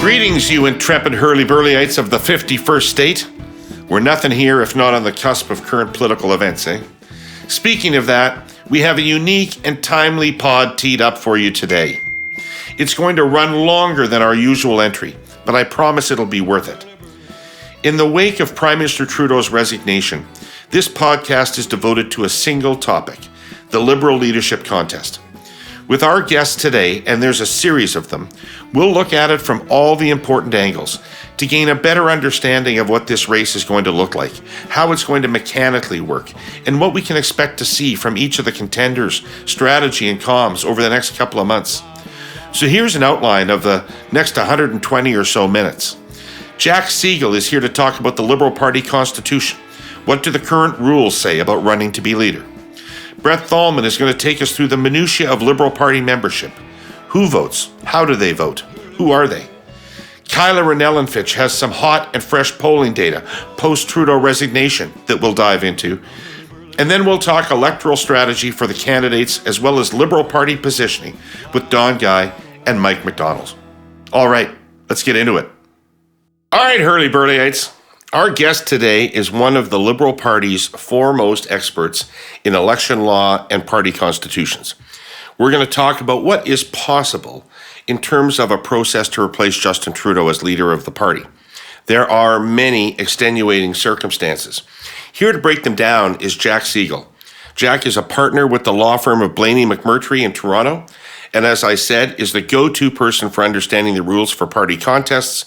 Greetings, you intrepid Herle Burly-ites of the 51st state. We're nothing here if not on the cusp of current political events, eh? Speaking of that, we have a unique and timely pod teed up for you today. It's going to run longer than our usual entry, but I promise it'll be worth it. In the wake of Prime Minister Trudeau's resignation, this podcast is devoted to a single topic, the Liberal leadership contest. With our guests today, and there's a series of them, we'll look at it from all the important angles to gain a better understanding of what this race is going to look like, how it's going to mechanically work, and what we can expect to see from each of the contenders' strategy and comms over the next couple of months. So here's an outline of the next 120 or so minutes. Jack Siegel is here to talk about the Liberal Party constitution. What do the current rules say about running to be leader? Brett Thalmann is going to take us through the minutiae of Liberal Party membership. Who votes? How do they vote? Who are they? Kyla Ronellenfitsch has some hot and fresh polling data post-Trudeau resignation that we'll dive into. And then we'll talk electoral strategy for the candidates as well as Liberal Party positioning with Don Guy and Mike McDonald. All right, let's get into it. All right, Herle Burly-ites. Our guest today is one of the Liberal Party's foremost experts in election law and party constitutions. We're going to talk about what is possible in terms of a process to replace Justin Trudeau as leader of the party. There are many extenuating circumstances. Here to break them down is Jack Siegel. Jack is a partner with the law firm of Blaney McMurtry in Toronto, and as I said, is the go-to person for understanding the rules for party contests.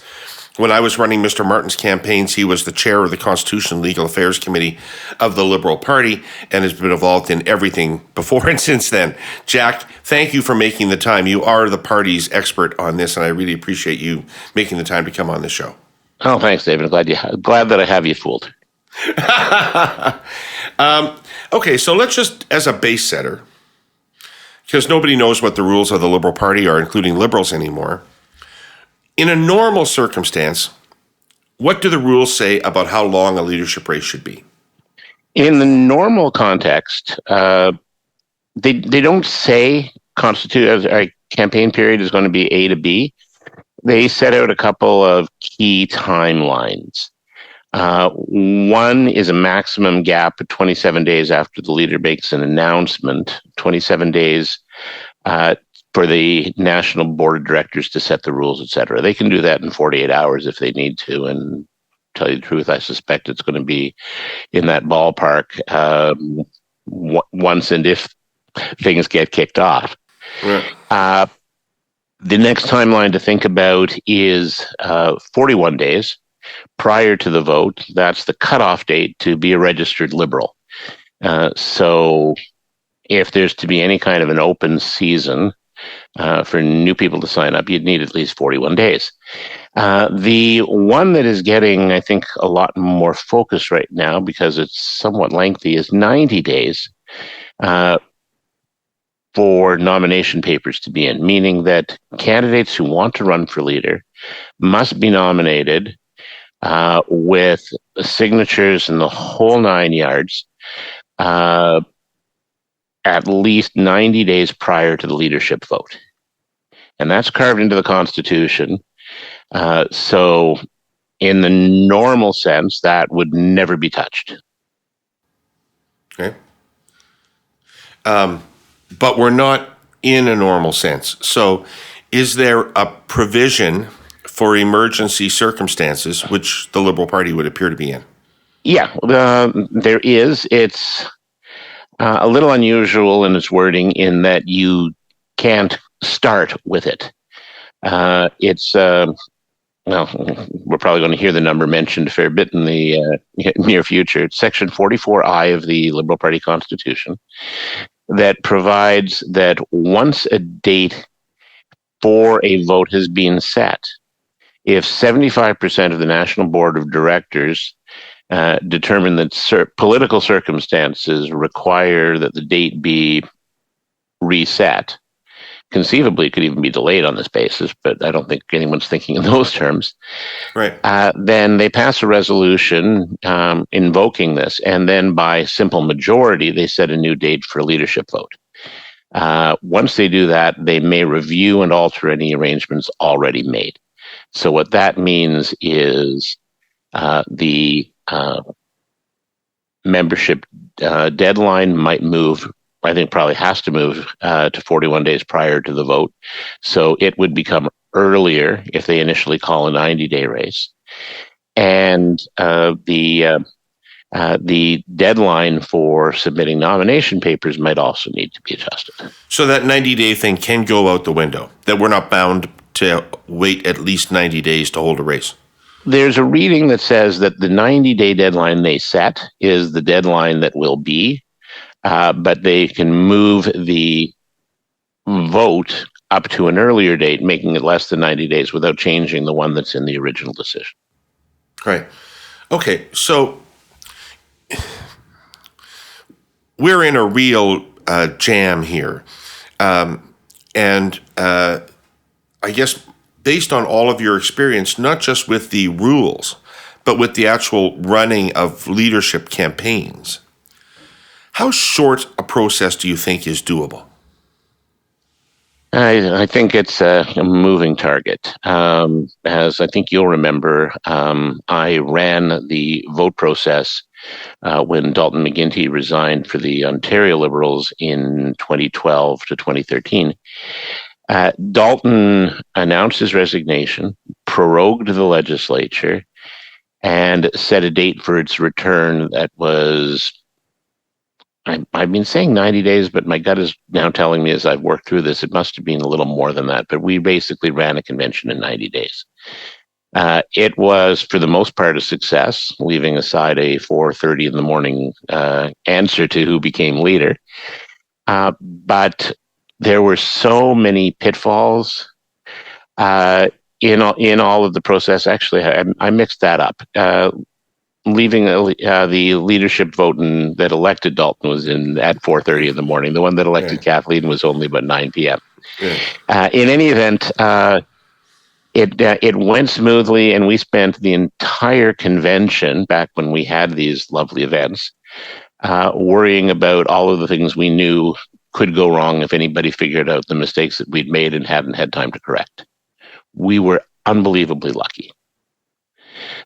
When I was running Mr. Martin's campaigns, he was the chair of the Constitution and Legal Affairs Committee of the Liberal Party and has been involved in everything before and since then. Jack, thank you for making the time. You are the party's expert on this, and I really appreciate you making the time to come on the show. Oh, thanks, David. Glad that I have you fooled. Okay, so let's just, as a base setter, because nobody knows what the rules of the Liberal Party are, including Liberals anymore. In a normal circumstance, what do the rules say about how long a leadership race should be? In the normal context, they don't say a campaign period is going to be A to B. They set out a couple of key timelines. One is a maximum gap of 27 days after the leader makes an announcement, 27 days for the National Board of Directors to set the rules, et cetera. They can do that in 48 hours if they need to. And to tell you the truth, I suspect it's going to be in that ballpark once and if things get kicked off. Yeah. The next timeline to think about is 41 days prior to the vote. That's the cutoff date to be a registered Liberal. So if there's to be any kind of an open season, for new people to sign up, you'd need at least 41 days. The one that is getting, I think, a lot more focus right now, because it's somewhat lengthy, is 90 days for nomination papers to be in, meaning that candidates who want to run for leader must be nominated with signatures in the whole 9 yards at least 90 days prior to the leadership vote. And that's carved into the Constitution. So in the normal sense, that would never be touched. Okay. But we're not in a normal sense. So is there a provision for emergency circumstances, which the Liberal Party would appear to be in? Yeah, there is. It's a little unusual in its wording in that you can't start with it. It's, well, we're probably going to hear the number mentioned a fair bit in the near future. It's Section 44I of the Liberal Party Constitution that provides that once a date for a vote has been set, if 75% of the National Board of Directors determine that political circumstances require that the date be reset. Conceivably, it could even be delayed on this basis, but I don't think anyone's thinking in those terms. Right. Then they pass a resolution invoking this, and then by simple majority, they set a new date for a leadership vote. Once they do that, they may review and alter any arrangements already made. So what that means is the membership deadline might move. I think probably has to move to 41 days prior to the vote. So it would become earlier if they initially call a 90-day race. And the deadline for submitting nomination papers might also need to be adjusted. So that 90-day thing can go out the window, that we're not bound to wait at least 90 days to hold a race. There's a reading that says that the 90-day deadline they set is the deadline that will be, but they can move the vote up to an earlier date, making it less than 90 days without changing the one that's in the original decision. Right. Okay, so we're in a real jam here. And I guess based on all of your experience, not just with the rules, but with the actual running of leadership campaigns, how short a process do you think is doable? I think it's a moving target. As I think you'll remember, I ran the vote process when Dalton McGuinty resigned for the Ontario Liberals in 2012 to 2013. Dalton announced his resignation, prorogued the legislature, and set a date for its return that was, I've been saying 90 days, but my gut is now telling me as I've worked through this, it must have been a little more than that. But we basically ran a convention in 90 days. It was, for the most part, a success, leaving aside a 4:30 in the morning answer to who became leader. But there were so many pitfalls in all of the process. Actually, I mixed that up. Leaving the leadership vote that elected Dalton was at 4:30 in the morning. The one that elected Kathleen was only about 9 p.m. Yeah. In any event, it went smoothly, and we spent the entire convention, back when we had these lovely events, worrying about all of the things we knew could go wrong if anybody figured out the mistakes that we'd made and hadn't had time to correct. We were unbelievably lucky.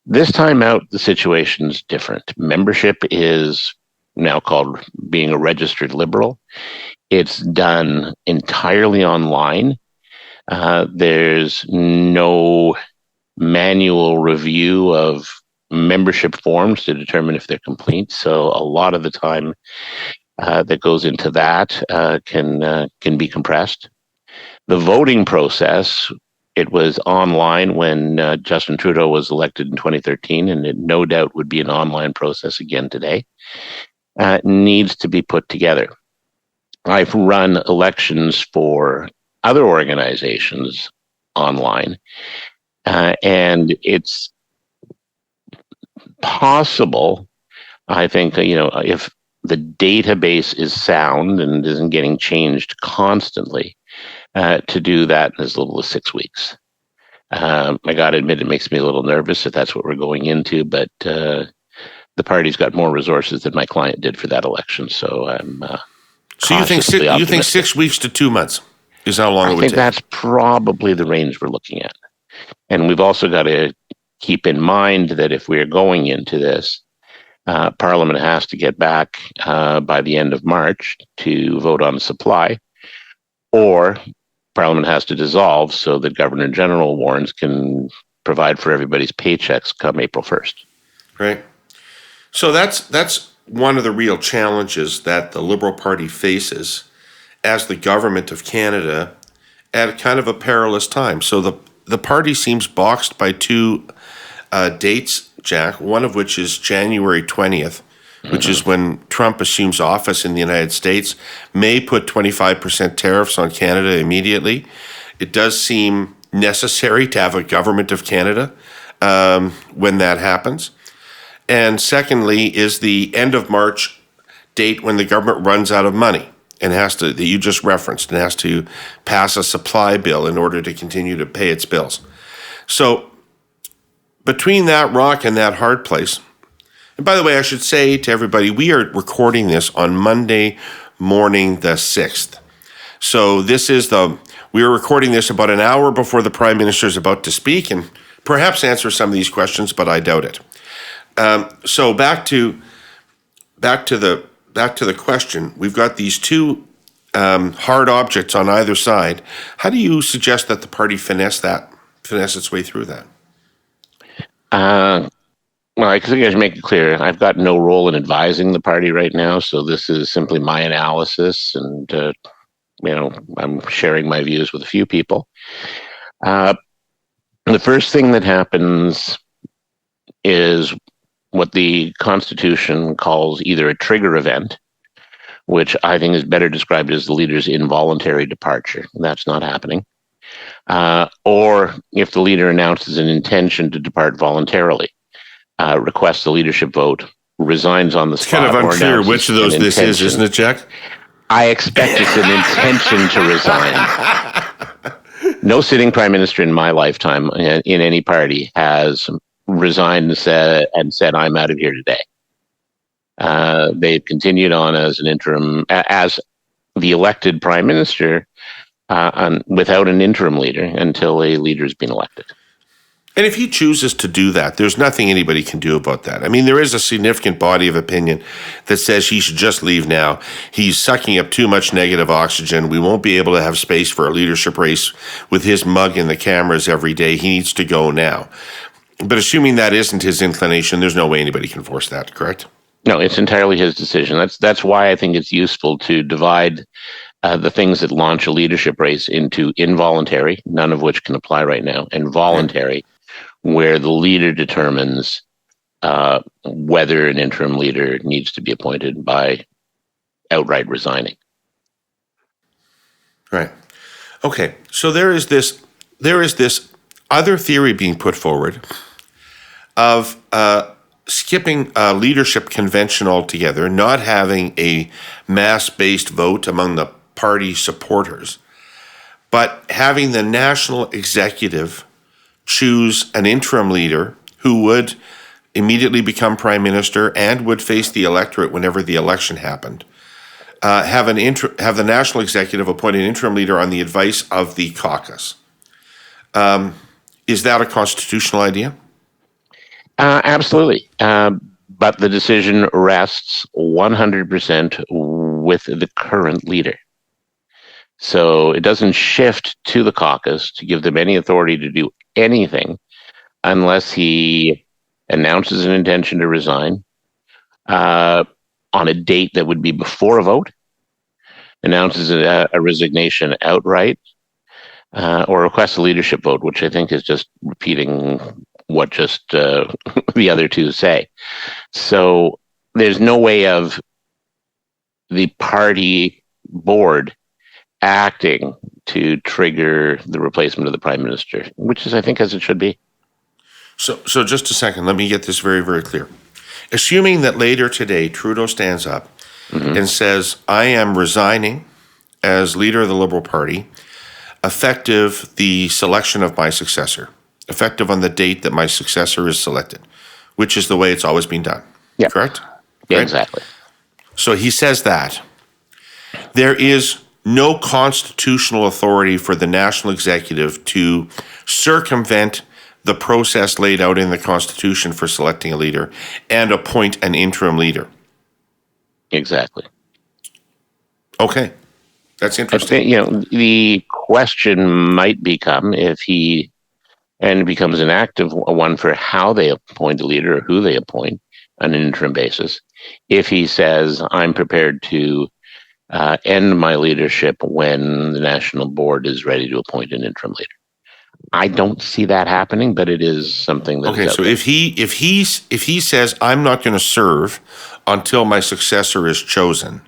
This time out, the situation's different. Membership is now called being a registered Liberal. It's done entirely online. There's no manual review of membership forms to determine if they're complete. So a lot of the time that goes into that can be compressed. The voting process, it was online when Justin Trudeau was elected in 2013, and it no doubt would be an online process again today. Needs to be put together. I've run elections for other organizations online, and it's possible, I think, if the database is sound and isn't getting changed constantly, to do that in as little as 6 weeks. I got to admit, it makes me a little nervous if that's what we're going into, but the party's got more resources than my client did for that election, so I'm So you think 6 weeks to 2 months is how long it would take? I think that's probably the range we're looking at. And we've also got to keep in mind that if we're going into this, Parliament has to get back by the end of March to vote on supply, or Parliament has to dissolve so that Governor General Warrens can provide for everybody's paychecks come April 1st. Right. So that's one of the real challenges that the Liberal Party faces as the government of Canada at kind of a perilous time. So the party seems boxed by two dates, Jack, one of which is January 20th, which is when Trump assumes office in the United States, may put 25% tariffs on Canada immediately. It does seem necessary to have a government of Canada when that happens. And secondly is the end of March date when the government runs out of money and has to, that you just referenced, and has to pass a supply bill in order to continue to pay its bills. So between that rock and that hard place, and by the way, I should say to everybody, we are recording this on Monday morning the 6th. So this is We are recording this about an hour before the Prime Minister is about to speak and perhaps answer some of these questions, but I doubt it. So back to the question. We've got these two hard objects on either side. How do you suggest that the party finesse its way through that? Well, I think I should make it clear. I've got no role in advising the party right now, so this is simply my analysis, and I'm sharing my views with a few people. The first thing that happens is what the Constitution calls either a trigger event, which I think is better described as the leader's involuntary departure. That's not happening. Or if the leader announces an intention to depart voluntarily, requests a leadership vote, resigns on the spot. It's kind of unclear which of those this is, isn't it, Jack? I expect it's an intention to resign. No sitting prime minister in my lifetime in any party has resigned and said, I'm out of here today. They've continued on as an interim, as the elected prime minister, without an interim leader until a leader has been elected. And if he chooses to do that, there's nothing anybody can do about that. I mean, there is a significant body of opinion that says he should just leave now. He's sucking up too much negative oxygen. We won't be able to have space for a leadership race with his mug in the cameras every day. He needs to go now. But assuming that isn't his inclination, there's no way anybody can force that, correct? No, it's entirely his decision. That's why I think it's useful to divide the things that launch a leadership race into involuntary, none of which can apply right now, and voluntary, where the leader determines whether an interim leader needs to be appointed by outright resigning. Right. Okay. So there is this other theory being put forward of skipping a leadership convention altogether, not having a mass-based vote among the party supporters, but having the national executive choose an interim leader who would immediately become prime minister and would face the electorate whenever the election happened. Have the national executive appoint an interim leader on the advice of the caucus. Is that a constitutional idea? Absolutely. But the decision rests 100% with the current leader. So it doesn't shift to the caucus to give them any authority to do anything unless he announces an intention to resign on a date that would be before a vote, announces a resignation outright, or requests a leadership vote, which I think is just repeating what just the other two say. So there's no way of the party board acting to trigger the replacement of the prime minister, which is, I think, as it should be. So just a second, let me get this very, very clear. Assuming that later today Trudeau stands up and says, I am resigning as leader of the Liberal Party, effective the selection of my successor, effective on the date that my successor is selected, which is the way it's always been done. Yeah. Correct? Yeah, right? Exactly. So he says that. There is no constitutional authority for the national executive to circumvent the process laid out in the Constitution for selecting a leader and appoint an interim leader. Exactly. Okay. That's interesting. The question might become and it becomes an active one for how they appoint a leader or who they appoint on an interim basis. If he says, I'm prepared to end my leadership when the national board is ready to appoint an interim leader. I don't see that happening, but it is something that. Okay, so if he says I'm not going to serve until my successor is chosen,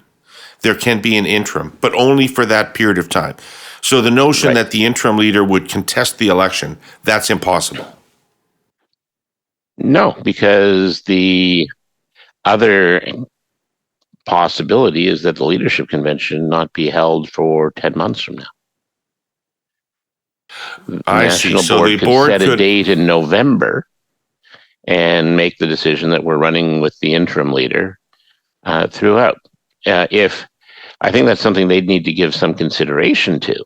there can be an interim, but only for that period of time. So the notion that the interim leader would contest the election, that's impossible. No, because the other possibility is that the leadership convention not be held for 10 months from now. I see. So the board could set a date in November and make the decision that we're running with the interim leader throughout. If I think that's something they'd need to give some consideration to.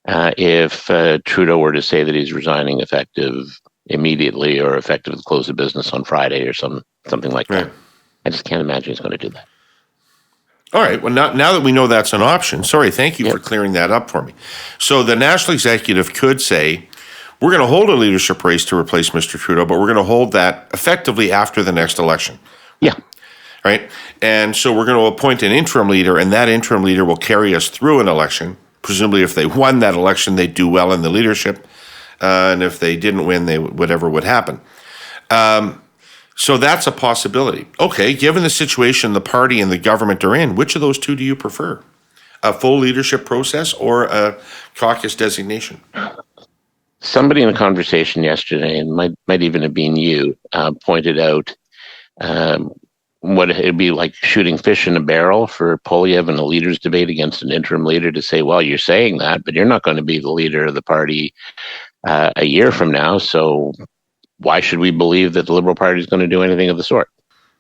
if Trudeau were to say that he's resigning effective immediately or effective at the close of business on Friday or something like that. I just can't imagine he's going to do that. All right. Well, now that we know that's an option, thank you for clearing that up for me. So the national executive could say, we're going to hold a leadership race to replace Mr. Trudeau, but we're going to hold that effectively after the next election. Yeah. Right? And so we're going to appoint an interim leader, and that interim leader will carry us through an election. Presumably, if they won that election, they'd do well in the leadership. And if they didn't win, whatever would happen. So that's a possibility. Okay, given the situation the party and the government are in, which of those two do you prefer? A full leadership process or a caucus designation? Somebody in a conversation yesterday, and might even have been you, pointed out what it'd be like shooting fish in a barrel for Poilievre in a leaders debate against an interim leader to say, well, you're saying that, but you're not going to be the leader of the party a year from now, so why should we believe that the Liberal Party is going to do anything of the sort?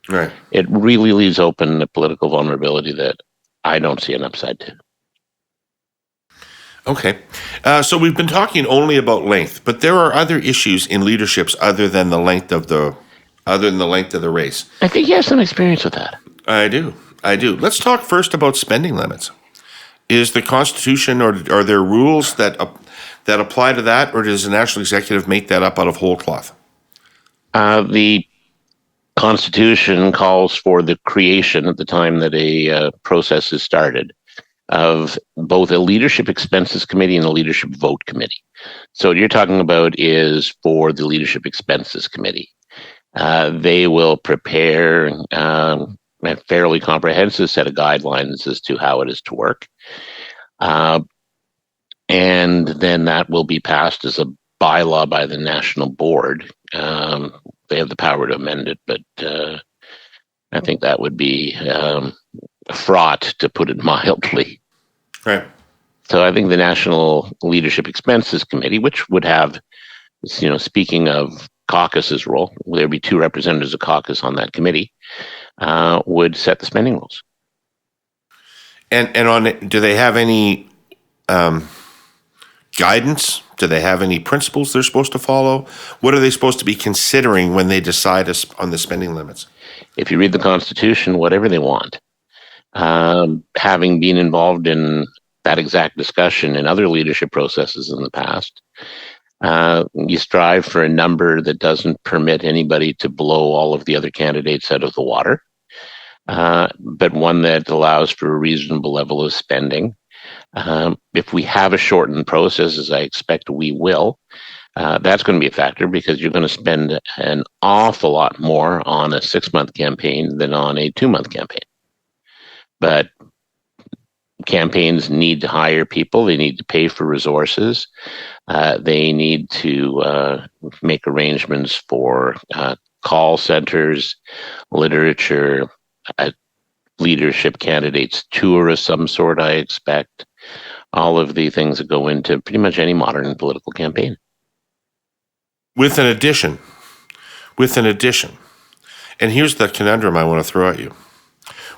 Right. It really leaves open a political vulnerability that I don't see an upside to. Okay. So we've been talking only about length, but there are other issues in leaderships other than the length of the race. I think you have some experience with that. I do. Let's talk first about spending limits. Is the Constitution, or are there rules that apply to that, or does the national executive make that up out of whole cloth? The Constitution calls for the creation at the time that a process is started of both a leadership expenses committee and a leadership vote committee. So what you're talking about is for the leadership expenses committee. They will prepare a fairly comprehensive set of guidelines as to how it is to work. And then that will be passed as a bylaw by the national board. They have the power to amend it, but I think that would be fraught, to put it mildly. Right. So I think the National Leadership Expenses Committee, which would have, speaking of caucus's role, there'd be 2 representatives of caucus on that committee, would set the spending rules. And do they have any guidance? Do they have any principles they're supposed to follow? What are they supposed to be considering when they decide on the spending limits? If you read the Constitution, whatever they want. Having been involved in that exact discussion in other leadership processes in the past, you strive for a number that doesn't permit anybody to blow all of the other candidates out of the water, but one that allows for a reasonable level of spending. If we have a shortened process, as I expect we will, that's going to be a factor, because you're going to spend an awful lot more on a 6-month campaign than on a 2-month campaign. But campaigns need to hire people. They need to pay for resources. They need to make arrangements for call centers, literature, leadership candidates tour of some sort, I expect. All of the things that go into pretty much any modern political campaign. With an addition. And here's the conundrum I want to throw at you.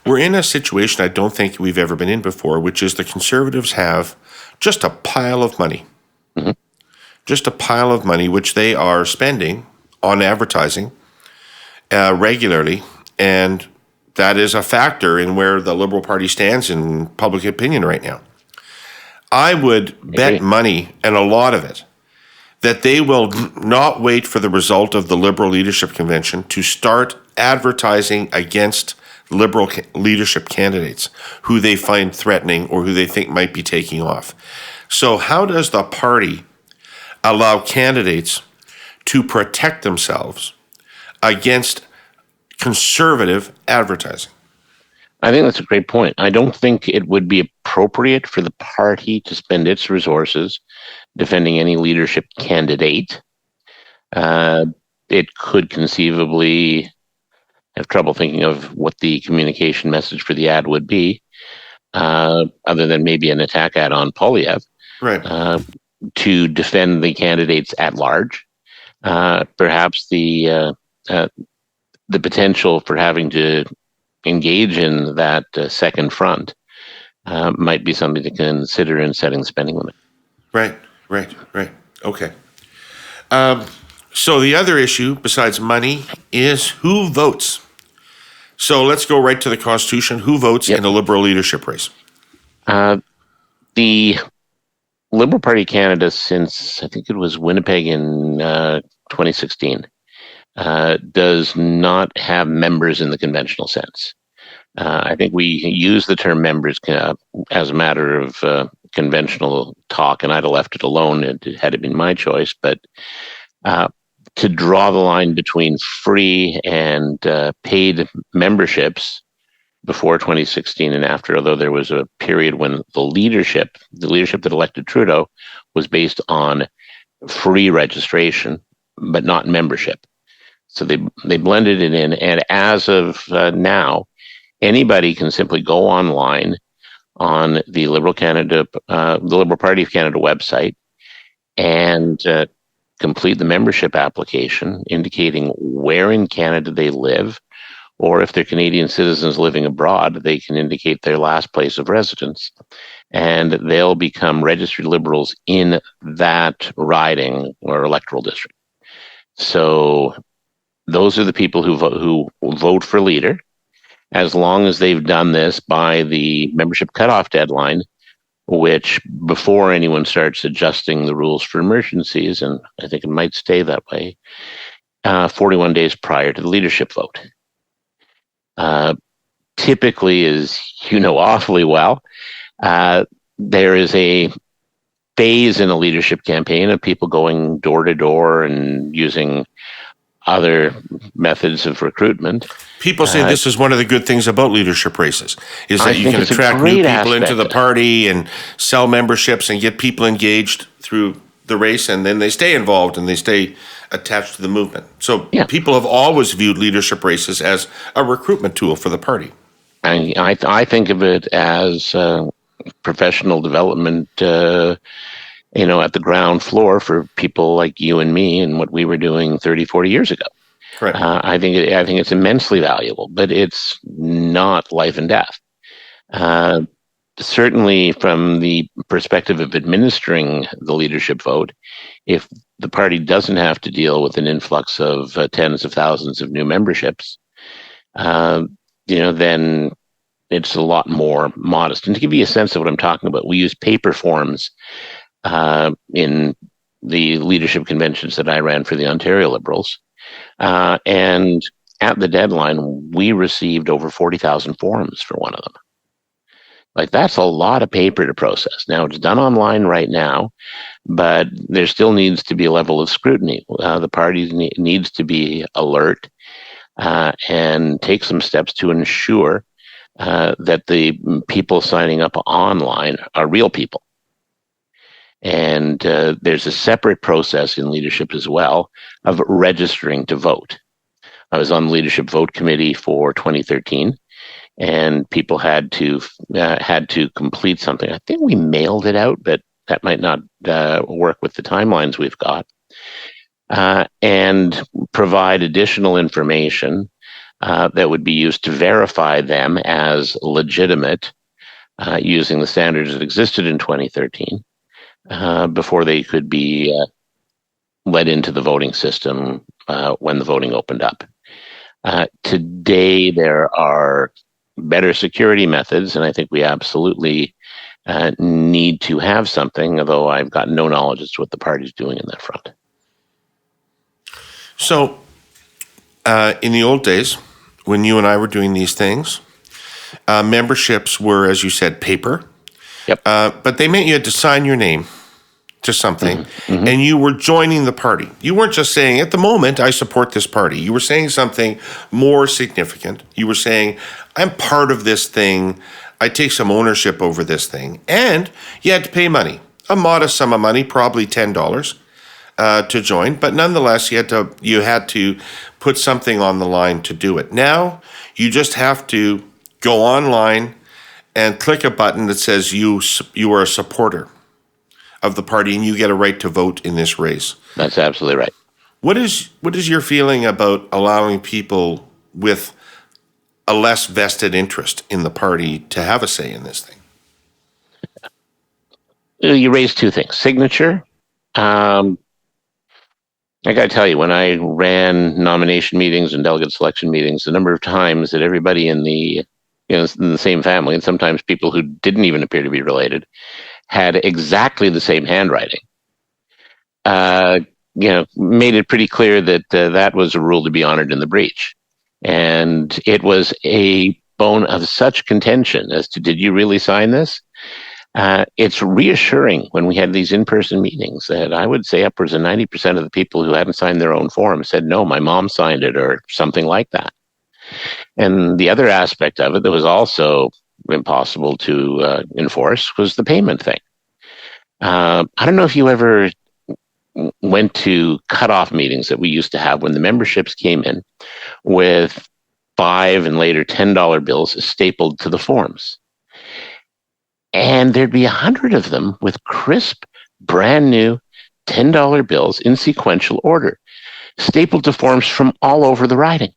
We're in a situation I don't think we've ever been in before, which is the Conservatives have just a pile of money. Mm-hmm. Just a pile of money, which they are spending on advertising regularly. And that is a factor in where the Liberal Party stands in public opinion right now. I would bet money, and a lot of it, that they will not wait for the result of the Liberal Leadership Convention to start advertising against Liberal leadership candidates who they find threatening or who they think might be taking off. So how does the party allow candidates to protect themselves against conservative advertising? I think that's a great point. I don't think it would be appropriate for the party to spend its resources defending any leadership candidate. It could conceivably have trouble thinking of what the communication message for the ad would be, other than maybe an attack ad on Poilievre, right? To defend the candidates at large. Perhaps the potential for having to engage in that second front might be something to consider in setting the spending limit. Right. Okay. So the other issue, besides money, is who votes. So let's go right to the Constitution. Who votes Yep. in a Liberal leadership race? The Liberal Party of Canada, since I think it was Winnipeg in 2016, does not have members in the conventional sense. I think we use the term members as a matter of conventional talk, and I'd have left it alone had it been my choice. But to draw the line between free and paid memberships before 2016 and after, although there was a period when the leadership that elected Trudeau was based on free registration, but not membership. So they blended it in. And as of now, anybody can simply go online on the Liberal Party of Canada website and complete the membership application indicating where in Canada they live, or if they're Canadian citizens living abroad, they can indicate their last place of residence, and they'll become registered Liberals in that riding or electoral district. So those are the people who vote for leader, as long as they've done this by the membership cutoff deadline, which before anyone starts adjusting the rules for emergencies, and I think it might stay that way, 41 days prior to the leadership vote. Typically, as you know awfully well, there is a phase in a leadership campaign of people going door to door and using other methods of recruitment. People say this is one of the good things about leadership races, is that you can attract new people into the party and sell memberships and get people engaged through the race, and then they stay involved and they stay attached to the movement. So people have always viewed leadership races as a recruitment tool for the party. I think of it as professional development, at the ground floor for people like you and me and what we were doing 30, 40 years ago. Right. I think it's immensely valuable, but it's not life and death. Certainly from the perspective of administering the leadership vote, if the party doesn't have to deal with an influx of tens of thousands of new memberships, then it's a lot more modest. And to give you a sense of what I'm talking about, we use paper forms in the leadership conventions that I ran for the Ontario Liberals. And at the deadline, we received over 40,000 forms for one of them. Like, that's a lot of paper to process. Now, it's done online right now, but there still needs to be a level of scrutiny. The party needs to be alert and take some steps to ensure that the people signing up online are real people. And there's a separate process in leadership as well of registering to vote. I was on the leadership vote committee for 2013, and people had to complete something. I think we mailed it out, but that might not work with the timelines we've got. And provide additional information that would be used to verify them as legitimate using the standards that existed in 2013 before they could be let into the voting system when the voting opened up. Today, there are better security methods, and I think we absolutely need to have something, although I've got no knowledge as to what the party's doing in that front. So, in the old days, when you and I were doing these things, memberships were, as you said, paper. Yep. But they meant you had to sign your name to something, and you were joining the party. You weren't just saying, at the moment, I support this party. You were saying something more significant. You were saying, I'm part of this thing. I take some ownership over this thing. And you had to pay money, a modest sum of money, probably $10 to join. But nonetheless, you had to put something on the line to do it. Now, you just have to go online and click a button that says you are a supporter of the party and you get a right to vote in this race. That's absolutely right. What is your feeling about allowing people with a less vested interest in the party to have a say in this thing? you raise two things. Signature. I got to tell you, when I ran nomination meetings and delegate selection meetings, the number of times that everybody in in the same family, and sometimes people who didn't even appear to be related, had exactly the same handwriting, made it pretty clear that that was a rule to be honored in the breach. And it was a bone of such contention as to, did you really sign this? It's reassuring when we had these in-person meetings that I would say upwards of 90% of the people who hadn't signed their own form said, no, my mom signed it, or something like that. And the other aspect of it that was also impossible to enforce was the payment thing. I don't know if you ever went to cutoff meetings that we used to have when the memberships came in with $5 and later $10 bills stapled to the forms. And there'd be 100 of them with crisp, brand new $10 bills in sequential order, stapled to forms from all over the riding.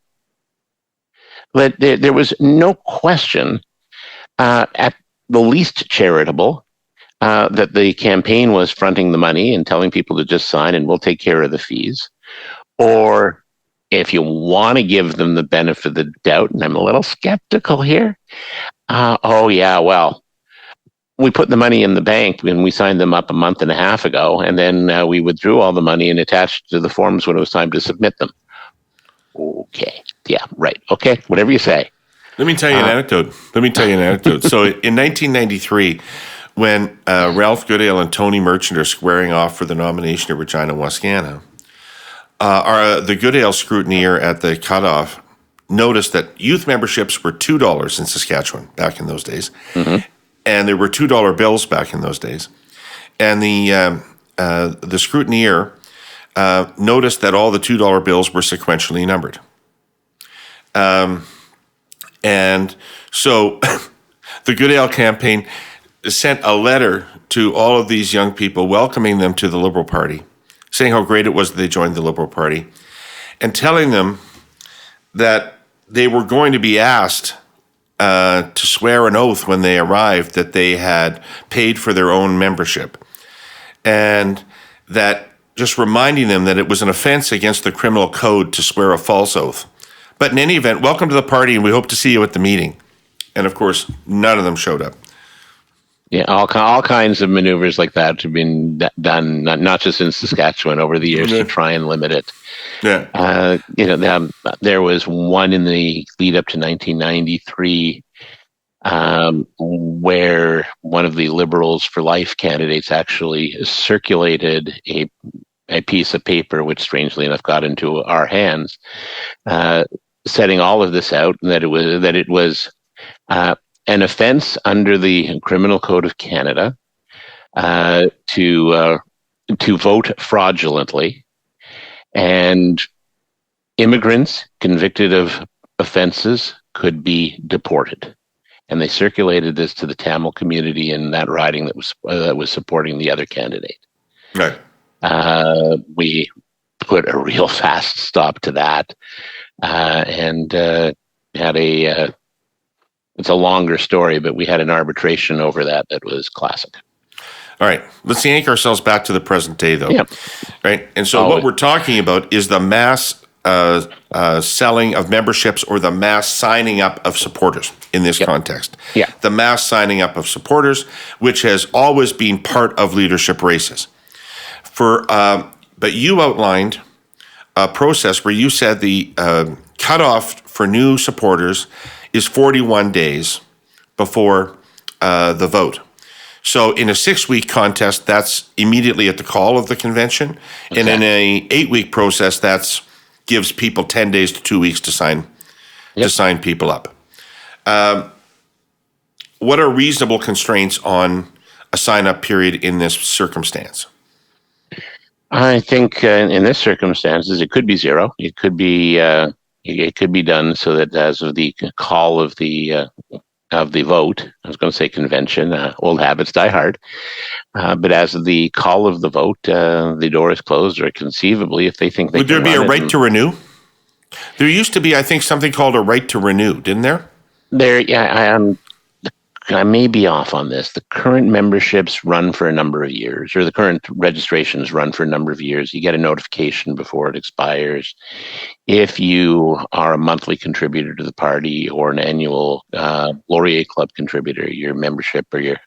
But there was no question, at the least charitable, that the campaign was fronting the money and telling people to just sign and we'll take care of the fees. Or if you want to give them the benefit of the doubt, and I'm a little skeptical here, we put the money in the bank when we signed them up a month and a half ago, and then we withdrew all the money and attached to the forms when it was time to submit them. Okay. Yeah, right. Okay, whatever you say. Let me tell you an anecdote. So in 1993, when Ralph Goodale and Tony Merchant are squaring off for the nomination of Regina Wascana, the Goodale scrutineer at the cutoff noticed that youth memberships were $2 in Saskatchewan back in those days. Mm-hmm. And there were $2 bills back in those days. And the scrutineer noticed that all the $2 bills were sequentially numbered. And so the Goodale campaign sent a letter to all of these young people welcoming them to the Liberal Party, saying how great it was that they joined the Liberal Party, and telling them that they were going to be asked to swear an oath when they arrived that they had paid for their own membership. And that just reminding them that it was an offense against the criminal code to swear a false oath. But in any event, welcome to the party, and we hope to see you at the meeting. And of course, none of them showed up. Yeah, all kinds of maneuvers like that have been done, not just in Saskatchewan over the years, to try and limit it. Yeah. There was one in the lead up to 1993 where one of the Liberals for Life candidates actually circulated a piece of paper, which strangely enough got into our hands, setting all of this out, and that it was an offense under the Criminal Code of Canada to vote fraudulently, and immigrants convicted of offenses could be deported. And they circulated this to the Tamil community in that riding that was supporting the other candidate. Right. We put a real fast stop to that, and had it's a longer story, but we had an arbitration over that was classic. All right. Let's yank ourselves back to the present day, though. Yeah. Right. And so what we're talking about is the mass selling of memberships, or the mass signing up of supporters in this context. Yeah. The mass signing up of supporters, which has always been part of leadership races. But you outlined a process where you said the cutoff for new supporters is 41 days before the vote. So in a 6-week contest, that's immediately at the call of the convention. Okay. And in a 8-week process, that gives people 10 days to 2 weeks to sign people up. What are reasonable constraints on a sign-up period in this circumstance? I think in this circumstances, it could be 0. It could be done so that as of the call of the vote, I was going to say convention, old habits die hard. But as of the call of the vote, the door is closed, or conceivably, if they think they would there be a right to renew? There used to be, I think, something called a right to renew, didn't there? I may be off on this. The current memberships run for a number of years, or the current registrations run for a number of years. You get a notification before it expires. If you are a monthly contributor to the party or an annual Laurier Club contributor, your membership or your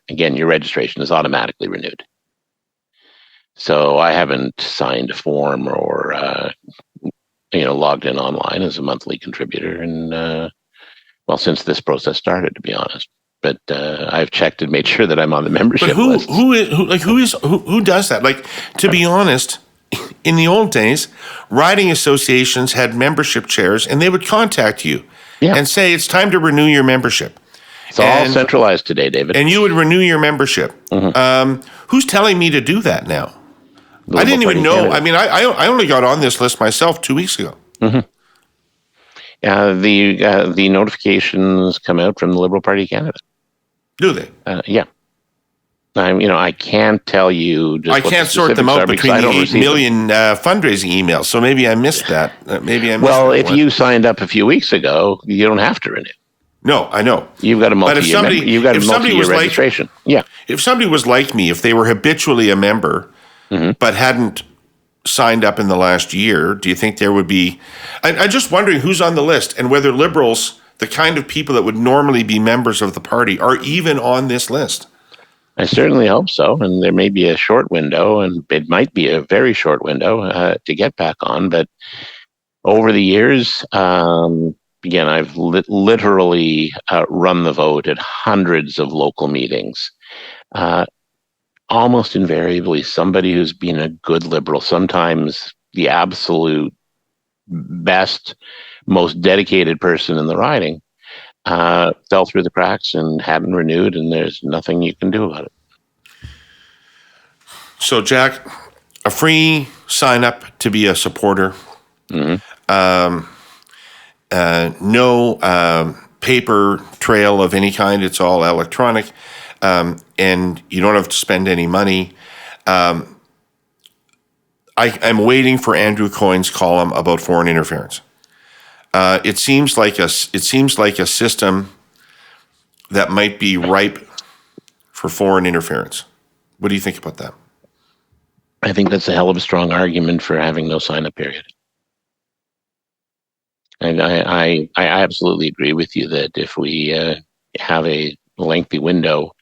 registration is automatically renewed. So I haven't signed a form or logged in online as a monthly contributor, and since this process started, to be honest. But I've checked and made sure that I'm on the membership list. Who does that? Like, to be honest, in the old days, riding associations had membership chairs, and they would contact you and say, it's time to renew your membership. It's all centralized today, David. And you would renew your membership. Mm-hmm. Who's telling me to do that now? I didn't even know. Canada. I mean, I only got on this list myself 2 weeks ago. Mm-hmm. The notifications come out from the Liberal Party of Canada. Do they? Yeah. I can't tell you. I can't sort them out between the 8 million fundraising emails. So maybe I missed that. Well, if you signed up a few weeks ago, you don't have to renew. No, I know. You've got a multi-year registration. If somebody was like me, if they were habitually a member, but hadn't signed up in the last year, do you think there would be... I'm just wondering who's on the list and whether Liberals, the kind of people that would normally be members of the party, are even on this list. I certainly hope so, and there may be a short window, and it might be a very short window to get back on, but over the years, again, I've literally run the vote at hundreds of local meetings. Almost invariably, somebody who's been a good Liberal, sometimes the absolute best, most dedicated person in the riding, fell through the cracks and hadn't renewed, and there's nothing you can do about it. So, Jack, a free sign up to be a supporter. Mm-hmm. No paper trail of any kind. It's all electronic. And you don't have to spend any money. I'm waiting for Andrew Coyne's column about foreign interference. It seems like a system that might be ripe for foreign interference. What do you think about that? I think that's a hell of a strong argument for having no sign-up period. And I absolutely agree with you that if we have a lengthy window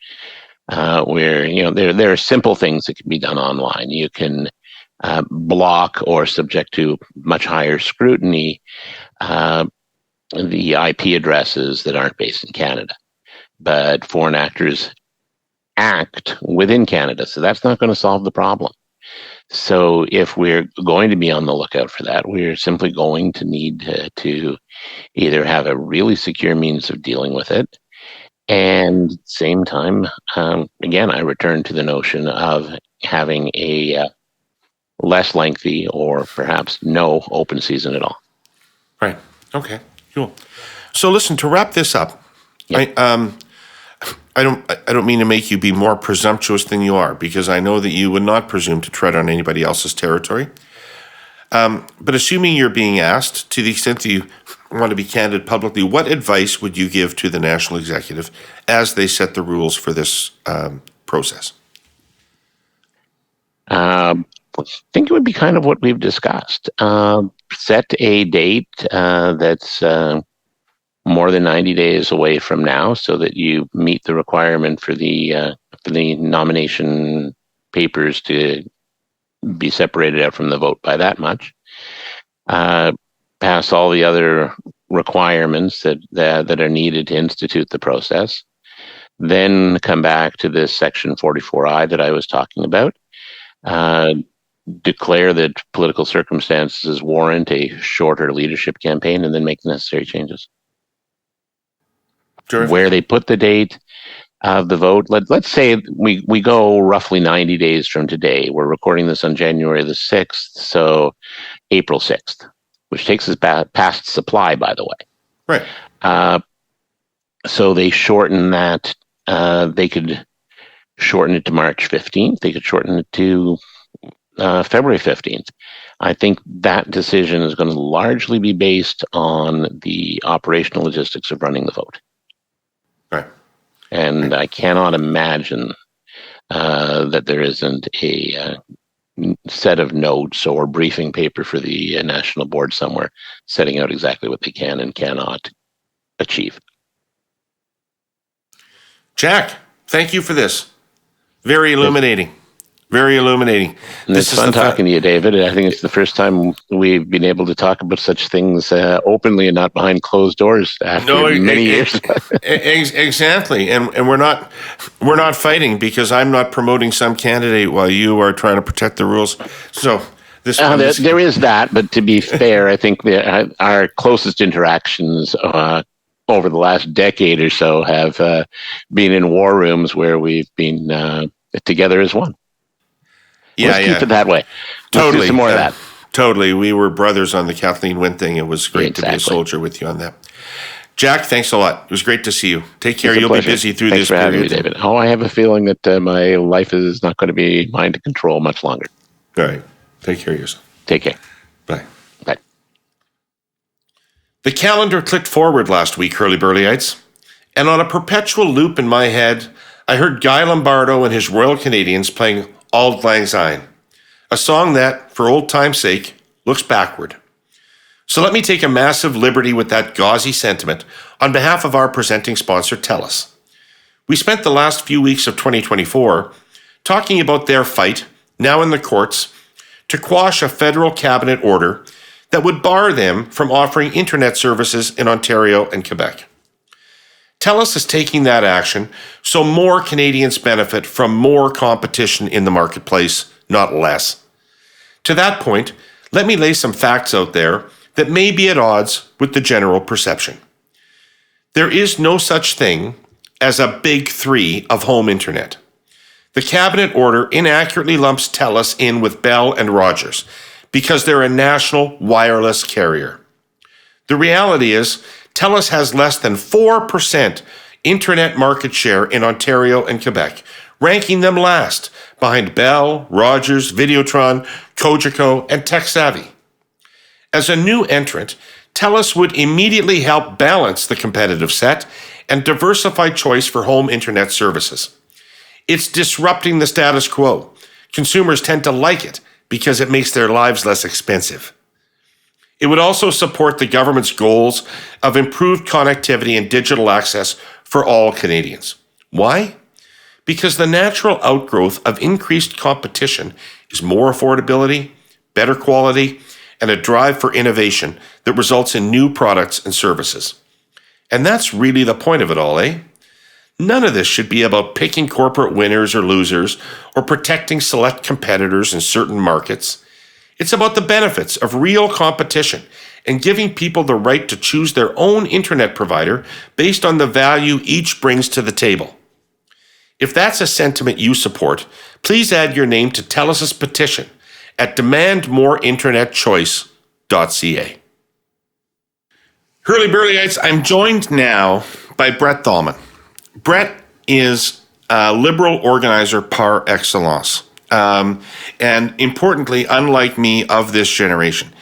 where there are simple things that can be done online. You can block or subject to much higher scrutiny the IP addresses that aren't based in Canada, but foreign actors act within Canada, so that's not going to solve the problem. So if we're going to be on the lookout for that, we're simply going to need to either have a really secure means of dealing with it, and at the same time, again, I return to the notion of having a less lengthy or perhaps no open season at all. Right. Okay. Cool. So listen, to wrap this up, yep. I don't mean to make you be more presumptuous than you are, because I know that you would not presume to tread on anybody else's territory. But assuming you're being asked, to the extent that you want to be candid publicly, what advice would you give to the National Executive as they set the rules for this process? I think it would be kind of what we've discussed. Set a date that's more than 90 days away from now, so that you meet the requirement for the nomination papers to be separated out from the vote by that much. Pass all the other requirements that are needed to institute the process. Then come back to this section 44I that I was talking about. Declare that political circumstances warrant a shorter leadership campaign, and then make the necessary changes. Terrific. Where they put the date of the vote, let's say we go roughly 90 days from today. We're recording this on January the 6th, so April 6th, which takes us past supply, by the way. Right. So they shorten that. They could shorten it to March 15th. They could shorten it to February 15th. I think that decision is going to largely be based on the operational logistics of running the vote. Right. And I cannot imagine that there isn't a set of notes or briefing paper for the national board somewhere setting out exactly what they can and cannot achieve. Jack, thank you for this. Very illuminating. Very illuminating. And it's fun talking to you, David. I think it's the first time we've been able to talk about such things openly and not behind closed doors after many years. Exactly, and we're not fighting because I'm not promoting some candidate while you are trying to protect the rules. So there is that, but to be fair, I think our closest interactions over the last decade or so have been in war rooms where we've been together as one. Let's keep it that way. Totally. Let's do some more of that. Totally. We were brothers on the Kathleen Wynne thing. It was great to be a soldier with you on that. Jack, thanks a lot. It was great to see you. Take care. You'll be busy through this period. Thanks for having me, David. I have a feeling that my life is not going to be mine to control much longer. All right. Take care of yourself. Take care. Bye. Bye. The calendar clicked forward last week, Herle Burly-ites, and on a perpetual loop in my head, I heard Guy Lombardo and his Royal Canadians playing Auld Lang Syne, a song that, for old time's sake, looks backward. So let me take a massive liberty with that gauzy sentiment on behalf of our presenting sponsor, TELUS. We spent the last few weeks of 2024 talking about their fight, now in the courts, to quash a federal cabinet order that would bar them from offering internet services in Ontario and Quebec. TELUS is taking that action so more Canadians benefit from more competition in the marketplace, not less. To that point, let me lay some facts out there that may be at odds with the general perception. There is no such thing as a big three of home internet. The cabinet order inaccurately lumps TELUS in with Bell and Rogers because they're a national wireless carrier. The reality is, TELUS has less than 4% internet market share in Ontario and Quebec, ranking them last behind Bell, Rogers, Videotron, Cogeco, and TechSavvy. As a new entrant, TELUS would immediately help balance the competitive set and diversify choice for home internet services. It's disrupting the status quo. Consumers tend to like it because it makes their lives less expensive. It would also support the government's goals of improved connectivity and digital access for all Canadians. Why? Because the natural outgrowth of increased competition is more affordability, better quality, and a drive for innovation that results in new products and services. And that's really the point of it all, eh? None of this should be about picking corporate winners or losers or protecting select competitors in certain markets. It's about the benefits of real competition and giving people the right to choose their own internet provider based on the value each brings to the table. If that's a sentiment you support, please add your name to TELUS's petition at demandmoreinternetchoice.ca. Herle Burly-ites, I'm joined now by Brett Thalmann. Brett is a liberal organizer par excellence. And importantly, unlike me, of this generation.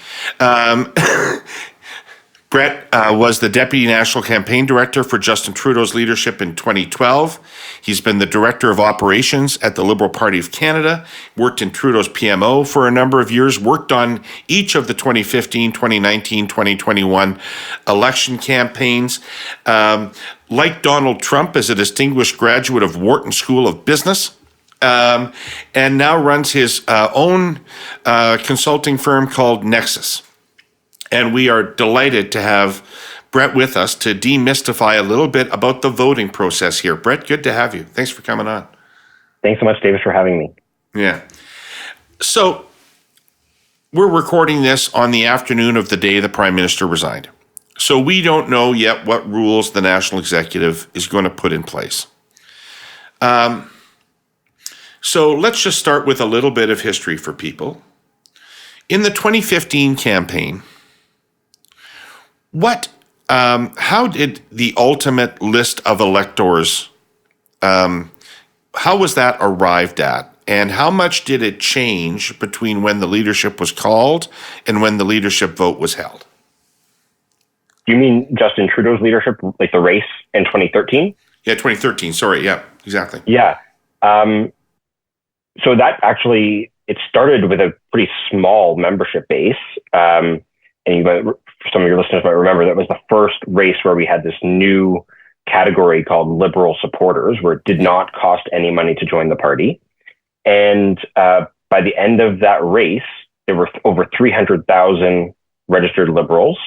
Brett was the Deputy National Campaign Director for Justin Trudeau's leadership in 2012. He's been the Director of Operations at the Liberal Party of Canada, worked in Trudeau's PMO for a number of years, worked on each of the 2015, 2019, 2021 election campaigns. Like Donald Trump, is a distinguished graduate of Wharton School of Business. And now runs his own consulting firm called Nexus. And we are delighted to have Brett with us to demystify a little bit about the voting process here. Brett, good to have you. Thanks for coming on. Thanks so much, David, for having me. Yeah. So we're recording this on the afternoon of the day the Prime Minister resigned. So we don't know yet what rules the National Executive is going to put in place. So let's just start with a little bit of history for people. In the 2015 campaign, how did the ultimate list of electors, how was that arrived at? And how much did it change between when the leadership was called and when the leadership vote was held? Do you mean Justin Trudeau's leadership, like the race in 2013? Yeah, 2013. Sorry. Yeah, exactly. Yeah. So that actually, it started with a pretty small membership base. And some of your listeners might remember that was the first race where we had this new category called liberal supporters, where it did not cost any money to join the party. And by the end of that race, there were over 300,000 registered liberals,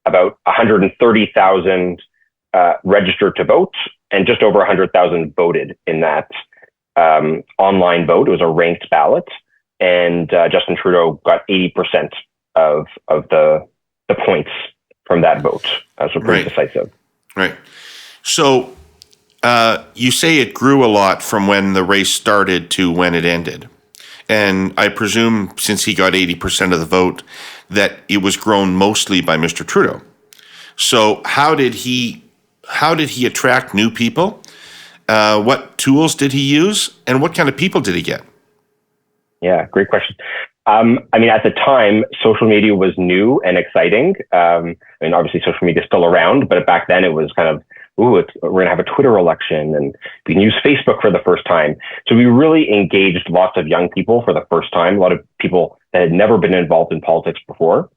about 130,000 registered to vote, and just over 100,000 voted in that online vote. It was a ranked ballot, and Justin Trudeau got 80% of the points from that vote. So pretty decisive. Right. So you say it grew a lot from when the race started to when it ended. And I presume since he got 80% of the vote, that it was grown mostly by Mr. Trudeau. So how did he attract new people? What tools did he use? And what kind of people did he get? Yeah, great question. At the time, social media was new and exciting. Obviously social media is still around, but back then it was kind of, we're going to have a Twitter election and we can use Facebook for the first time. So we really engaged lots of young people for the first time, a lot of people that had never been involved in politics before,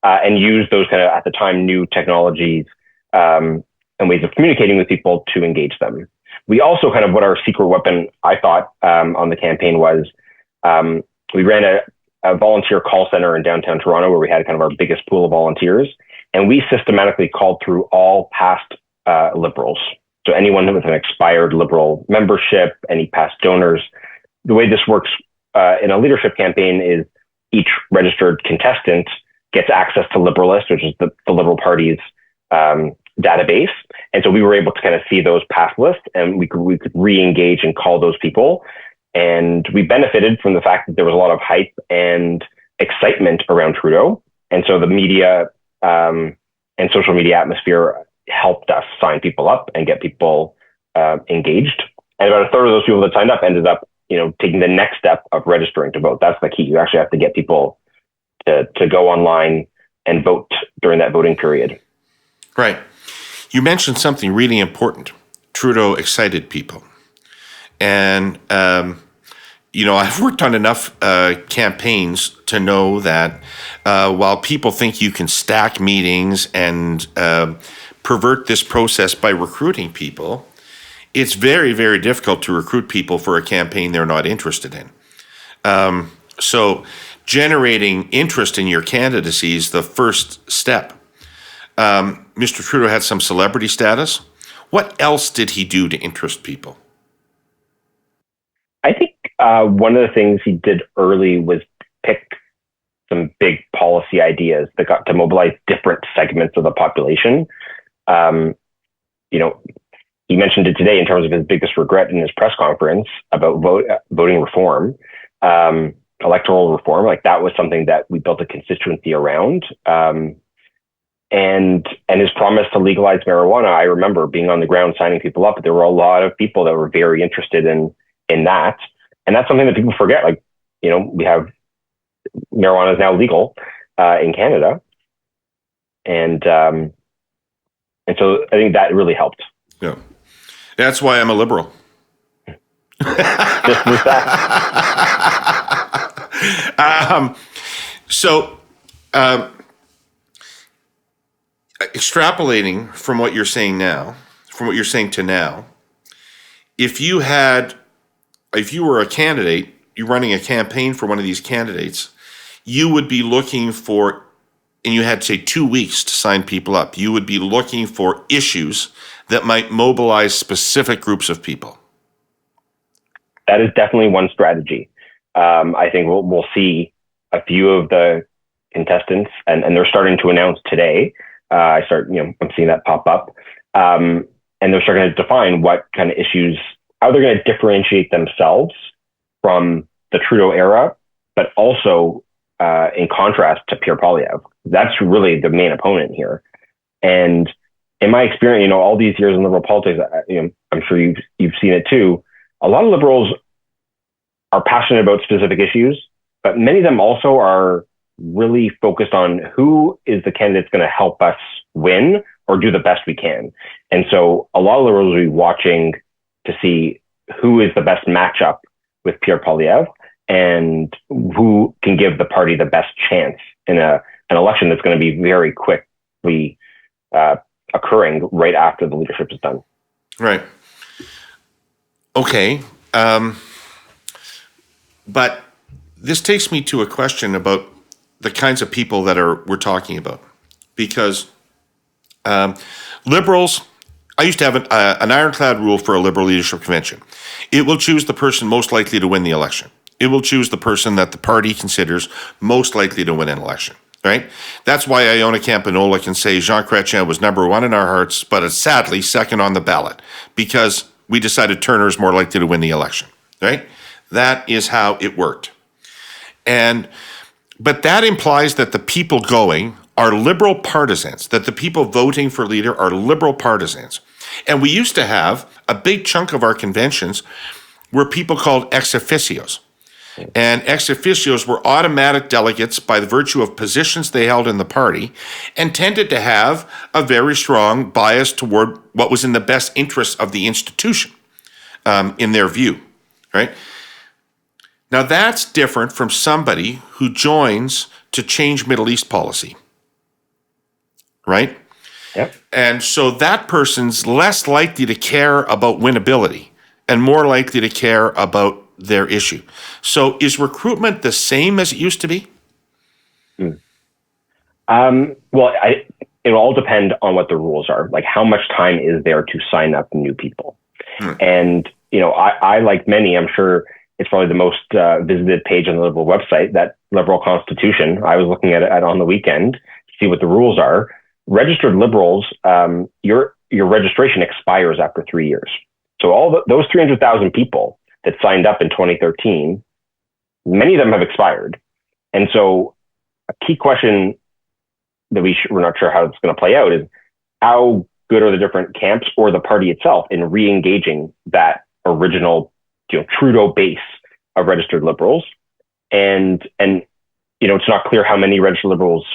and used those kind of, at the time, new technologies and ways of communicating with people to engage them. We also kind of, what our secret weapon, I thought, on the campaign was, we ran a volunteer call center in downtown Toronto where we had kind of our biggest pool of volunteers. And we systematically called through all past Liberals. So anyone with an expired Liberal membership, any past donors. The way this works in a leadership campaign is each registered contestant gets access to Liberalist, which is the Liberal Party's database. And so we were able to kind of see those past lists, and we could re-engage and call those people. And we benefited from the fact that there was a lot of hype and excitement around Trudeau. And so the media and social media atmosphere helped us sign people up and get people engaged. And about a third of those people that signed up ended up, taking the next step of registering to vote. That's the key. You actually have to get people to go online and vote during that voting period. Right. You mentioned something really important. Trudeau excited people. And, I've worked on enough campaigns to know that while people think you can stack meetings and pervert this process by recruiting people, it's very, very difficult to recruit people for a campaign they're not interested in. So generating interest in your candidacy is the first step. Mr. Trudeau had some celebrity status. What else did he do to interest people? I think one of the things he did early was pick some big policy ideas that got to mobilize different segments of the population. He mentioned it today in terms of his biggest regret in his press conference about voting reform, electoral reform. Like, that was something that we built a constituency around. And his promise to legalize marijuana, I remember being on the ground signing people up. There were a lot of people that were very interested in that. And that's something that people forget. Like, we have marijuana is now legal in Canada. And so I think that really helped. Yeah. That's why I'm a Liberal. Just with that. Extrapolating from what you're saying to now, if you were a candidate, you're running a campaign for one of these candidates, you would be looking for, and you had, say, 2 weeks to sign people up, you would be looking for issues that might mobilize specific groups of people. That is definitely one strategy. I think we'll see a few of the contestants, and they're starting to announce today. I'm seeing that pop up. And they're starting to define what kind of issues, how they're going to differentiate themselves from the Trudeau era, but also in contrast to Pierre Poilievre. That's really the main opponent here. And in my experience, all these years in Liberal politics, I'm sure you've seen it too. A lot of Liberals are passionate about specific issues, but many of them also are really focused on who is the candidate that's going to help us win or do the best we can. And so a lot of Liberals will be watching to see who is the best matchup with Pierre Poilievre and who can give the party the best chance in an election that's going to be very quickly occurring right after the leadership is done. Right. Okay. But this takes me to a question about the kinds of people that we're talking about, because Liberals, I used to have an ironclad rule for a Liberal leadership convention. It will choose the person most likely to win the election. It will choose the person that the party considers most likely to win an election, right? That's why Iona Campanola can say Jean Chrétien was number one in our hearts, but it's sadly second on the ballot because we decided Turner is more likely to win the election, right? That is how it worked. But that implies that the people going are Liberal partisans, that the people voting for leader are Liberal partisans. And we used to have a big chunk of our conventions were people called ex officios. And ex officios were automatic delegates by the virtue of positions they held in the party and tended to have a very strong bias toward what was in the best interest of the institution, in their view, right? Now that's different from somebody who joins to change Middle East policy, right? Yep. And so that person's less likely to care about winnability and more likely to care about their issue. So is recruitment the same as it used to be? Well, it'll all depend on what the rules are. Like how much time is there to sign up new people? And, I like many, I'm sure it's probably the most visited page on the Liberal website, that Liberal Constitution. I was looking at it on the weekend to see what the rules are. Registered Liberals, your registration expires after 3 years. So those 300,000 people that signed up in 2013, many of them have expired. And so a key question that we're not sure how it's going to play out is how good are the different camps or the party itself in re-engaging that original Trudeau base of registered Liberals. And it's not clear how many registered Liberals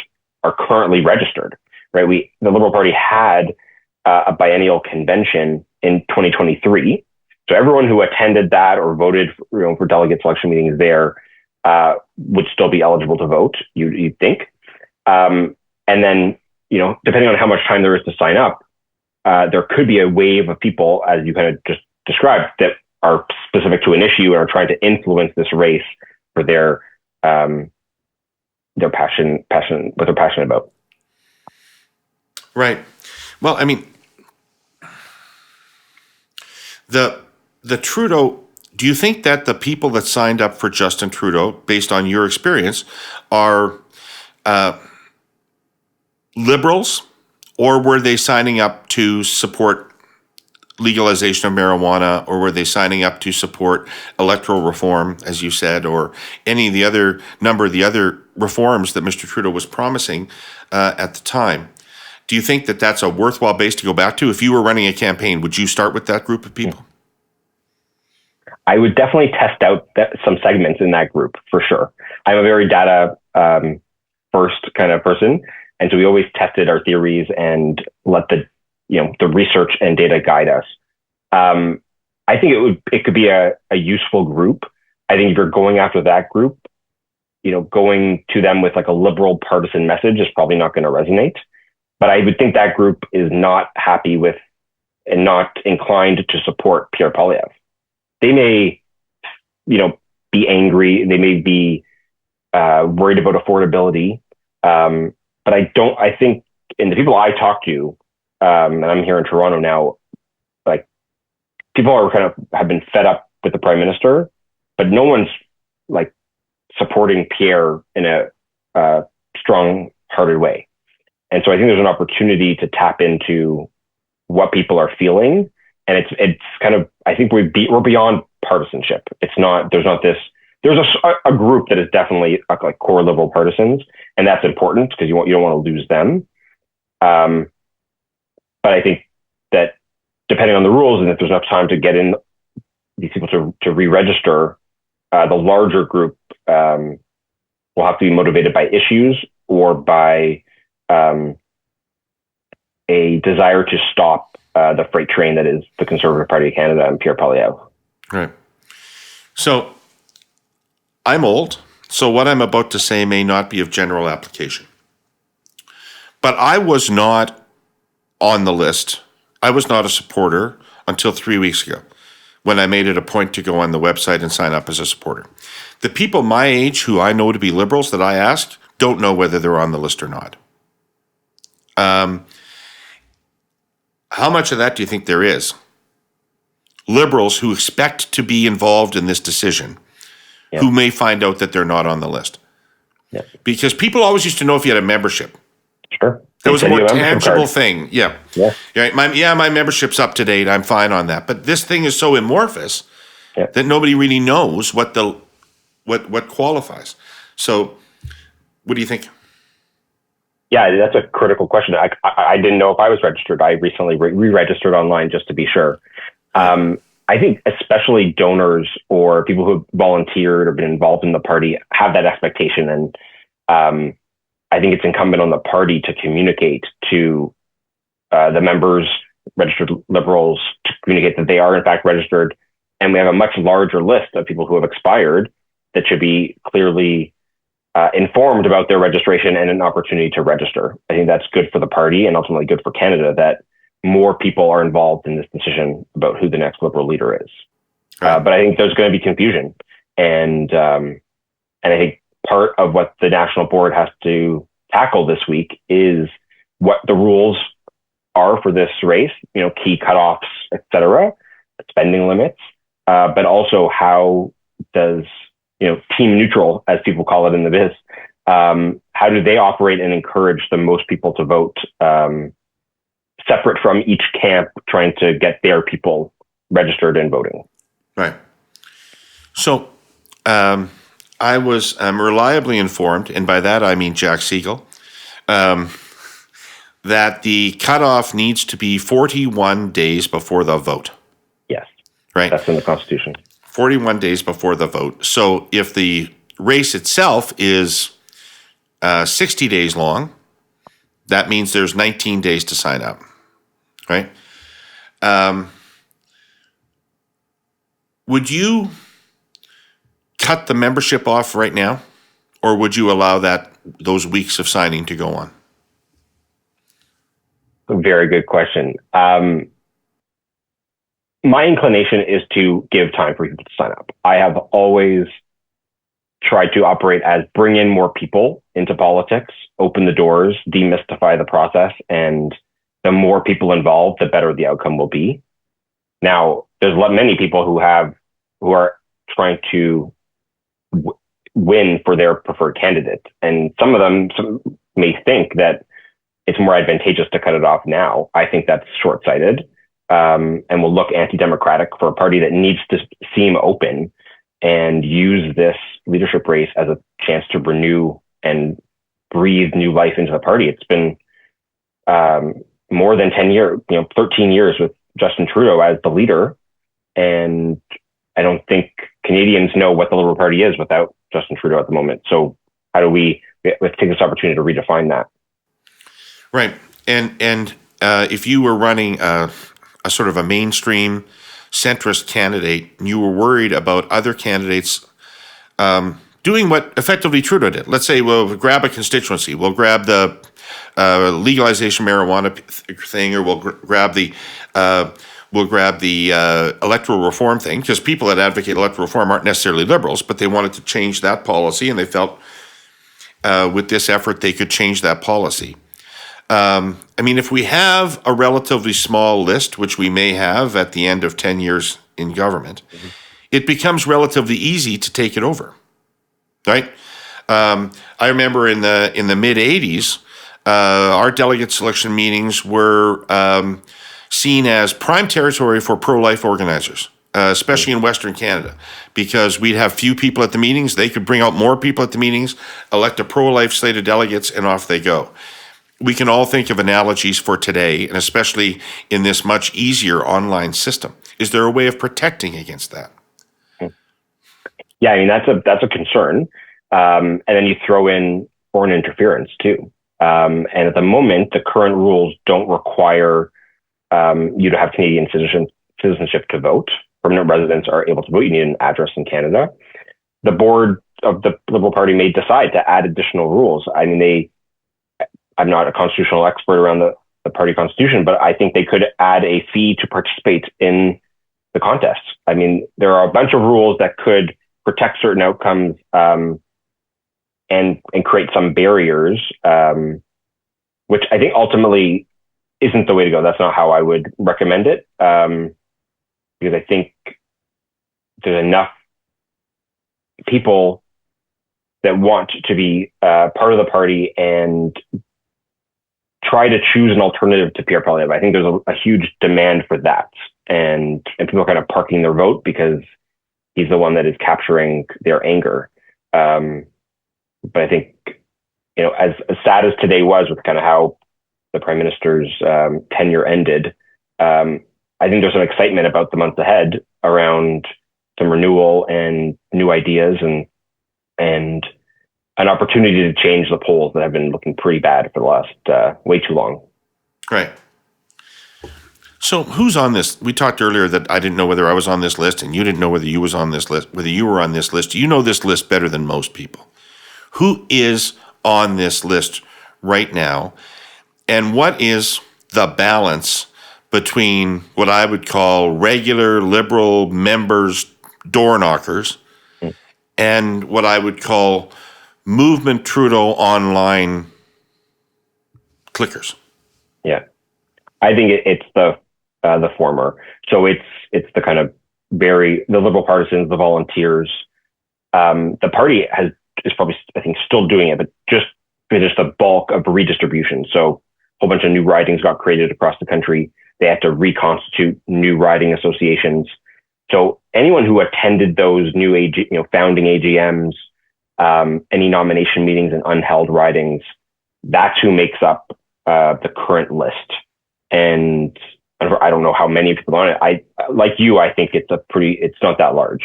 are currently registered, right? The Liberal Party had a biennial convention in 2023. So everyone who attended that or voted for delegate selection meetings there would still be eligible to vote, you'd think. And then, depending on how much time there is to sign up, there could be a wave of people, as you kind of just described, that are specific to an issue and are trying to influence this race for their passion, what they're passionate about. Right. Well, I mean, the Trudeau, do you think that the people that signed up for Justin Trudeau, based on your experience, are Liberals, or were they signing up to support legalization of marijuana, or were they signing up to support electoral reform, as you said, or any of the other number of the other reforms that Mr. Trudeau was promising at the time? Do you think that that's a worthwhile base to go back to? If you were running a campaign, would you start with that group of people? I would definitely test out some segments in that group for sure. I'm a very data first kind of person. And so we always tested our theories and let the research and data guide us. I think it could be a useful group. I think if you're going after that group, going to them with like a Liberal partisan message is probably not going to resonate. But I would think that group is not happy with and not inclined to support Pierre Poilievre. They may, be angry. They may be worried about affordability. But I think in the people I talk to, and I'm here in Toronto now, like people are have been fed up with the Prime Minister, but no one's like supporting Pierre in a strong-hearted way. And so I think there's an opportunity to tap into what people are feeling. And it's kind of, I think we're beyond partisanship. There's a group that is definitely like core Liberal partisans, and that's important because you don't want to lose them. But I think that depending on the rules and if there's enough time to get in these people to re-register, the larger group will have to be motivated by issues or by a desire to stop the freight train that is the Conservative Party of Canada and Pierre Poilievre. Right. So I'm old, so what I'm about to say may not be of general application. But I was not on the list. I was not a supporter until 3 weeks ago, when I made it a point to go on the website and sign up as a supporter. The people my age who I know to be liberals that I asked don't know whether they're on the list or not. How much of that do you think there is? Liberals who expect to be involved in this decision, who may find out that they're not on the list. Yeah. Because people always used to know if you had a membership. Sure. That was a more tangible thing. Yeah. Yeah. My membership's up to date. I'm fine on that. But this thing is so amorphous that nobody really knows what qualifies. So what do you think? Yeah, that's a critical question. I didn't know if I was registered. I recently re-registered online just to be sure. I think especially donors or people who have volunteered or been involved in the party have that expectation. And I think it's incumbent on the party to communicate to the members, registered Liberals, to communicate that they are in fact registered. And we have a much larger list of people who have expired that should be clearly informed about their registration and an opportunity to register. I think that's good for the party and ultimately good for Canada that more people are involved in this decision about who the next Liberal leader is. But I think there's going to be confusion. And I think part of what the National Board has to tackle this week is what the rules are for this race, key cutoffs, etc., spending limits, but also how does team neutral, as people call it in the biz, how do they operate and encourage the most people to vote separate from each camp trying to get their people registered and voting? Right. So I'm reliably informed, and by that I mean Jack Siegel, that the cutoff needs to be 41 days before the vote. Yes. Right. That's in the Constitution. 41 days before the vote. So if the race itself is 60 days long, that means there's 19 days to sign up, right? Would you cut the membership off right now, or would you allow those weeks of signing to go on? Very good question. My inclination is to give time for people to sign up. I have always tried to operate as bring in more people into politics, open the doors, demystify the process, and the more people involved, the better the outcome will be. Now, there's many people who are trying to win for their preferred candidate, and some of them may think that it's more advantageous to cut it off now. I think that's short-sighted. And will look anti-democratic for a party that needs to seem open and use this leadership race as a chance to renew and breathe new life into the party. It's been more than 10 years, 13 years with Justin Trudeau as the leader. And I don't think Canadians know what the Liberal Party is without Justin Trudeau at the moment. So how do we take this opportunity to redefine that? Right. And if you were running a sort of a mainstream centrist candidate, and you were worried about other candidates doing what effectively Trudeau did. Let's say we'll grab a constituency, we'll grab the legalization marijuana thing, or we'll grab the electoral reform thing, because people that advocate electoral reform aren't necessarily liberals, but they wanted to change that policy, and they felt with this effort they could change that policy. If we have a relatively small list, which we may have at the end of 10 years in government, it becomes relatively easy to take it over, right? I remember in the mid-'80s, our delegate selection meetings were seen as prime territory for pro-life organizers, especially in Western Canada, because we'd have few people at the meetings. They could bring out more people at the meetings, elect a pro-life slate of delegates, and off they go. We can all think of analogies for today, and especially in this much easier online system. Is there a way of protecting against that? Yeah, that's a concern. And then you throw in foreign interference too. And at the moment, the current rules don't require you to have Canadian citizenship to vote. Permanent residents are able to vote. You need an address in Canada. The board of the Liberal Party may decide to add additional rules. I mean, I'm not a constitutional expert around the party constitution, but I think they could add a fee to participate in the contest. I mean, there are a bunch of rules that could protect certain outcomes and create some barriers, which I think ultimately isn't the way to go. That's not how I would recommend it, because I think there's enough people that want to be part of the party and try to choose an alternative to Pierre Poilievre. I think there's a huge demand for that, and people are kind of parking their vote because he's the one that is capturing their anger. But I think, as sad as today was with kind of how the Prime Minister's tenure ended, I think there's some excitement about the months ahead around some renewal and new ideas and an opportunity to change the polls that have been looking pretty bad for the last way too long. Right. So who's on this? We talked earlier that I didn't know whether I was on this list, and you didn't know whether you was on this list, whether you were on this list. You know this list better than most people. Who is on this list right now, and what is the balance between what I would call regular Liberal members, door knockers, and what I would call movement Trudeau online clickers? Yeah, I think it's the former. So it's the kind of the Liberal partisans, the volunteers. The party is probably, I think, still doing it, but just finished the bulk of redistribution. So a whole bunch of new ridings got created across the country. They have to reconstitute new riding associations. So anyone who attended those new founding AGMs, any nomination meetings and unheld ridings, that's who makes up the current list. And I don't know how many people on it. I think it's not that large.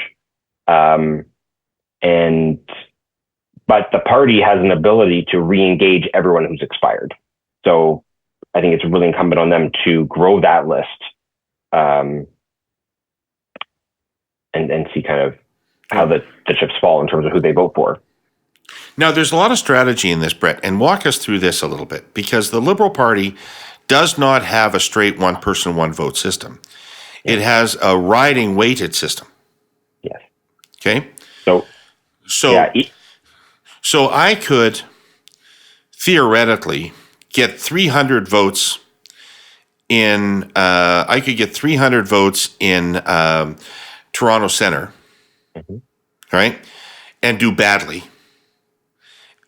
But the party has an ability to re-engage everyone who's expired. So I think it's really incumbent on them to grow that list, and see kind of how the chips fall in terms of who they vote for. Now, there's a lot of strategy in this, Brett, and walk us through this a little bit, because the Liberal Party does not have a straight one-person, one-vote system. Yes. It has a riding weighted system. Yes. Okay? So I could theoretically get 300 votes in Toronto Centre, right, and do badly.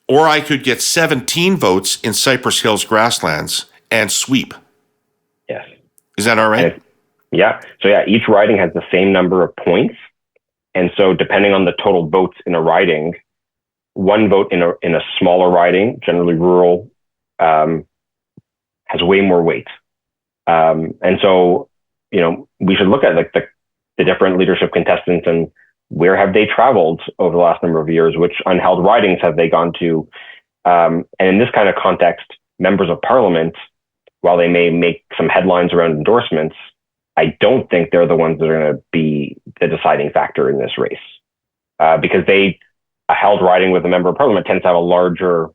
Or I could get 17 votes in Cypress Hills grasslands and sweep. Yes. Is that all right? So each riding has the same number of points. And so depending on the total votes in a riding, one vote in a smaller riding, generally rural, has way more weight. And so, we should look at the different leadership contestants and where have they traveled over the last number of years, which unheld ridings have they gone to. And in this kind of context, members of parliament, while they may make some headlines around endorsements, I don't think they're the ones that are going to be the deciding factor in this race, because a held riding with a member of parliament tends to have a larger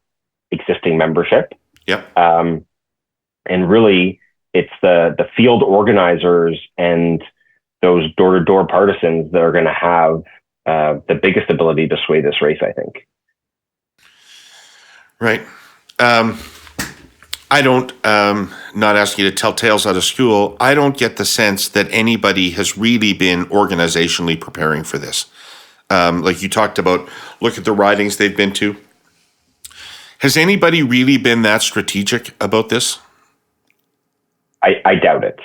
existing membership. Yep. And really, it's the field organizers and those door-to-door partisans that are going to have the biggest ability to sway this race, I think. Right. I don't, not asking you to tell tales out of school, I don't get the sense that anybody has really been organizationally preparing for this. Like you talked about, look at the ridings they've been to. Has anybody really been that strategic about this? I doubt it.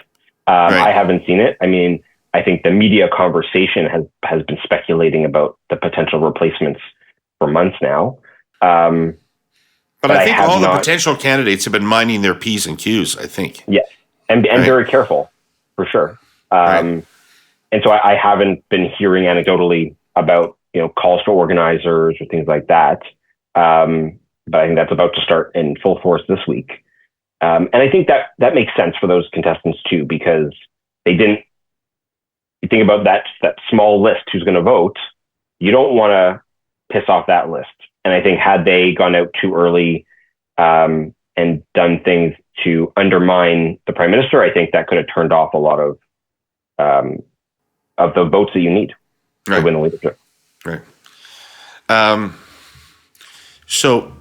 Right. I haven't seen it. I mean, I think the media conversation has been speculating about the potential replacements for months now. But I think all the potential candidates have been minding their P's and Q's, I think. Yes, and right. Very careful, for sure. Right. And so I haven't been hearing anecdotally about calls for organizers or things like that. but I think that's about to start in full force this week. And I think that makes sense for those contestants too, because they didn't. You think about that small list who's going to vote. You don't want to piss off that list. And I think had they gone out too early and done things to undermine the prime minister, I think that could have turned off a lot of the votes that you need to win the leadership. Right. So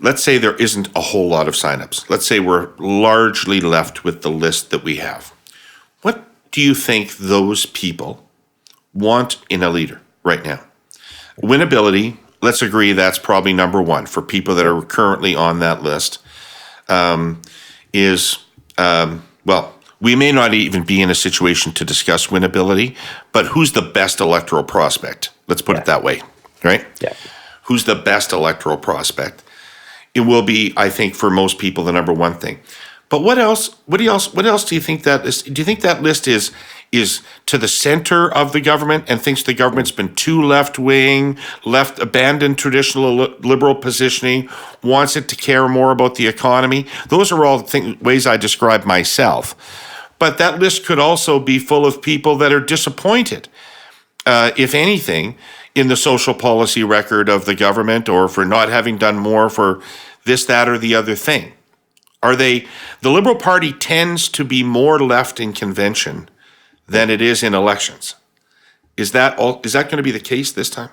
let's say there isn't a whole lot of signups. Let's say we're largely left with the list that we have. What do you think those people want in a leader right now? Winnability, let's agree that's probably number one for people that are currently on that list. We may not even be in a situation to discuss winnability, but who's the best electoral prospect? Let's put it that way, right? Yeah. Who's the best electoral prospect? It will be, I think, for most people, the number one thing. But what else do you think that is? Do you think that list is to the center of the government and thinks the government's been too left-wing, abandoned traditional liberal positioning, wants it to care more about the economy? Those are all ways I describe myself. But that list could also be full of people that are disappointed, if anything, in the social policy record of the government, or for not having done more for this, that, or the other thing. The Liberal Party tends to be more left in convention than it is in elections. Is that going to be the case this time?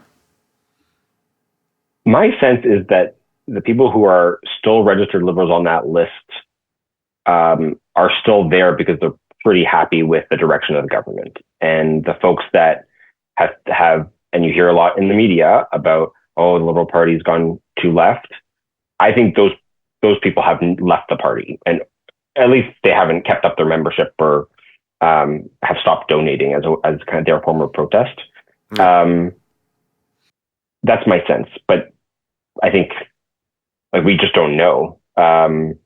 My sense is that the people who are still registered Liberals on that list are still there because they're pretty happy with the direction of the government. And the folks that have, and you hear a lot in the media about, the Liberal Party's gone too left. I think those people haven't left the party, and at least they haven't kept up their membership or have stopped donating as kind of their form of protest. Mm-hmm. That's my sense, but I think we just don't know. And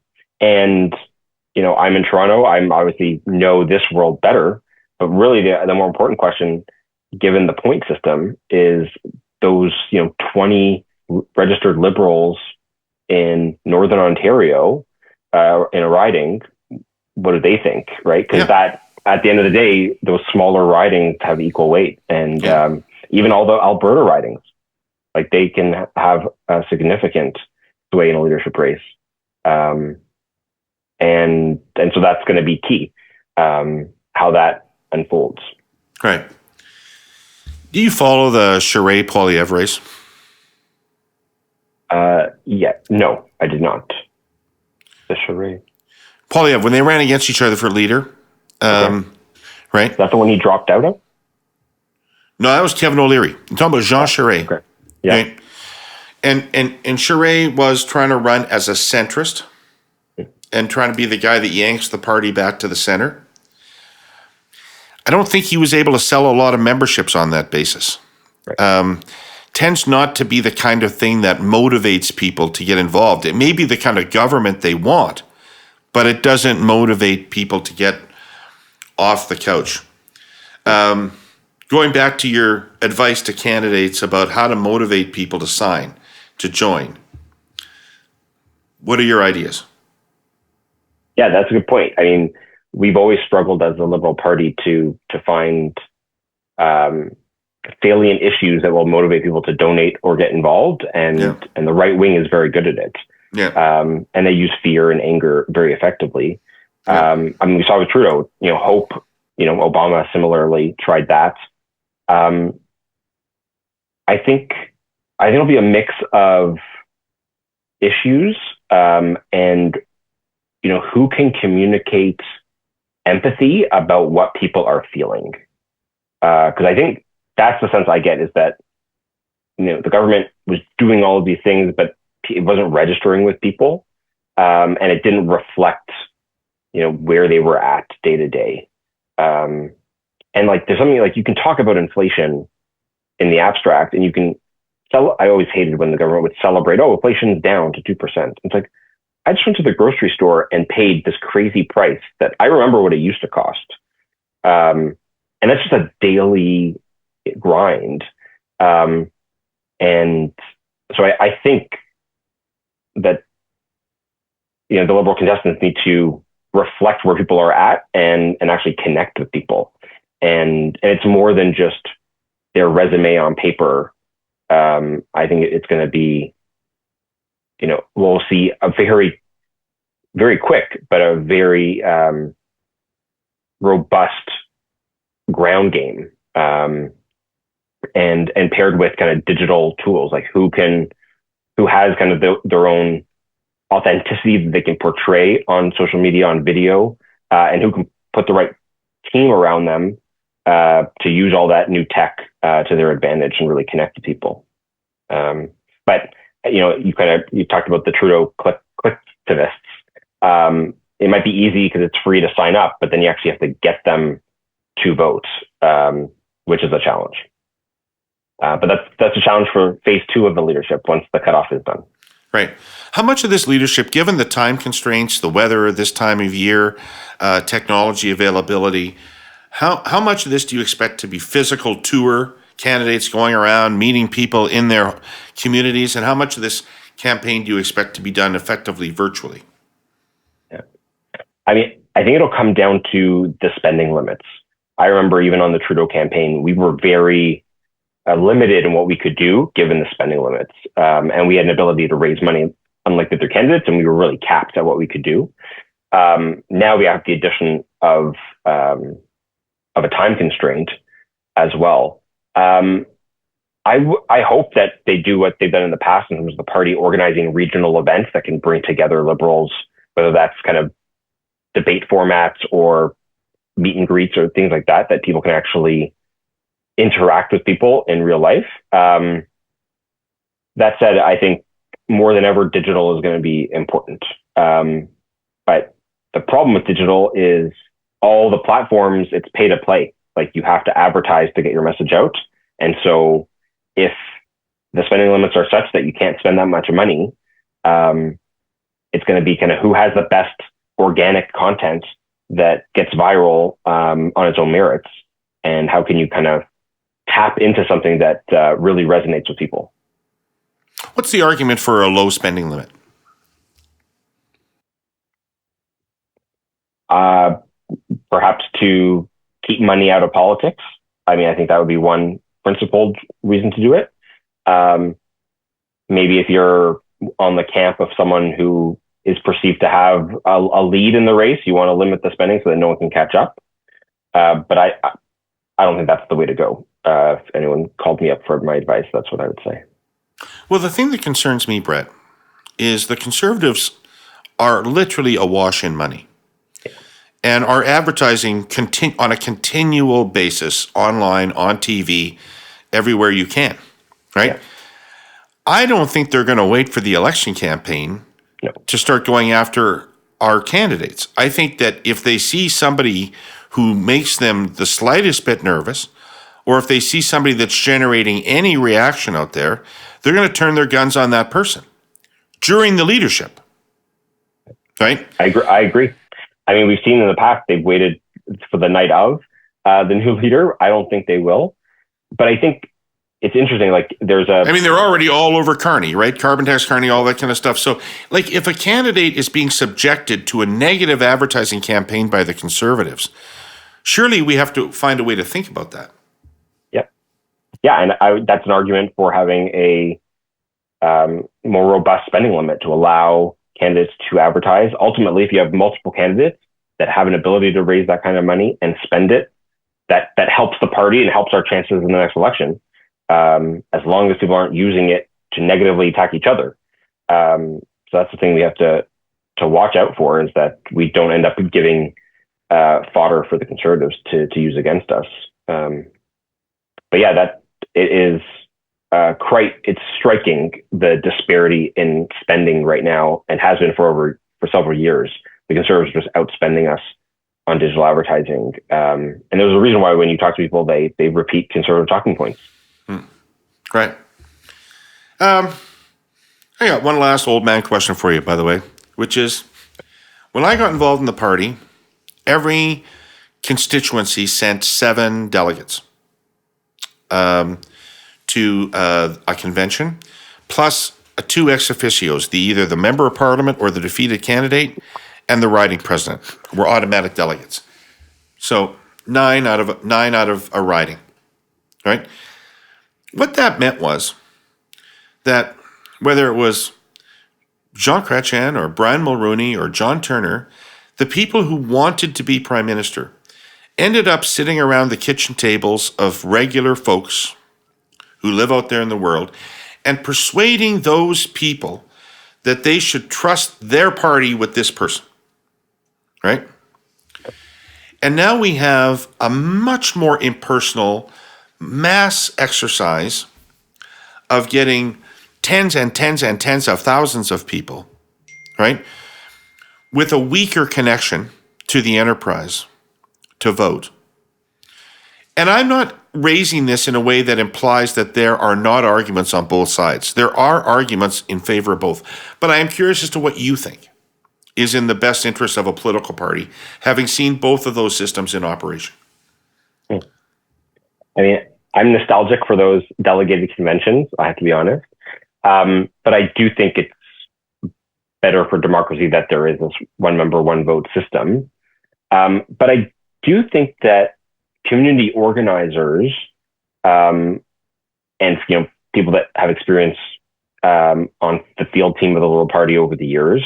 I'm in Toronto. I'm obviously know this world better, but really the more important question, given the point system, is those 20 registered Liberals in Northern Ontario in a riding. What do they think, right? Because that at the end of the day, those smaller ridings have equal weight, and even all the Alberta ridings, they can have a significant sway in a leadership race. And so that's going to be key, how that unfolds. Right. Do you follow the Charest-Poilievre race? No, I did not. The Charest. Poilievre, when they ran against each other for leader, right? Is that the one he dropped out of? No, that was Kevin O'Leary. I'm talking about Jean Charest. Okay. Yeah. Right? And Charest was trying to run as a centrist and trying to be the guy that yanks the party back to the center. I don't think he was able to sell a lot of memberships on that basis. Right. Tends not to be the kind of thing that motivates people to get involved. It may be the kind of government they want, but it doesn't motivate people to get off the couch. Going back to your advice to candidates about how to motivate people to sign, to join, what are your ideas? Yeah, that's a good point. I mean, we've always struggled as a Liberal Party to find salient issues that will motivate people to donate or get involved, and the right wing is very good at it. Yeah. And they use fear and anger very effectively. Yeah. We saw with Trudeau, hope. Obama similarly tried that. I think it'll be a mix of issues and who can communicate empathy about what people are feeling. Because I think that's the sense I get, is that the government was doing all of these things, but it wasn't registering with people, and it didn't reflect where they were at day to day. And there's something you can talk about inflation in the abstract, and you can I always hated when the government would celebrate, inflation's down to 2%. It's I just went to the grocery store and paid this crazy price that I remember what it used to cost. And that's just a daily grind. And so I think that, the Liberal contestants need to reflect where people are at and actually connect with people. And it's more than just their resume on paper. I think it's going to be, we'll see a very, very quick, but a very robust ground game. And paired with kind of digital tools, like who has kind of their own authenticity that they can portray on social media, on video, and who can put the right team around them to use all that new tech to their advantage and really connect to people. But you talked about the Trudeau clicktivists. It might be easy because it's free to sign up, but then you actually have to get them to vote, which is a challenge. But that's a challenge for phase 2 of the leadership once the cutoff is done. Right. How much of this leadership, given the time constraints, the weather, this time of year, technology availability, how much of this do you expect to be physical tour, candidates going around, meeting people in their communities, and how much of this campaign do you expect to be done effectively virtually? Yeah. I think it'll come down to the spending limits. I remember even on the Trudeau campaign, we were very limited in what we could do given the spending limits. And we had an ability to raise money, unlike the other candidates, and we were really capped at what we could do. Now we have the addition of a time constraint as well. I hope that they do what they've done in the past in terms of the party organizing regional events that can bring together Liberals, whether that's kind of debate formats or meet and greets or things like that people can actually interact with people in real life. That said, I think more than ever, digital is going to be important. But the problem with digital is all the platforms, it's pay to play. Like you have to advertise to get your message out. And so if the spending limits are such that you can't spend that much money, it's going to be kind of who has the best organic content that gets viral on its own merits. And how can you kind of tap into something that really resonates with people? What's the argument for a low spending limit? Perhaps to keep money out of politics. I think that would be one principled reason to do it. Maybe if you're on the camp of someone who is perceived to have a lead in the race, you want to limit the spending so that no one can catch up. But I don't think that's the way to go. If anyone called me up for my advice, that's what I would say. Well, the thing that concerns me, Brett, is the Conservatives are literally awash in money and are advertising on a continual basis, online, on TV, everywhere you can, right? Yeah. I don't think they're going to wait for the election campaign to start going after our candidates. I think that if they see somebody who makes them the slightest bit nervous, or if they see somebody that's generating any reaction out there, they're going to turn their guns on that person during the leadership, right? I agree. We've seen in the past, they've waited for the night of the new leader. I don't think they will. But I think it's interesting. Like they're already all over Carney, right? Carbon tax Carney, all that kind of stuff. So like if a candidate is being subjected to a negative advertising campaign by the Conservatives, surely we have to find a way to think about that. Yeah, and that's an argument for having a more robust spending limit to allow candidates to advertise. Ultimately, if you have multiple candidates that have an ability to raise that kind of money and spend it, that helps the party and helps our chances in the next election, as long as people aren't using it to negatively attack each other. So that's the thing we have to watch out for, is that we don't end up giving fodder for the Conservatives to use against us. But yeah, that it is it's striking, the disparity in spending right now, and has been for several years. The Conservatives are just outspending us on digital advertising. And there's a reason why when you talk to people, they repeat Conservative talking points. Right. I got one last old man question for you, by the way, which is, when I got involved in the party, every constituency sent 7 delegates. to a convention, plus 2 ex officios, either the member of parliament or the defeated candidate, and the riding president were automatic delegates. So 9 out of a riding, right? What that meant was that whether it was Jean Chrétien or Brian Mulroney or John Turner, the people who wanted to be prime minister ended up sitting around the kitchen tables of regular folks who live out there in the world and persuading those people that they should trust their party with this person, right? And now we have a much more impersonal mass exercise of getting tens and tens and tens of thousands of people, right, with a weaker connection to the enterprise to vote. And I'm not raising this in a way that implies that there are not arguments on both sides. There are arguments in favor of both. But I am curious as to what you think is in the best interest of a political party, having seen both of those systems in operation. I mean, I'm nostalgic for those delegated conventions, I have to be honest. But I do think it's better for democracy that there is this one member, one vote system. But I do think that community organizers and people that have experience on the field team of the Liberal Party over the years,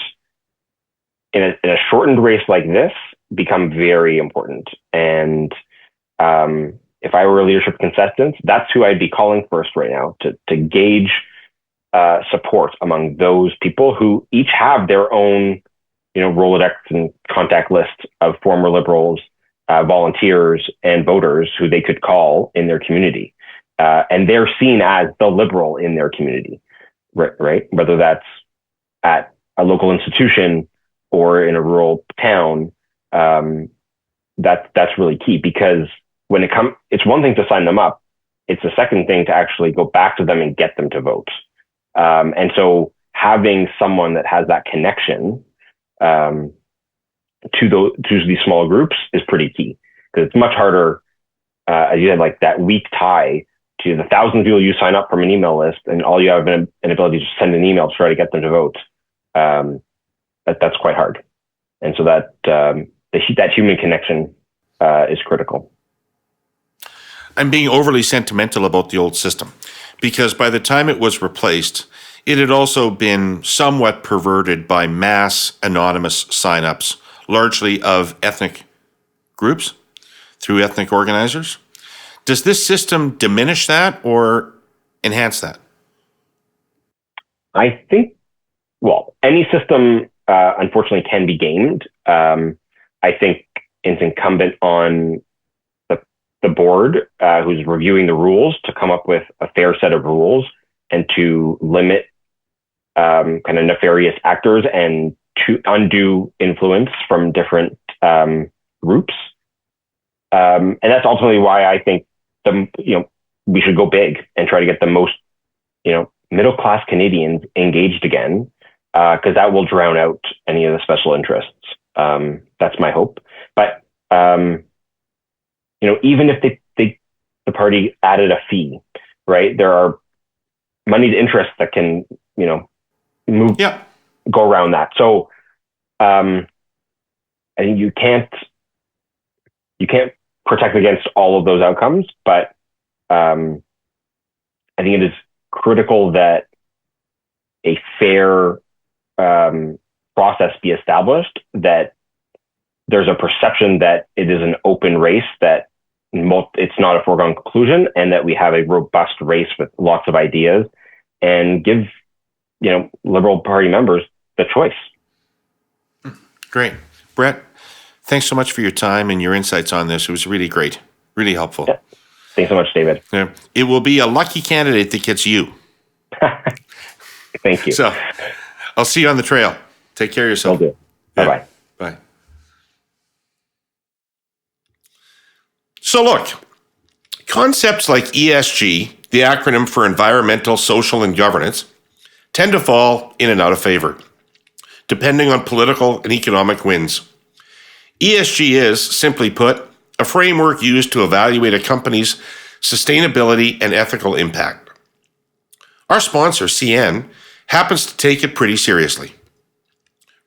in a shortened race like this, become very important. And if I were a leadership contestant, that's who I'd be calling first right now to gauge support among those people who each have their own, Rolodex and contact list of former Liberals, volunteers, and voters who they could call in their community. And they're seen as the Liberal in their community, right? Whether that's at a local institution or in a rural town, that's really key, because when it's one thing to sign them up. It's a second thing to actually go back to them and get them to vote. And so having someone that has that connection to these smaller groups is pretty key, because it's much harder, as you had, like that weak tie to the 1,000 people you sign up from an email list, and all you have an ability to send an email to try to get them to vote. That's quite hard. And so that human connection is critical. I'm being overly sentimental about the old system, because by the time it was replaced, it had also been somewhat perverted by mass anonymous signups, largely of ethnic groups through ethnic organizers. Does this system diminish that or enhance that? I think, any system, unfortunately, can be gamed. I think it's incumbent on the board who's reviewing the rules to come up with a fair set of rules and to limit kind of nefarious actors and to undue influence from different groups. And that's ultimately why I think we should go big and try to get the most middle-class Canadians engaged again, because that will drown out any of the special interests. That's my hope. But even if the party added a fee, right? There are moneyed interests that can, go around that. So I think you can't protect against all of those outcomes, but I think it is critical that a fair process be established, that there's a perception that it is an open race, that it's not a foregone conclusion, and that we have a robust race with lots of ideas, and give Liberal Party members the choice. Great. Brett, thanks so much for your time and your insights on this. It was really great, really helpful. Yeah. Thanks so much, David. Yeah. It will be a lucky candidate that gets you. Thank you. So I'll see you on the trail. Take care of yourself. Will do. Bye-bye. Yeah. Bye. So look, concepts like ESG, the acronym for environmental, social, and governance, tend to fall in and out of favor, depending on political and economic winds. ESG is, simply put, a framework used to evaluate a company's sustainability, and ethical impact. Our sponsor, CN, happens to take it pretty seriously.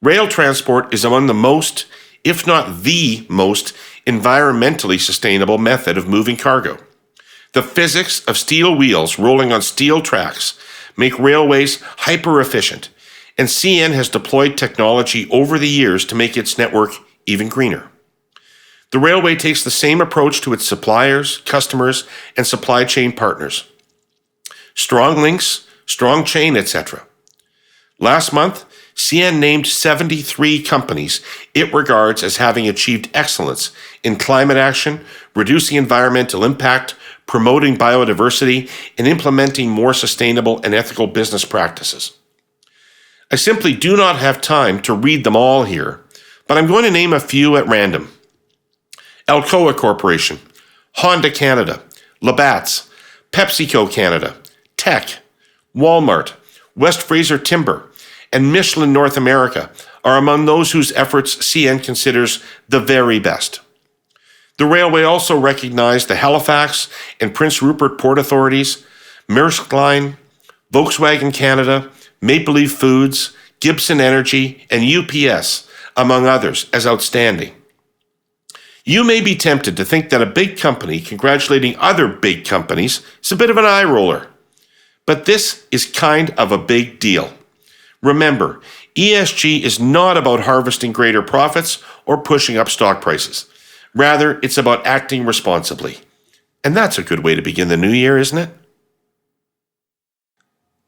Rail transport is among the most, if not the most, environmentally sustainable method of moving cargo. The physics of steel wheels rolling on steel tracks make railways hyper-efficient, and CN has deployed technology over the years to make its network even greener. The railway takes the same approach to its suppliers, customers, and supply chain partners. Strong links, strong chain, etc. Last month, CN named 73 companies it regards as having achieved excellence in climate action, reducing environmental impact, promoting biodiversity, and implementing more sustainable and ethical business practices. I simply do not have time to read them all here, but I'm going to name a few at random. Alcoa Corporation, Honda Canada, Labatt's, PepsiCo Canada, Tech, Walmart, West Fraser Timber, and Michelin North America are among those whose efforts CN considers the very best. The railway also recognized the Halifax and Prince Rupert Port Authorities, Maersk Line, Volkswagen Canada, Maple Leaf Foods, Gibson Energy, and UPS, among others, as outstanding. You may be tempted to think that a big company congratulating other big companies is a bit of an eye roller, but this is kind of a big deal. Remember, ESG is not about harvesting greater profits or pushing up stock prices. Rather, it's about acting responsibly. And that's a good way to begin the new year, isn't it?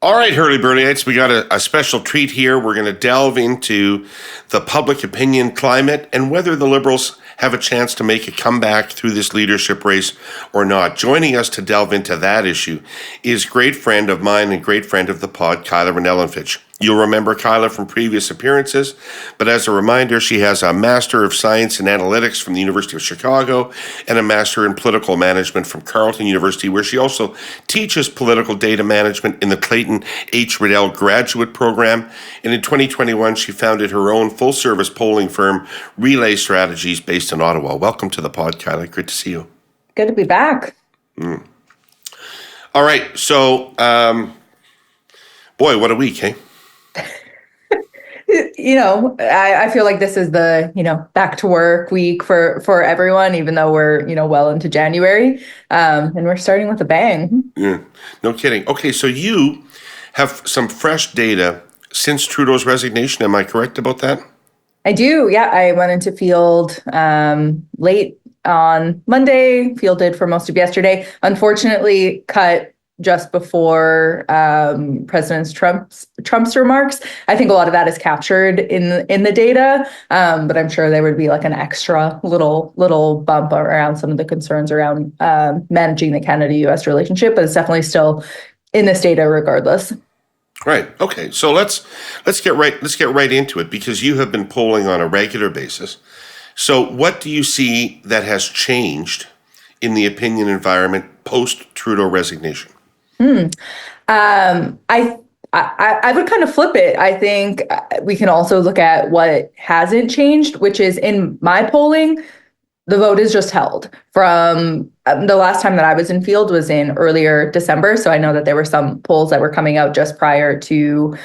All right, Herle Burly-ites, we got a special treat here. We're going to delve into the public opinion climate and whether the Liberals have a chance to make a comeback through this leadership race or not. Joining us to delve into that issue is great friend of mine and great friend of the pod, Kyla Ronellenfitsch. You'll remember Kyla from previous appearances, but as a reminder, she has a Master of Science in Analytics from the University of Chicago and a Master in Political Management from Carleton University, where she also teaches political data management in the Clayton H. Riddell Graduate Program. And in 2021, she founded her own full-service polling firm, Relay Strategies, based in Ottawa. Welcome to the pod, Kyla. Great to see you. Good to be back. All right, so, boy, what a week, hey? I feel like this is the, back to work week for everyone, even though we're, well into January. And we're starting with a bang. Yeah, no kidding. Okay, so you have some fresh data since Trudeau's resignation. Am I correct about that? I do. Yeah, I went into field late on Monday, fielded for most of yesterday. Unfortunately, cut just before President Trump's remarks. I think a lot of that is captured in the data, but I'm sure there would be like an extra little bump around some of the concerns around managing the Canada-U.S. relationship, but it's definitely still in this data regardless. Right. Okay. So let's get right into it, because you have been polling on a regular basis. So what do you see that has changed in the opinion environment post Trudeau resignation? I would kind of flip it. I think we can also look at what hasn't changed, which is in my polling, the vote is just held. From the last time that I was in field was in earlier December. So I know that there were some polls that were coming out just prior to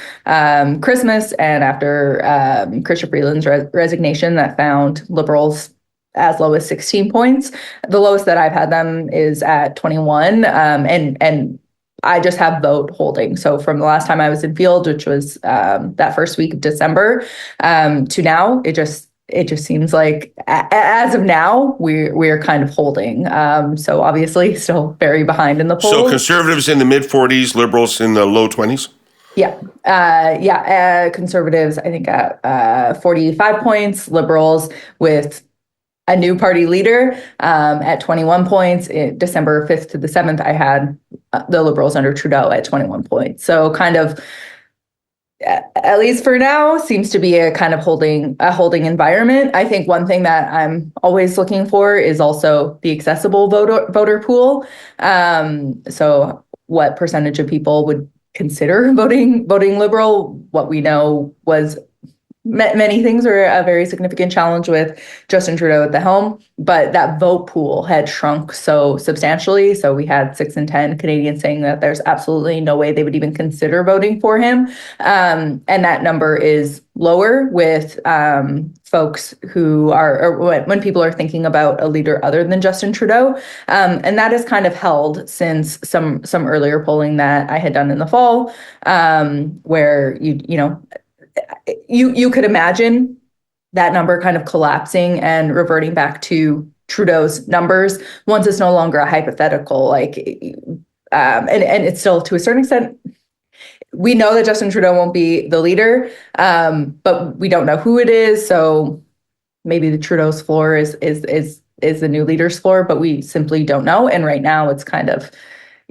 Christmas and after Chrystia Freeland's resignation that found Liberals as low as 16 points. The lowest that I've had them is at 21. And I just have vote holding. So from the last time I was in field, which was that first week of December, to now, it just seems like as of now, we're kind of holding. So obviously still very behind in the polls. So Conservatives in the mid 40s, Liberals in the low 20s? Yeah. Conservatives, I think at 45 points, Liberals with a new party leader at 21 points. December 5th to the 7th, I had the Liberals under Trudeau at 21 points. So kind of, at least for now, seems to be a kind of holding environment. I think one thing that I'm always looking for is also the accessible voter pool. So what percentage of people would consider voting Liberal? What we know was Many things were a very significant challenge with Justin Trudeau at the helm, but that vote pool had shrunk so substantially. So we had 6 in 10 Canadians saying that there's absolutely no way they would even consider voting for him. And that number is lower with folks who are, or when people are thinking about a leader other than Justin Trudeau. And that is kind of held since some earlier polling that I had done in the fall, where you could imagine that number kind of collapsing and reverting back to Trudeau's numbers once it's no longer a hypothetical. And it's still, to a certain extent, we know that Justin Trudeau won't be the leader, but we don't know who it is. So maybe the Trudeau's floor is the new leader's floor, but we simply don't know. And right now it's kind of,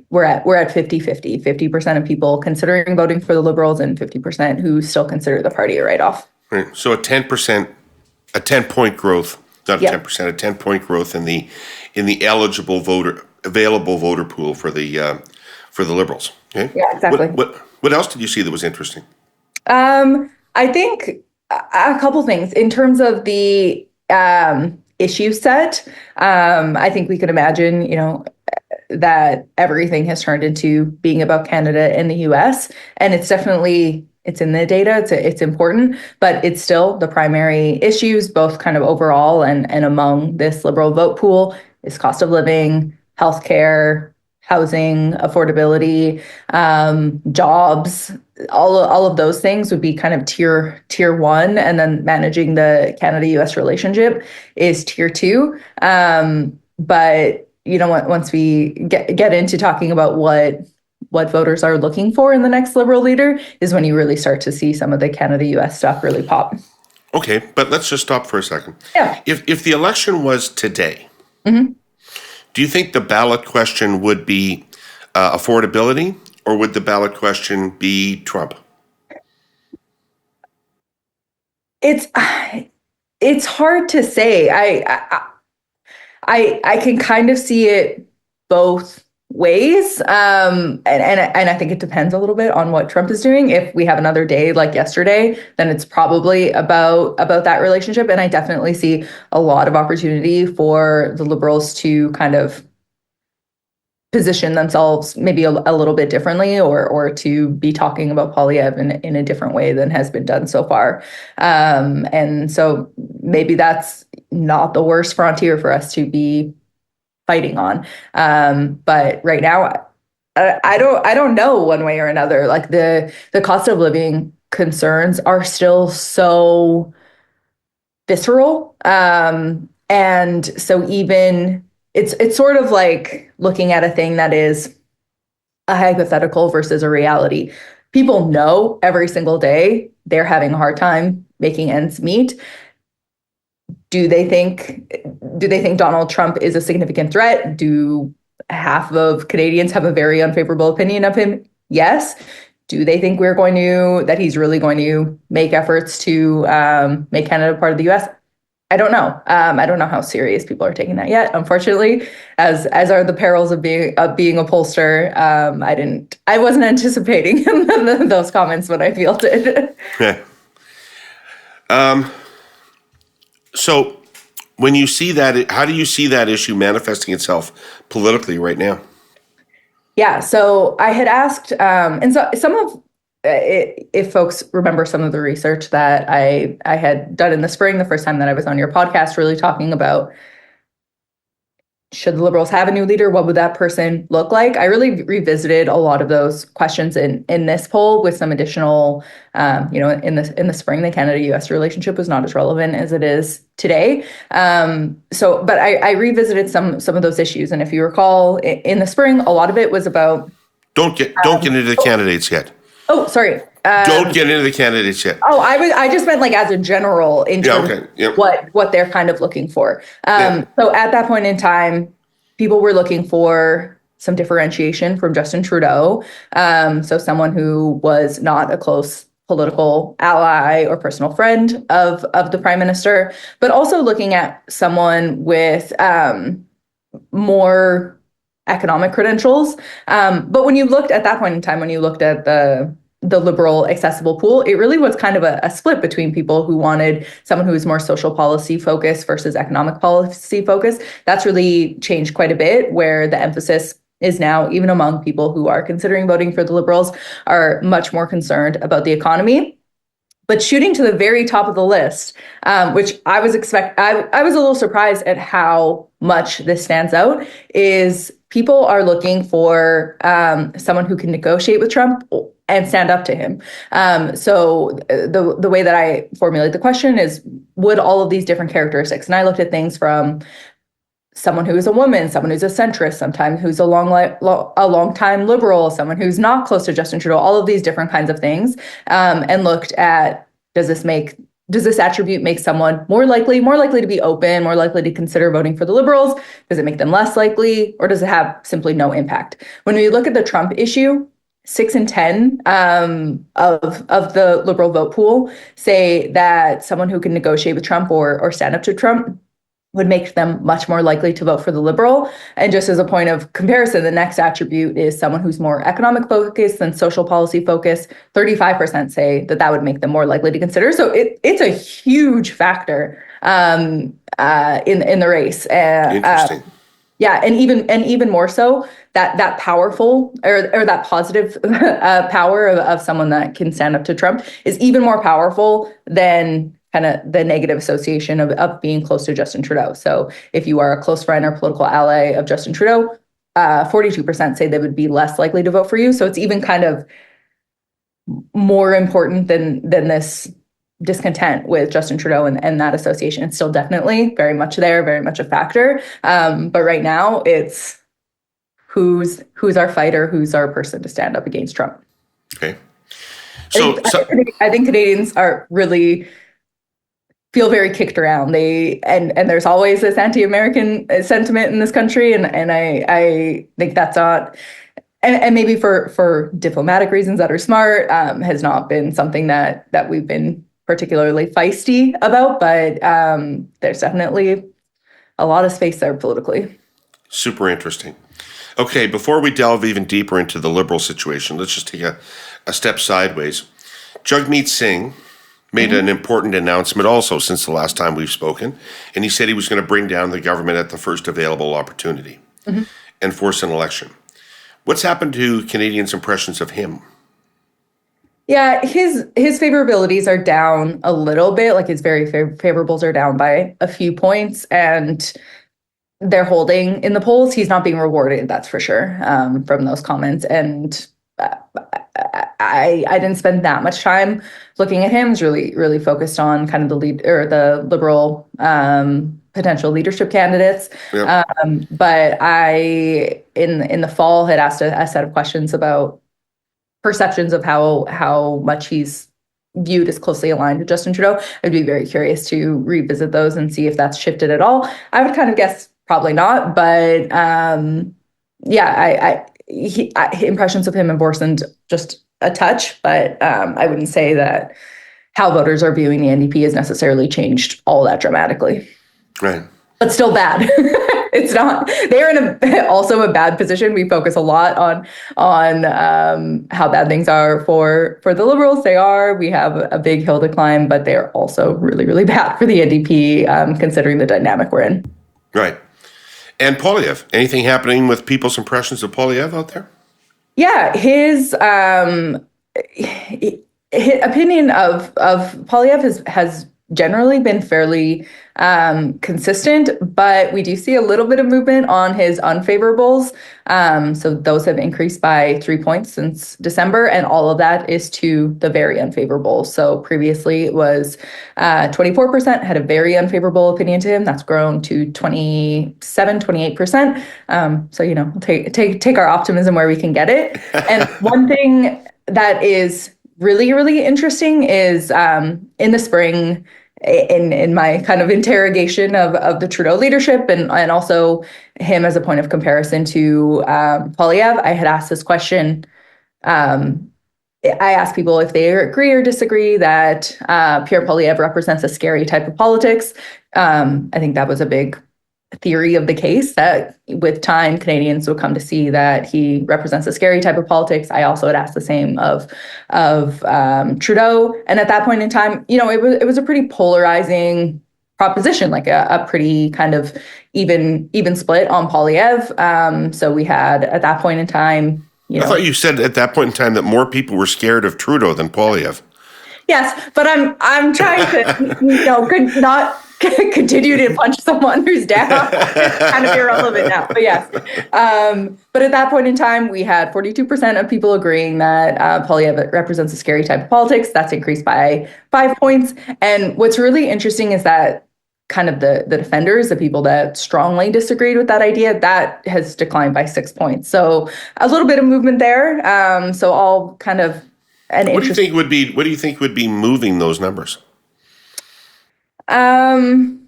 we're at 50-50, 50% of people considering voting for the Liberals and 50% who still consider the party a write-off. Right. So a 10-point growth, not a 10%, a 10-point growth in the available voter pool for the Liberals. Okay. Yeah, exactly. What else did you see that was interesting? I think a couple things in terms of the issue set. I think we could imagine, that everything has turned into being about Canada and the US. And it's definitely, it's in the data, it's important, but it's still the primary issues, both kind of overall and among this Liberal vote pool, is cost of living, healthcare, housing, affordability, jobs. All of those things would be kind of tier one, and then managing the Canada-US relationship is tier two. But once we get into talking about what voters are looking for in the next Liberal leader is when you really start to see some of the Canada-US stuff really pop. Okay, but let's just stop for a second. Yeah. If the election was today, do you think the ballot question would be affordability, or would the ballot question be Trump? It's hard to say. I can kind of see it both ways. And I think it depends a little bit on what Trump is doing. If we have another day like yesterday, then it's probably about that relationship. And I definitely see a lot of opportunity for the Liberals to kind of position themselves maybe a little bit differently, or to be talking about Polyev in a different way than has been done so far. And so maybe that's not the worst frontier for us to be fighting on. But right now, I don't know one way or another. Like the cost of living concerns are still so visceral. And so even it's sort of like looking at a thing that is a hypothetical versus a reality. People know every single day they're having a hard time making ends meet. Do they think Donald Trump is a significant threat? Do half of Canadians have a very unfavorable opinion of him? Yes. Do they think that he's really going to make efforts to make Canada part of the US? I don't know. I don't know how serious people are taking that yet. Unfortunately, as are the perils of being a pollster. I wasn't anticipating those comments when I fielded. Yeah. So when you see that, how do you see that issue manifesting itself politically right now? Yeah. So I had asked, and so some of, if folks remember some of the research that I had done in the spring, the first time that I was on your podcast, really talking about, should the Liberals have a new leader? What would that person look like? I really revisited a lot of those questions in this poll with some additional, in the spring, the Canada-US relationship was not as relevant as it is today. But I revisited some of those issues. And if you recall, in the spring, a lot of it was about... Don't get into the candidates yet. Oh, sorry. Don't get into the candidates yet. Oh, I just meant like as a general in terms of what they're kind of looking for. So at that point in time, people were looking for some differentiation from Justin Trudeau. So someone who was not a close political ally or personal friend of the prime minister, but also looking at someone with more economic credentials. But when you looked at that point in time, when you looked at the the liberal accessible pool, it really was kind of a split between people who wanted someone who was more social policy focused versus economic policy focused. That's really changed quite a bit, where the emphasis is now, even among people who are considering voting for the Liberals, are much more concerned about the economy. But shooting to the very top of the list, which I was I was a little surprised at how much this stands out, is people are looking for someone who can negotiate with Trump and stand up to him. So the way that I formulate the question is, would all of these different characteristics, and I looked at things from someone who is a woman, someone who's a centrist, sometimes who's a long time liberal, someone who's not close to Justin Trudeau, all of these different kinds of things, and looked at, does this attribute make someone more likely to be open, more likely to consider voting for the Liberals? Does it make them less likely, or does it have simply no impact? When we look at the Trump issue, 6 in 10 of the Liberal vote pool say that someone who can negotiate with Trump or stand up to Trump would make them much more likely to vote for the Liberal. And just as a point of comparison, the next attribute is someone who's more economic focused than social policy focused. 35% say that would make them more likely to consider. So it's a huge factor in the race. Interesting. Yeah, and even more so, that powerful or that positive power of someone that can stand up to Trump is even more powerful than kind of the negative association of being close to Justin Trudeau. So if you are a close friend or political ally of Justin Trudeau, 42% say they would be less likely to vote for you. So it's even kind of more important than this discontent with Justin Trudeau and that association. It's still definitely very much there, very much a factor. But right now it's who's our fighter, who's our person to stand up against Trump. Okay. I think Canadians are really feel very kicked around. And there's always this anti-American sentiment in this country, and I think that's not, and maybe for diplomatic reasons that are smart, has not been something that we've been particularly feisty about, but there's definitely a lot of space there politically. Super interesting. Okay, before we delve even deeper into the Liberal situation, let's just take a step sideways. Jagmeet Singh made an important announcement also since the last time we've spoken, and he said he was going to bring down the government at the first available opportunity and force an election. What's happened to Canadians' impressions of him? Yeah, his favorabilities are down a little bit, like his very favorables are down by a few points, and they're holding in the polls. He's not being rewarded, that's for sure, from those comments. And I didn't spend that much time looking at him. I was really focused on kind of the Liberal potential leadership candidates. Yep. But I in the fall had asked a set of questions about perceptions of how much he's viewed as closely aligned with Justin Trudeau. I'd be very curious to revisit those and see if that's shifted at all. I would kind of guess probably not, but impressions of him have worsened just a touch, but I wouldn't say that how voters are viewing the NDP has necessarily changed all that dramatically. Right. But still bad. It's not. They're in also a bad position. We focus a lot on how bad things are for the Liberals. They are. We have a big hill to climb, but they're also really bad for the NDP, considering the dynamic we're in. Right. And Poilievre, anything happening with people's impressions of Poilievre out there? Yeah, his opinion of Poilievre has generally been fairly consistent, but we do see a little bit of movement on his unfavorables. So those have increased by 3 points since December, and all of that is to the very unfavorable. So previously it was 24% had a very unfavorable opinion to him. That's grown to 28%. So, take our optimism where we can get it. And one thing that is really interesting is in the spring, in my kind of interrogation of the Trudeau leadership and also him as a point of comparison to Poilievre, I had asked this question. I asked people if they agree or disagree that Pierre Poilievre represents a scary type of politics. I think that was a big theory of the case that with time, Canadians will come to see that he represents a scary type of politics. I also had asked the same of Trudeau, and at that point in time, it was a pretty polarizing proposition, like a pretty kind of even split on Poilievre. So we had at that point in time, I thought you said at that point in time that more people were scared of Trudeau than Poilievre. Yes, but I'm trying to not continue to punch someone who's down. It's kind of irrelevant now, but yes. But at that point in time, we had 42% of people agreeing that Poilievre represents a scary type of politics. That's increased by 5 points. And what's really interesting is that kind of the defenders, the people that strongly disagreed with that idea, that has declined by 6 points. So a little bit of movement there. So all kind of an What do you think would be moving those numbers? Time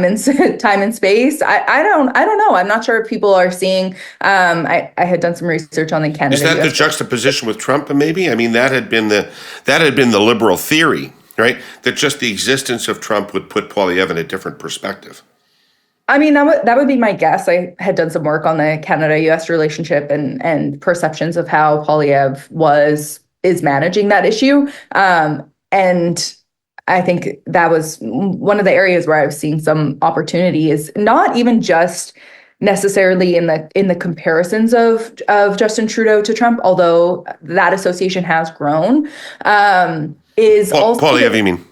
and space. I don't know. I'm not sure if people are seeing. I had done some research on the Canada. Is that the juxtaposition with Trump? Maybe. I mean, that had been the liberal theory, right? That just the existence of Trump would put Poilievre in a different perspective. I mean, that would be my guess. I had done some work on the Canada-U.S. relationship and perceptions of how Poilievre is managing that issue. And I think that was one of the areas where I was seeing some opportunity, is not even just necessarily in the comparisons of Justin Trudeau to Trump, although that association has grown. Is also Poilievre, you mean?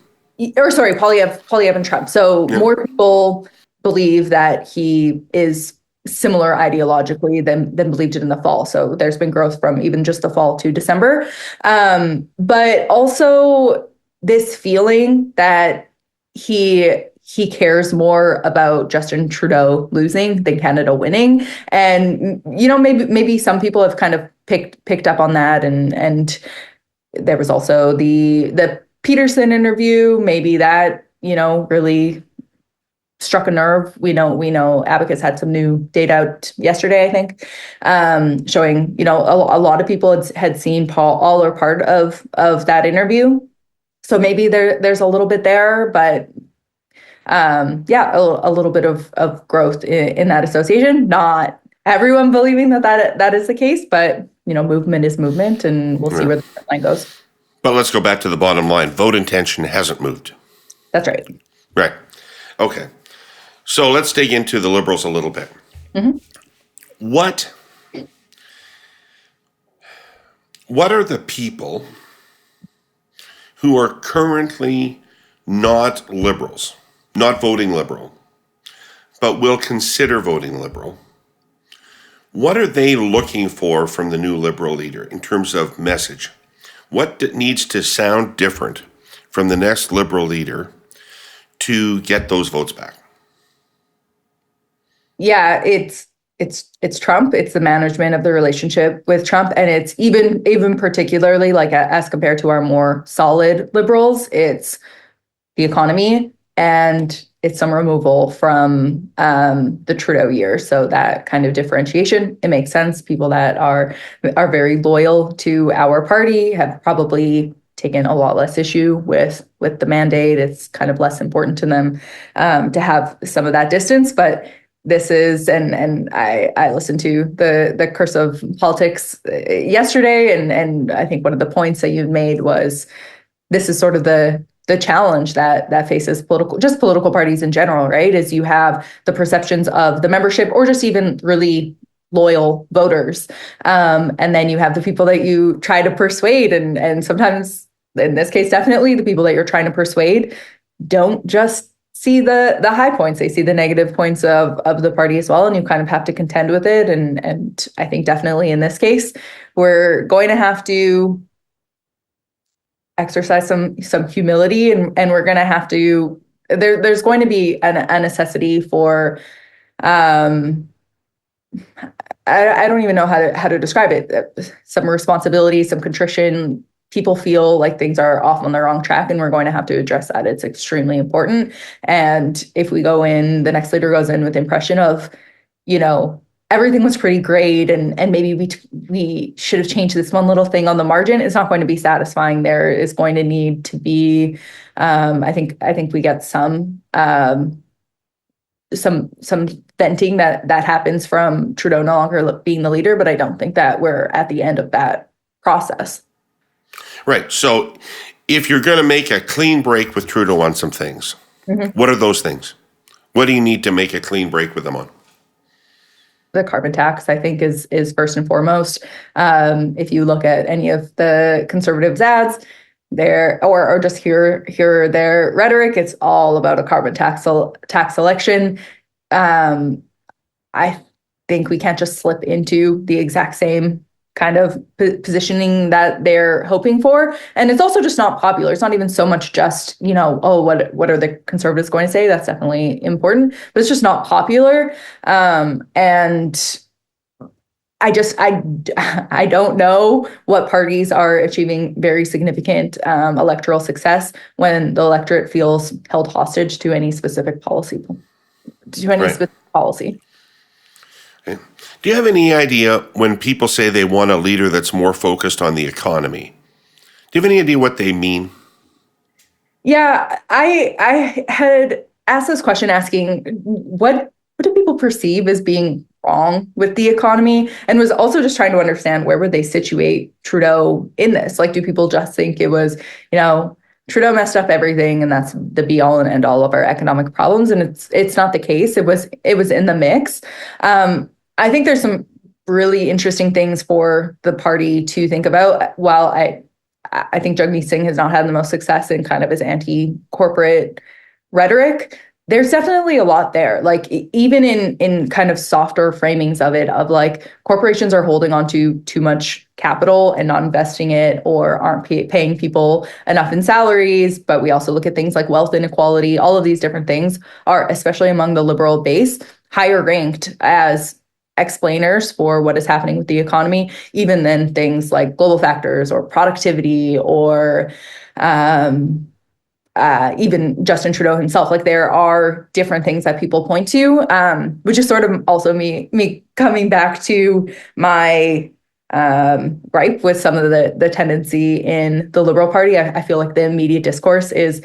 Or sorry, Poilievre and Trump. So more people believe that he is similar ideologically than believed it in the fall. So there's been growth from even just the fall to December. But also this feeling that he cares more about Justin Trudeau losing than Canada winning. And, maybe some people have kind of picked up on that. And there was also the Peterson interview, maybe that, really struck a nerve. We know Abacus had some new data out yesterday, I think, showing, a lot of people had seen Paul all or part of that interview. So maybe there's a little bit there, but a little bit of growth in that association. Not everyone believing that is the case, but movement is movement, and we'll see where the line goes. But let's go back to the bottom line. Vote intention hasn't moved. That's right. Right. Okay. So let's dig into the Liberals a little bit. Mm-hmm. What are the people who are currently not Liberals, not voting Liberal, but will consider voting Liberal? What are they looking for from the new Liberal leader in terms of message? What needs to sound different from the next Liberal leader to get those votes back? Yeah, it's Trump. It's the management of the relationship with Trump, and it's even particularly like as compared to our more solid Liberals, it's the economy and it's some removal from the Trudeau years. So that kind of differentiation, it makes sense. People that are very loyal to our party have probably taken a lot less issue with the mandate. It's kind of less important to them to have some of that distance, but this is, and I listened to the Curse of Politics yesterday, and I think one of the points that you made was this is sort of the challenge that faces political parties in general, right? Is you have the perceptions of the membership or just even really loyal voters, and then you have the people that you try to persuade, and sometimes in this case, definitely the people that you're trying to persuade don't just see the high points. They see the negative points of the party as well, and you kind of have to contend with it. And I think definitely in this case, we're going to have to exercise some humility, and we're going to have to. There's going to be a necessity for. I don't even know how to describe it. Some responsibility, some contrition. People feel like things are off on the wrong track, and we're going to have to address that. It's extremely important. And if we go in, the next leader goes in with the impression of, everything was pretty great, and maybe we should have changed this one little thing on the margin, it's not going to be satisfying. There is going to need to be, I think we get some venting that happens from Trudeau no longer being the leader, but I don't think that we're at the end of that process. Right. So if you're going to make a clean break with Trudeau on some things, what are those things? What do you need to make a clean break with them on? The carbon tax, I think, is first and foremost. If you look at any of the Conservatives' ads, or just hear their rhetoric, it's all about a carbon tax election. I think we can't just slip into the exact same kind of positioning that they're hoping for. And it's also just not popular. It's not even so much just, what are the Conservatives going to say? That's definitely important, but it's just not popular. And I don't know what parties are achieving very significant electoral success when the electorate feels held hostage to any specific policy. Okay. Do you have any idea when people say they want a leader that's more focused on the economy? Do you have any idea what they mean? Yeah, I had asked this question asking what do people perceive as being wrong with the economy, and was also just trying to understand where would they situate Trudeau in this? Like, do people just think it was, Trudeau messed up everything and that's the be all and end all of our economic problems? And it's not the case. It was in the mix. I think there's some really interesting things for the party to think about. While I think Jagmeet Singh has not had the most success in kind of his anti-corporate rhetoric, there's definitely a lot there. Like, even in kind of softer framings of it, of like corporations are holding on to too much capital and not investing it, or aren't paying people enough in salaries. But we also look at things like wealth inequality. All of these different things are, especially among the Liberal base, higher ranked as explainers for what is happening with the economy, even than things like global factors or productivity, or even Justin Trudeau himself. Like, there are different things that people point to, which is sort of also me coming back to my gripe with some of the tendency in the Liberal Party. I feel like the immediate discourse is,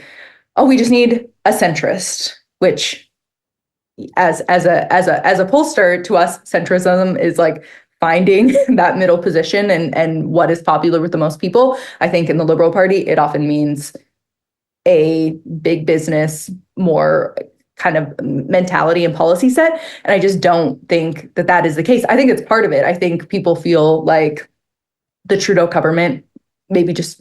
oh, we just need a centrist, which as a pollster, to us, centrism is like finding that middle position and what is popular with the most people. I think in the Liberal Party, it often means a big business, more kind of mentality and policy set. And I just don't think that is the case. I think it's part of it. I think people feel like the Trudeau government maybe just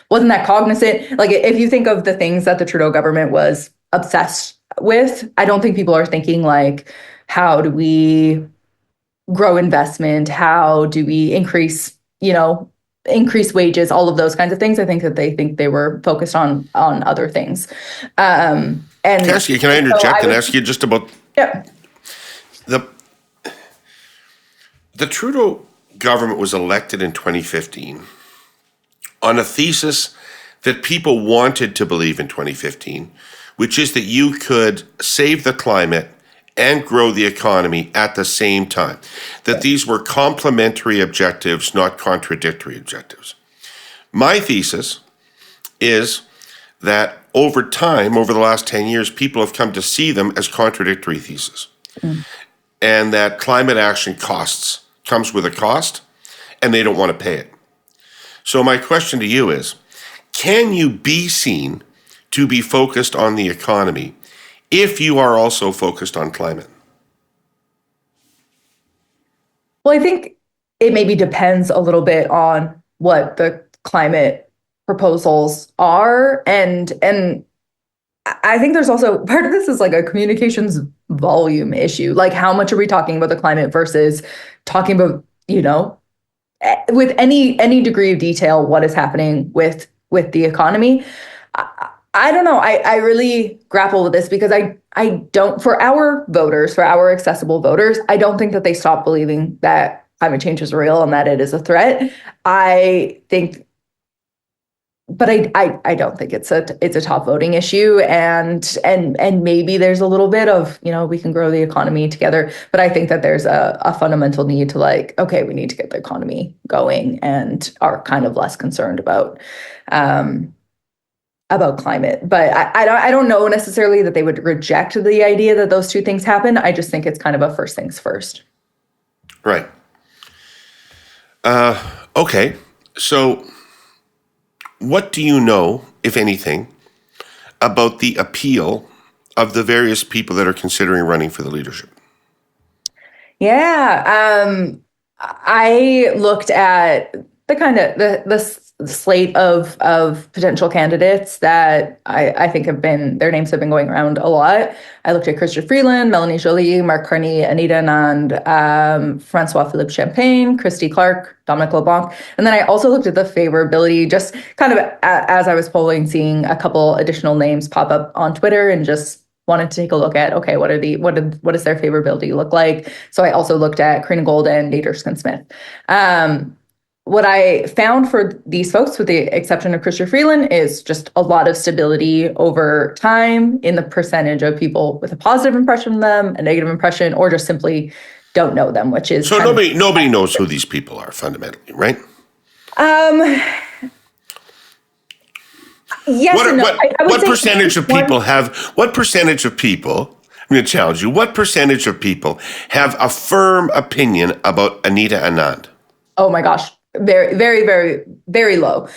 wasn't that cognizant. Like, if you think of the things that the Trudeau government was obsessed with, I don't think people are thinking like, how do we grow investment? How do we increase wages, all of those kinds of things. I think that they were focused on other things. Can I interject and ask you just about the Trudeau government was elected in 2015 on a thesis that people wanted to believe in 2015, which is that you could save the climate and grow the economy at the same time, that these were complementary objectives, not contradictory objectives. My thesis is that over time, over the last 10 years, people have come to see them as contradictory theses. And that climate action comes with a cost, and they don't want to pay it. So my question to you is, can you be seen to be focused on the economy if you are also focused on climate? Well, I think it maybe depends a little bit on what the climate proposals are. And I think there's also part of this is like a communications volume issue. Like, how much are we talking about the climate versus talking about, with any degree of detail, what is happening with the economy? I don't know. I really grapple with this because I don't, for our voters, for our accessible voters, I don't think that they stop believing that climate change is real and that it is a threat. I think but I don't think it's a top voting issue, and maybe there's a little bit of, we can grow the economy together, but I think that there's a fundamental need to, like, okay, we need to get the economy going, and are kind of less concerned about climate. But I don't know necessarily that they would reject the idea that those two things happen. I just think it's kind of a first things first. Right. Okay. So what do you know, if anything, about the appeal of the various people that are considering running for the leadership? Yeah. I looked at the kind of the slate of potential candidates that I think their names have been going around a lot. I looked at Chrystia Freeland, Melanie Joly, Mark Carney, Anita Anand, Francois-Philippe Champagne, Christy Clark, Dominic LeBlanc. And then I also looked at the favorability, just kind of as I was polling, seeing a couple additional names pop up on Twitter, and just wanted to take a look at, okay, what does their favorability look like? So I also looked at Karina Gold and Nate Erskine-Smith. What I found for these folks, with the exception of Chrystia Freeland, is just a lot of stability over time in the percentage of people with a positive impression of them, a negative impression, or just simply don't know them, which is... So nobody knows who these people are, fundamentally, right? Yes and no. What percentage of people I'm going to challenge you, what percentage of people have a firm opinion about Anita Anand? Oh my gosh. Very, very, very, very low.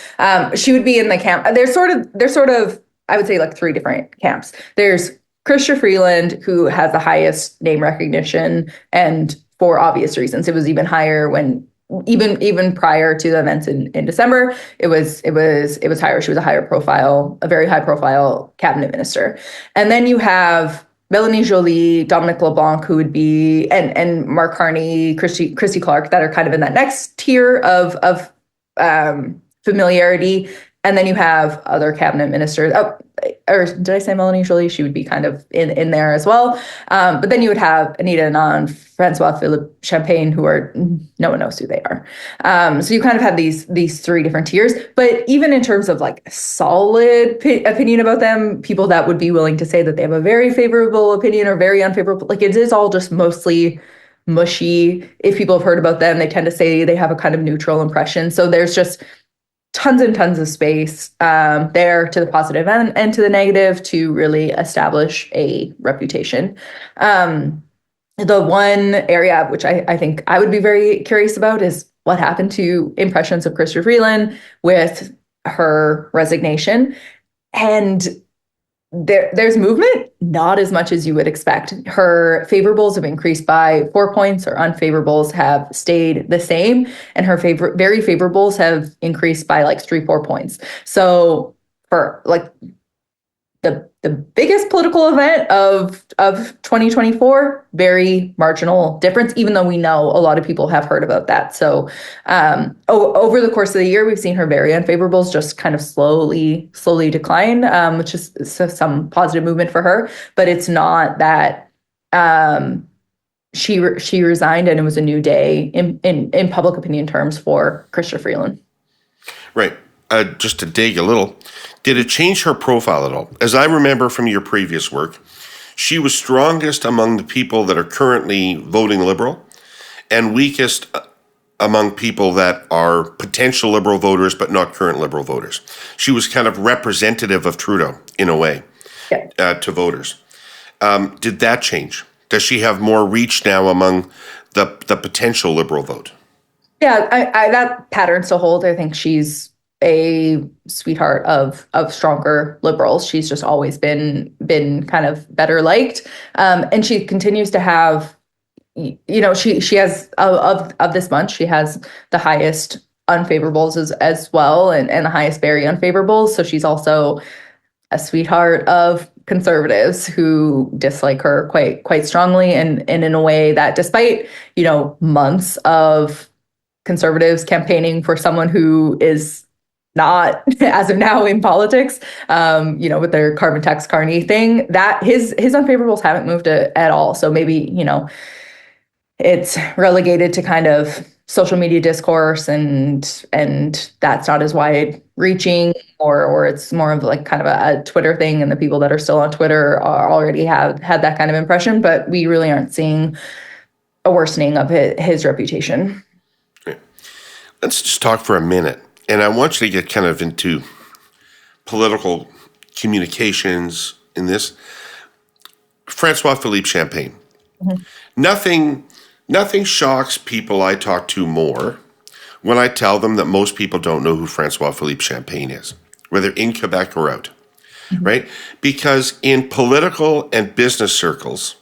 She would be in the camp. There's sort of, I would say, like three different camps. There's Chrystia Freeland, who has the highest name recognition, and for obvious reasons. It was even higher when, even prior to the events in December, it was higher. She was a very high profile cabinet minister. And then you have Melanie Joly, Dominic LeBlanc, who would be, and Mark Carney, Christy Clark, that are kind of in that next tier of familiarity. And then you have other cabinet ministers. Or did I say Melanie Joly? She would be kind of in there as well. But then you would have Anita Anand, Francois-Philippe Champagne, who are, no one knows who they are. So you kind of have these three different tiers. But even in terms of like solid opinion about them, people that would be willing to say that they have a very favorable opinion or very unfavorable, like, it is all just mostly mushy. If people have heard about them, they tend to say they have a kind of neutral impression. So there's just tons and tons of space there, to the positive and to the negative, to really establish a reputation. The one area which I think I would be very curious about is what happened to impressions of Chrystia Freeland with her resignation. And there's movement, not as much as you would expect. Her favorables have increased by 4 points, her unfavorables have stayed the same, and her very favorables have increased by like 3-4 points. So for like the biggest political event of 2024, very marginal difference, even though we know a lot of people have heard about that. So over the course of the year, we've seen her very unfavorables just kind of slowly decline, which is some positive movement for her. But it's not that she resigned and it was a new day in public opinion terms for Chrystia Freeland. Right. Just to dig a little, did it change her profile at all? As I remember from your previous work, she was strongest among the people that are currently voting Liberal and weakest among people that are potential Liberal voters but not current Liberal voters. She was kind of representative of Trudeau in a way, to voters. Did that change? Does she have more reach now among the potential Liberal vote? Yeah, that pattern still holds. I think she's a sweetheart of stronger Liberals. She's just always been kind of better liked, and she continues to have, she has of this bunch, she has the highest unfavorables as well, and the highest very unfavorables. So she's also a sweetheart of conservatives who dislike her quite strongly, and in a way that, despite months of conservatives campaigning for someone who is not, as of now, in politics, with their carbon tax Carney thing, that his unfavorables haven't moved at all. So maybe, it's relegated to kind of social media discourse, and that's not as reaching, or it's more of like kind of a Twitter thing, and the people that are still on Twitter are already have had that kind of impression, but we really aren't seeing a worsening of his reputation. Okay. Let's just talk for a minute, and I want you to get kind of into political communications in this. Francois Philippe Champagne. Mm-hmm. Nothing shocks people I talk to more when I tell them that most people don't know who Francois Philippe Champagne is, whether in Quebec or out, right? Because in political and business circles,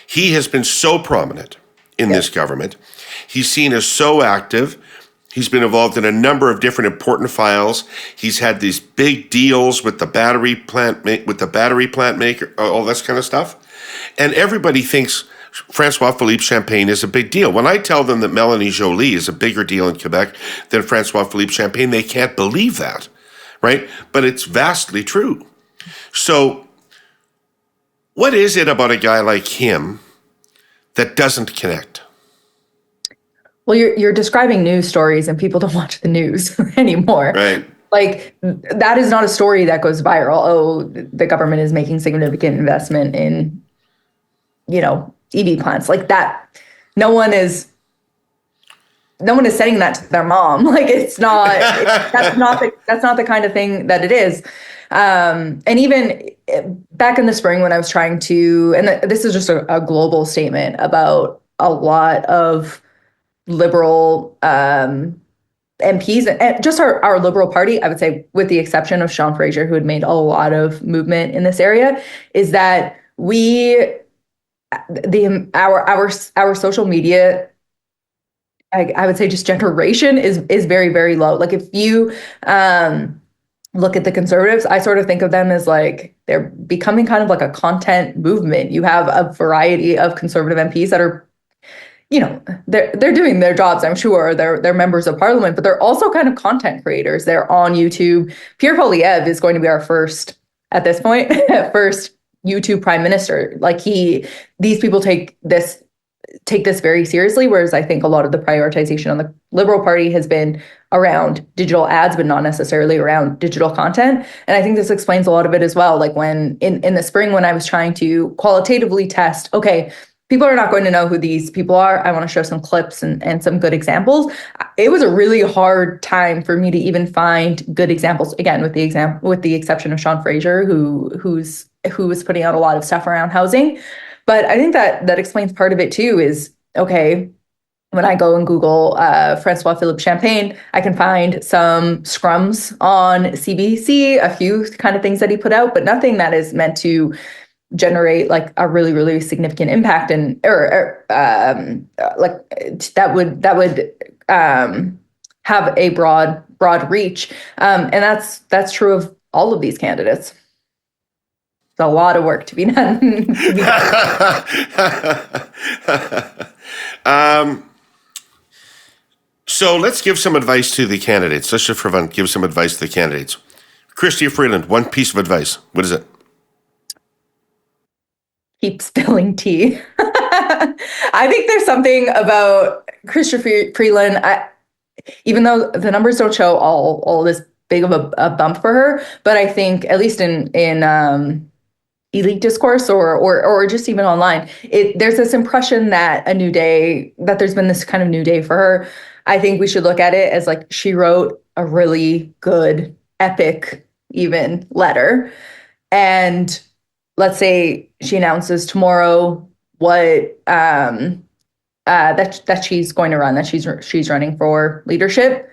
he has been so prominent in this government. He's seen as so active. He's been involved in a number of different important files. He's had these big deals with the battery plant maker, all this kind of stuff. And everybody thinks Francois Philippe Champagne is a big deal. When I tell them that Mélanie Joly is a bigger deal in Quebec than Francois Philippe Champagne, they can't believe that, right? But it's vastly true. So what is it about a guy like him that doesn't connect? Well, you're describing news stories, and people don't watch the news anymore. Right. Like, that is not a story that goes viral. Oh, the government is making significant investment in, EV plants. Like that. No one is saying that to their mom. Like, it's not. That's not the kind of thing that it is. And even back in the spring when I was trying to, and this is just a global statement about a lot of liberal MPs and just our Liberal Party, I would say, with the exception of Sean Fraser, who had made a lot of movement in this area, is that our social media, I would say, just generation is very, very low. Like, if you look at the Conservatives, I sort of think of them as like they're becoming kind of like a content movement. You have a variety of Conservative MPs that are, they're doing their jobs, I'm sure. They're members of parliament, but they're also kind of content creators. They're on YouTube. Pierre Poilievre is going to be our first YouTube prime minister. Like, these people take this very seriously, whereas I think a lot of the prioritization on the Liberal Party has been around digital ads, but not necessarily around digital content. And I think this explains a lot of it as well. Like, when in the spring, when I was trying to qualitatively test, okay, people are not going to know who these people are, I want to show some clips and some good examples. It was a really hard time for me to even find good examples. Again, with the exception of Sean Fraser, who was putting out a lot of stuff around housing. But I think that explains part of it too. Is, okay, when I go and Google Francois Philippe Champagne, I can find some scrums on CBC, a few kind of things that he put out, but nothing that is meant to generate like a really, really significant impact like that would have a broad reach. And that's true of all of these candidates. It's a lot of work to be done. So let's give some advice to the candidates. Let's just for fun give some advice to the candidates. Chrystia Freeland, one piece of advice. What is it? Keep spilling tea. I think there's something about Chrystia Freeland, even though the numbers don't show all this big of a bump for her, but I think at least in elite discourse or just even online, there's this impression that there's been this kind of new day for her. I think we should look at it as like she wrote a really good, epic, even letter. And let's say she announces tomorrow what that she's going to run, that she's running for leadership.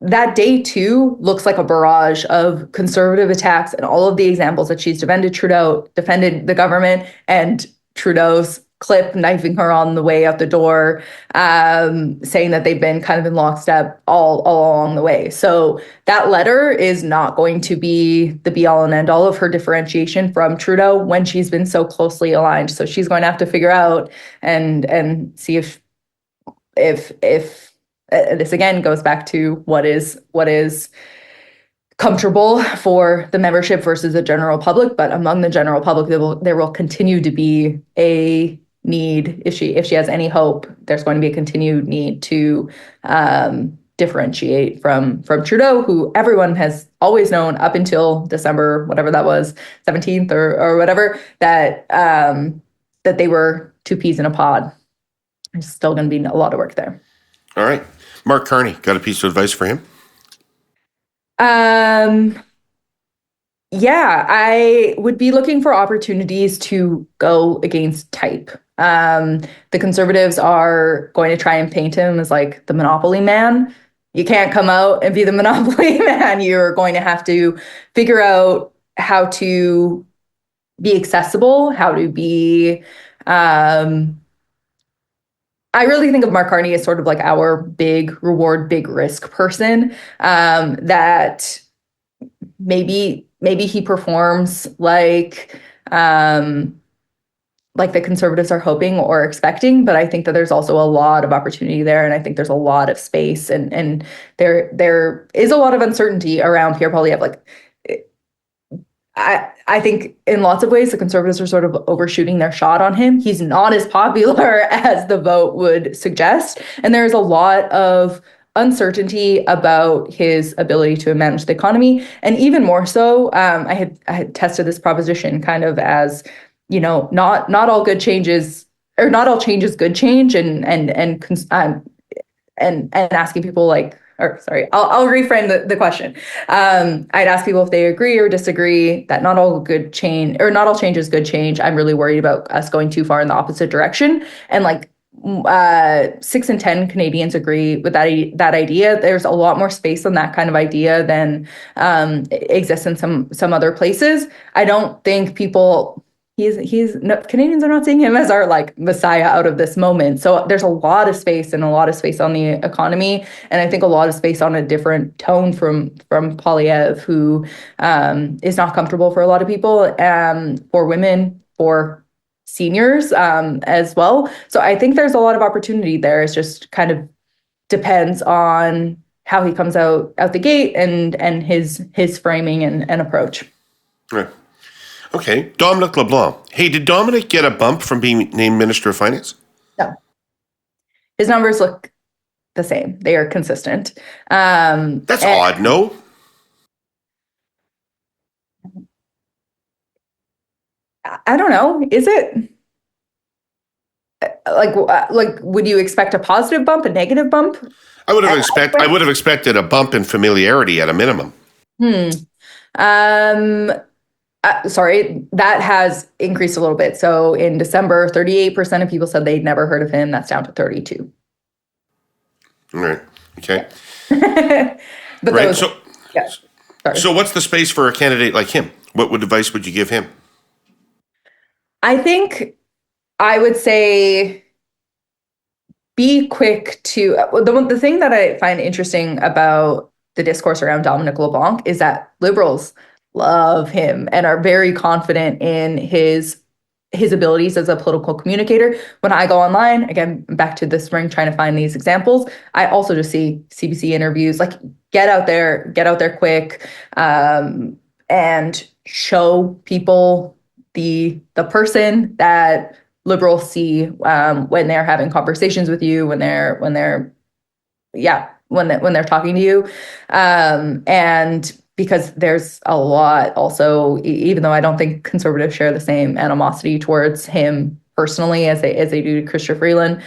That day too looks like a barrage of Conservative attacks and all of the examples that she's defended the government, and Trudeau's clip knifing her on the way out the door, saying that they've been kind of in lockstep all along the way. So that letter is not going to be the be all and end all of her differentiation from Trudeau when she's been so closely aligned. So she's going to have to figure out and see if this again goes back to what is comfortable for the membership versus the general public. But among the general public, there will continue to be a need. If she has any hope, there's going to be a continued need to differentiate from Trudeau, who everyone has always known up until December, whatever that was, 17th or whatever, that that they were two peas in a pod. There's still going to be a lot of work there. All right. Mark Carney, got a piece of advice for him? Yeah, I would be looking for opportunities to go against type. The Conservatives are going to try and paint him as like the Monopoly man. You can't come out and be the Monopoly man. You're going to have to figure out how to be accessible, how to be. I really think of Mark Carney as sort of like our big reward, big risk person, that maybe he performs like the Conservatives are hoping or expecting, but I think that there's also a lot of opportunity there, and I think there's a lot of space, and there is a lot of uncertainty around Pierre Poilievre. Like, I think in lots of ways the Conservatives are sort of overshooting their shot on him. He's not as popular as the vote would suggest, and there's a lot of uncertainty about his ability to manage the economy, and even more so, I had tested this proposition kind of as, not all good changes, or not all change is good change, and asking people like. Or sorry, I'll reframe the question. I'd ask people if they agree or disagree that not all change is good change. I'm really worried about us going too far in the opposite direction. And 6 in 10 Canadians agree with that idea. There's a lot more space on that kind of idea than exists in some other places. I don't think people. Canadians are not seeing him as our messiah out of this moment. So there's a lot of space on the economy, and I think a lot of space on a different tone from Poilievre, who is not comfortable for a lot of people, for women, for seniors as well. So I think there's a lot of opportunity there. It's just kind of depends on how he comes out the gate and his framing and approach. Right. Okay, Dominic LeBlanc. Hey, did Dominic get a bump from being named Minister of Finance? No. His numbers look the same. They are consistent. That's odd, no? I don't know. Is it? Would you expect a positive bump, a negative bump? I would have expected a bump in familiarity at a minimum. Sorry, that has increased a little bit. So in December, 38% of people said they'd never heard of him. That's down to 32. All right. Okay. But right. So what's the space for a candidate like him? What advice would you give him? I think I would say be quick to the thing that I find interesting about the discourse around Dominic LeBlanc is that Liberals love him and are very confident in his abilities as a political communicator. When I go online, again, back to the spring, trying to find these examples, I also just see CBC interviews, get out there quick, and show people the person that Liberals see when they're having conversations with you, when they're talking to you, and because there's a lot also, even though I don't think Conservatives share the same animosity towards him personally as they do to Chrystia Freeland,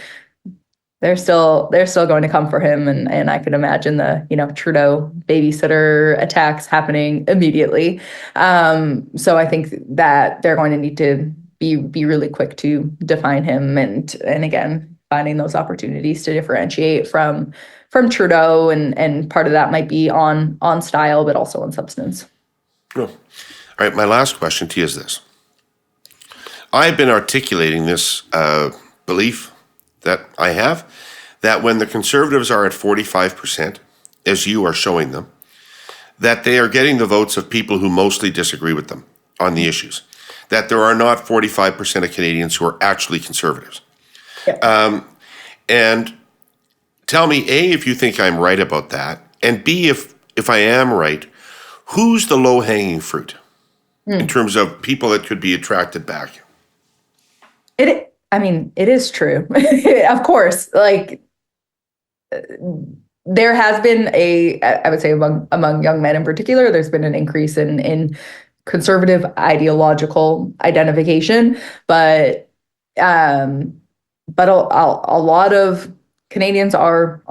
they're still going to come for him, and I could imagine the Trudeau babysitter attacks happening immediately. So I think that they're going to need to be really quick to define him, and again, finding those opportunities to differentiate from Trudeau, and part of that might be on style, but also on substance. Oh. All right, my last question to you is this. I've been articulating this belief that I have, that when the Conservatives are at 45%, as you are showing them, that they are getting the votes of people who mostly disagree with them on the issues, that there are not 45% of Canadians who are actually Conservatives. Yeah. And tell me, A, if you think I'm right about that, and B, if I am right, who's the low-hanging fruit in terms of people that could be attracted back? It is true. Of course, there has been I would say among young men in particular, there's been an increase in conservative ideological identification, but a lot of Canadians are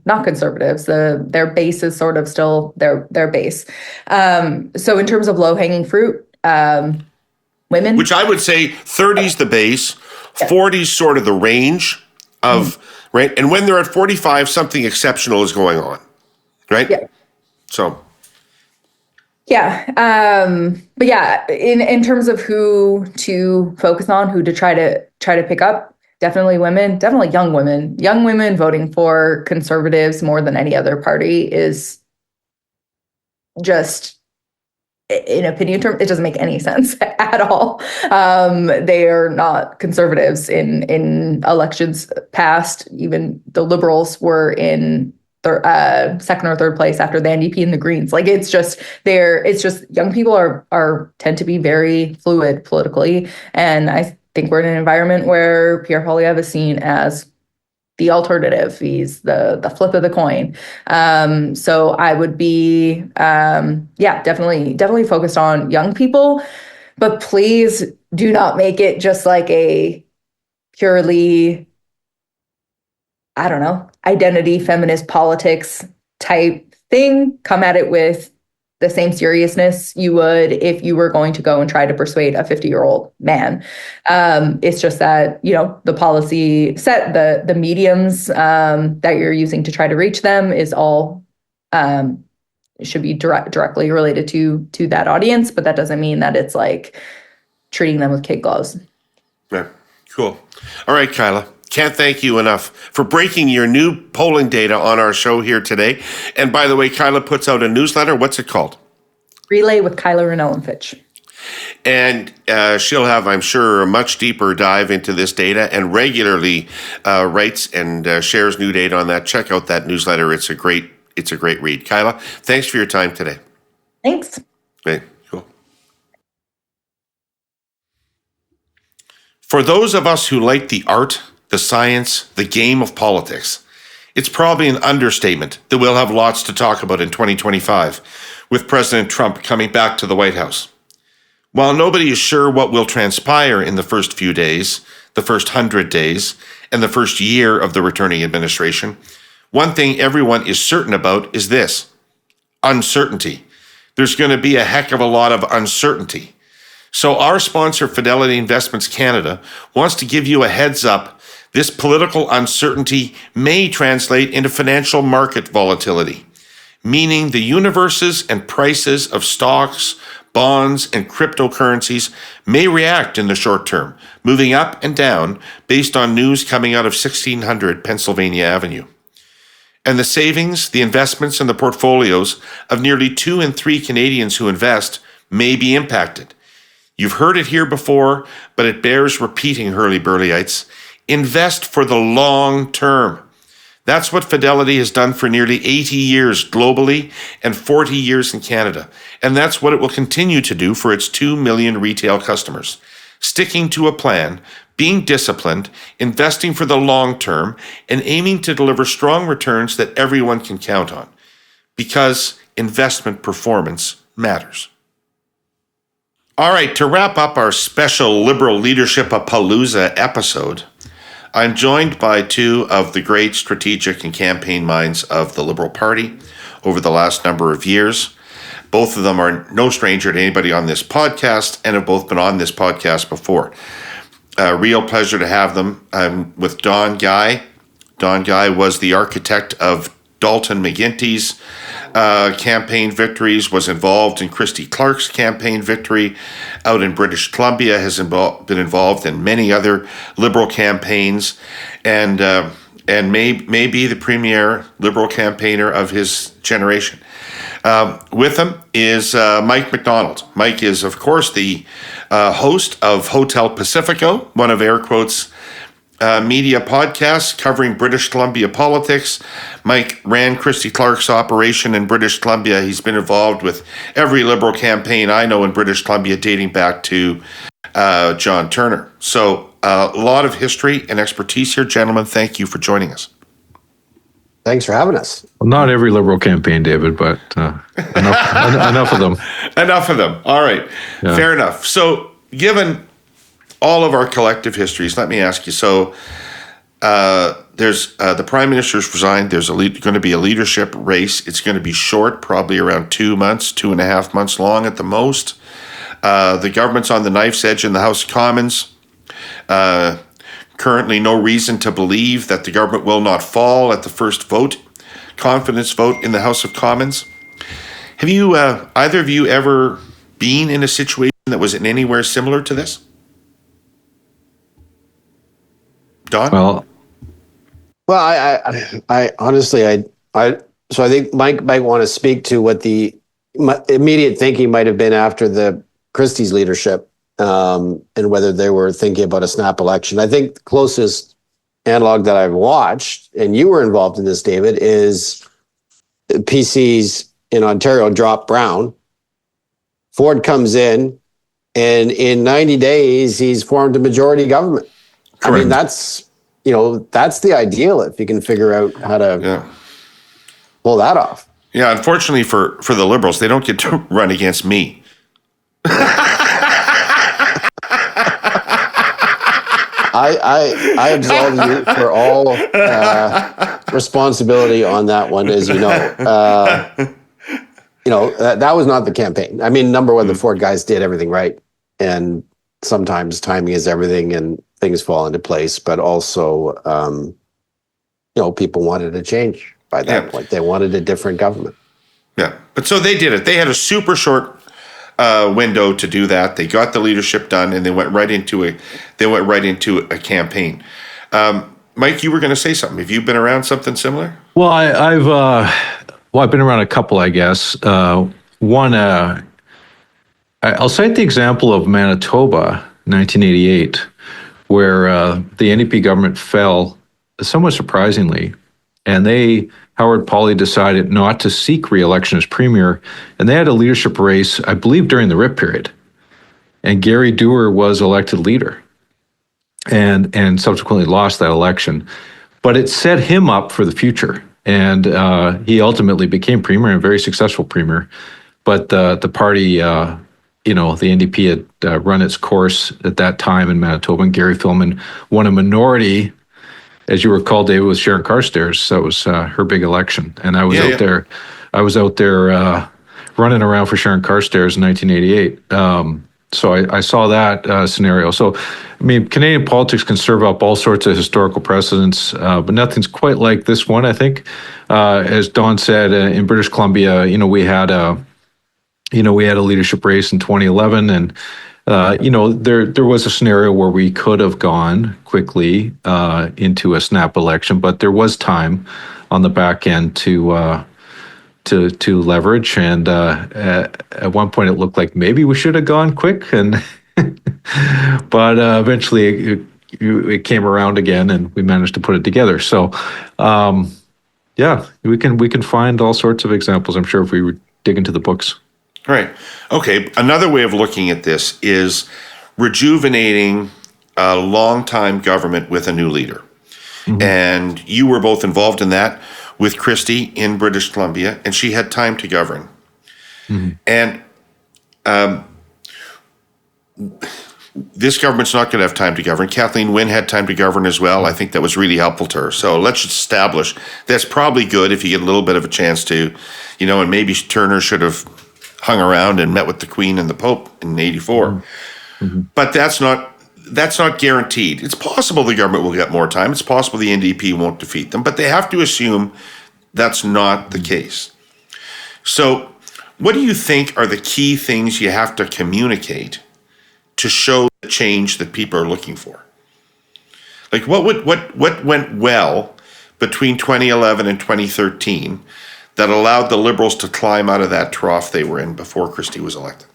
not conservatives. Their base is sort of still their base. So in terms of low hanging fruit, women, which I would say 30's the base, 40's sort of the range of right, and when they're at 45, something exceptional is going on, right? Yeah. So. Yeah. But yeah, in terms of who to focus on, who to try to pick up, definitely women, definitely young women. Young women voting for conservatives more than any other party is just, in opinion terms, it doesn't make any sense at all. They are not conservatives in elections past. Even the Liberals were in second or third place after the NDP and the Greens. Like it's just young people tend to be very fluid politically, and I think we're in an environment where Pierre Poilievre is seen as the alternative. He's the flip of the coin. So I would be definitely focused on young people, but please do not make it just like a purely, I don't know, identity, feminist politics type thing. Come at it with the same seriousness you would if you were going to go and try to persuade a 50-year-old man. It's just that, the policy set, the mediums that you're using to try to reach them is all should be directly related to that audience, but that doesn't mean that it's like treating them with kid gloves. Yeah, cool. All right, Kyla. Can't thank you enough for breaking your new polling data on our show here today. And by the way, Kyla puts out a newsletter. What's it called? Relay with Kyla Ronellenfitsch. And she'll have, I'm sure, a much deeper dive into this data and regularly writes and shares new data on that. Check out that newsletter. It's a great read. Kyla, thanks for your time today. Thanks. Okay, cool. For those of us who like the art, the science, the game of politics, it's probably an understatement that we'll have lots to talk about in 2025 with President Trump coming back to the White House. While nobody is sure what will transpire in the first few days, the first 100 days, and the first year of the returning administration, one thing everyone is certain about is this: uncertainty. There's going to be a heck of a lot of uncertainty. So our sponsor, Fidelity Investments Canada, wants to give you a heads up. This political uncertainty may translate into financial market volatility, meaning the universes and prices of stocks, bonds, and cryptocurrencies may react in the short term, moving up and down based on news coming out of 1600 Pennsylvania Avenue. And the savings, the investments, and the portfolios of nearly 2 in 3 Canadians who invest may be impacted. You've heard it here before, but it bears repeating, Herle Burly-ites. Invest for the long term. That's what Fidelity has done for nearly 80 years globally and 40 years in Canada. And that's what it will continue to do for its 2 million retail customers. Sticking to a plan, being disciplined, investing for the long term, and aiming to deliver strong returns that everyone can count on. Because investment performance matters. All right, to wrap up our special Liberal Leadership-a-Palooza episode, I'm joined by 2 of the great strategic and campaign minds of the Liberal Party over the last number of years. Both of them are no stranger to anybody on this podcast and have both been on this podcast before. A real pleasure to have them. I'm with Don Guy. Don Guy was the architect of Dalton McGuinty's campaign victories, was involved in Christy Clark's campaign victory out in British Columbia, has been involved in many other Liberal campaigns, and may be the premier Liberal campaigner of his generation. With him is Mike McDonald. Mike is, of course, the host of Hotel Pacifico, one of Air Quote's media podcasts covering British Columbia politics. Mike ran Christy Clark's operation in British Columbia. He's been involved with every Liberal campaign I know in British Columbia dating back to John Turner. So a lot of history and expertise here, gentlemen. Thank you for joining us. Thanks for having us. Well, not every Liberal campaign, David, but enough of them. Enough of them. All right. Yeah. Fair enough. So, given all of our collective histories, let me ask you. So, there's the Prime Minister's resigned. There's going to be a leadership race. It's going to be short, probably around 2 months, 2.5 months long at the most. The government's on the knife's edge in the House of Commons. Currently, no reason to believe that the government will not fall at the first vote, confidence vote in the House of Commons. Have you, either of you, ever been in a situation that was in anywhere similar to this? Don? Well, I honestly, so I think Mike might want to speak to what the immediate thinking might have been after the Christie's leadership, and whether they were thinking about a snap election. I think the closest analog that I've watched, and you were involved in this, David, is PCs in Ontario drop Brown. Ford comes in, and in 90 days, he's formed a majority government. Correct. I mean, that's the ideal if you can figure out how to pull that off. Yeah, unfortunately for the Liberals, they don't get to run against me. I absolve you for all responsibility on that one, as you know. That was not the campaign. I mean, number one, the Ford guys did everything right, and sometimes timing is everything, and things fall into place. But also, people wanted a change by that point. They wanted a different government. Yeah, but so they did it. They had a super short window to do that. They got the leadership done, and they went right into a campaign. Mike, you were going to say something. Have you been around something similar? Well, I've been around a couple, I guess. One, I'll cite the example of Manitoba, 1988, where the NDP government fell somewhat surprisingly, and Howard Pauley decided not to seek re-election as premier, and they had a leadership race, I believe, during the RIP period, and Gary Dewar was elected leader, and subsequently lost that election, but it set him up for the future, and he ultimately became premier, and a very successful premier, but the party, the NDP had run its course at that time in Manitoba, and Gary Filmon won a minority. As you recall, David, was Sharon Carstairs. That was her big election, and I was out there. I was out there running around for Sharon Carstairs in 1988. So I saw that scenario. So, I mean, Canadian politics can serve up all sorts of historical precedents, but nothing's quite like this one. I think, as Don said, in British Columbia, we had a leadership race in 2011, and there was a scenario where we could have gone quickly into a snap election, but there was time on the back end to leverage. And at one point, it looked like maybe we should have gone quick, but eventually it came around again, and we managed to put it together. So, we can find all sorts of examples, I'm sure, if we dig into the books. Right. Okay. Another way of looking at this is rejuvenating a long-time government with a new leader. Mm-hmm. And you were both involved in that with Christie in British Columbia, and she had time to govern. Mm-hmm. And this government's not going to have time to govern. Kathleen Wynne had time to govern as well. I think that was really helpful to her. So let's establish that's probably good if you get a little bit of a chance to, and maybe Turner should have hung around and met with the Queen and the Pope in '84. Mm-hmm. But that's not guaranteed. It's possible the government will get more time. It's possible the NDP won't defeat them, but they have to assume that's not the case. So what do you think are the key things you have to communicate to show the change that people are looking for? Like what went well between 2011 and 2013 that allowed the Liberals to climb out of that trough they were in before Christie was elected?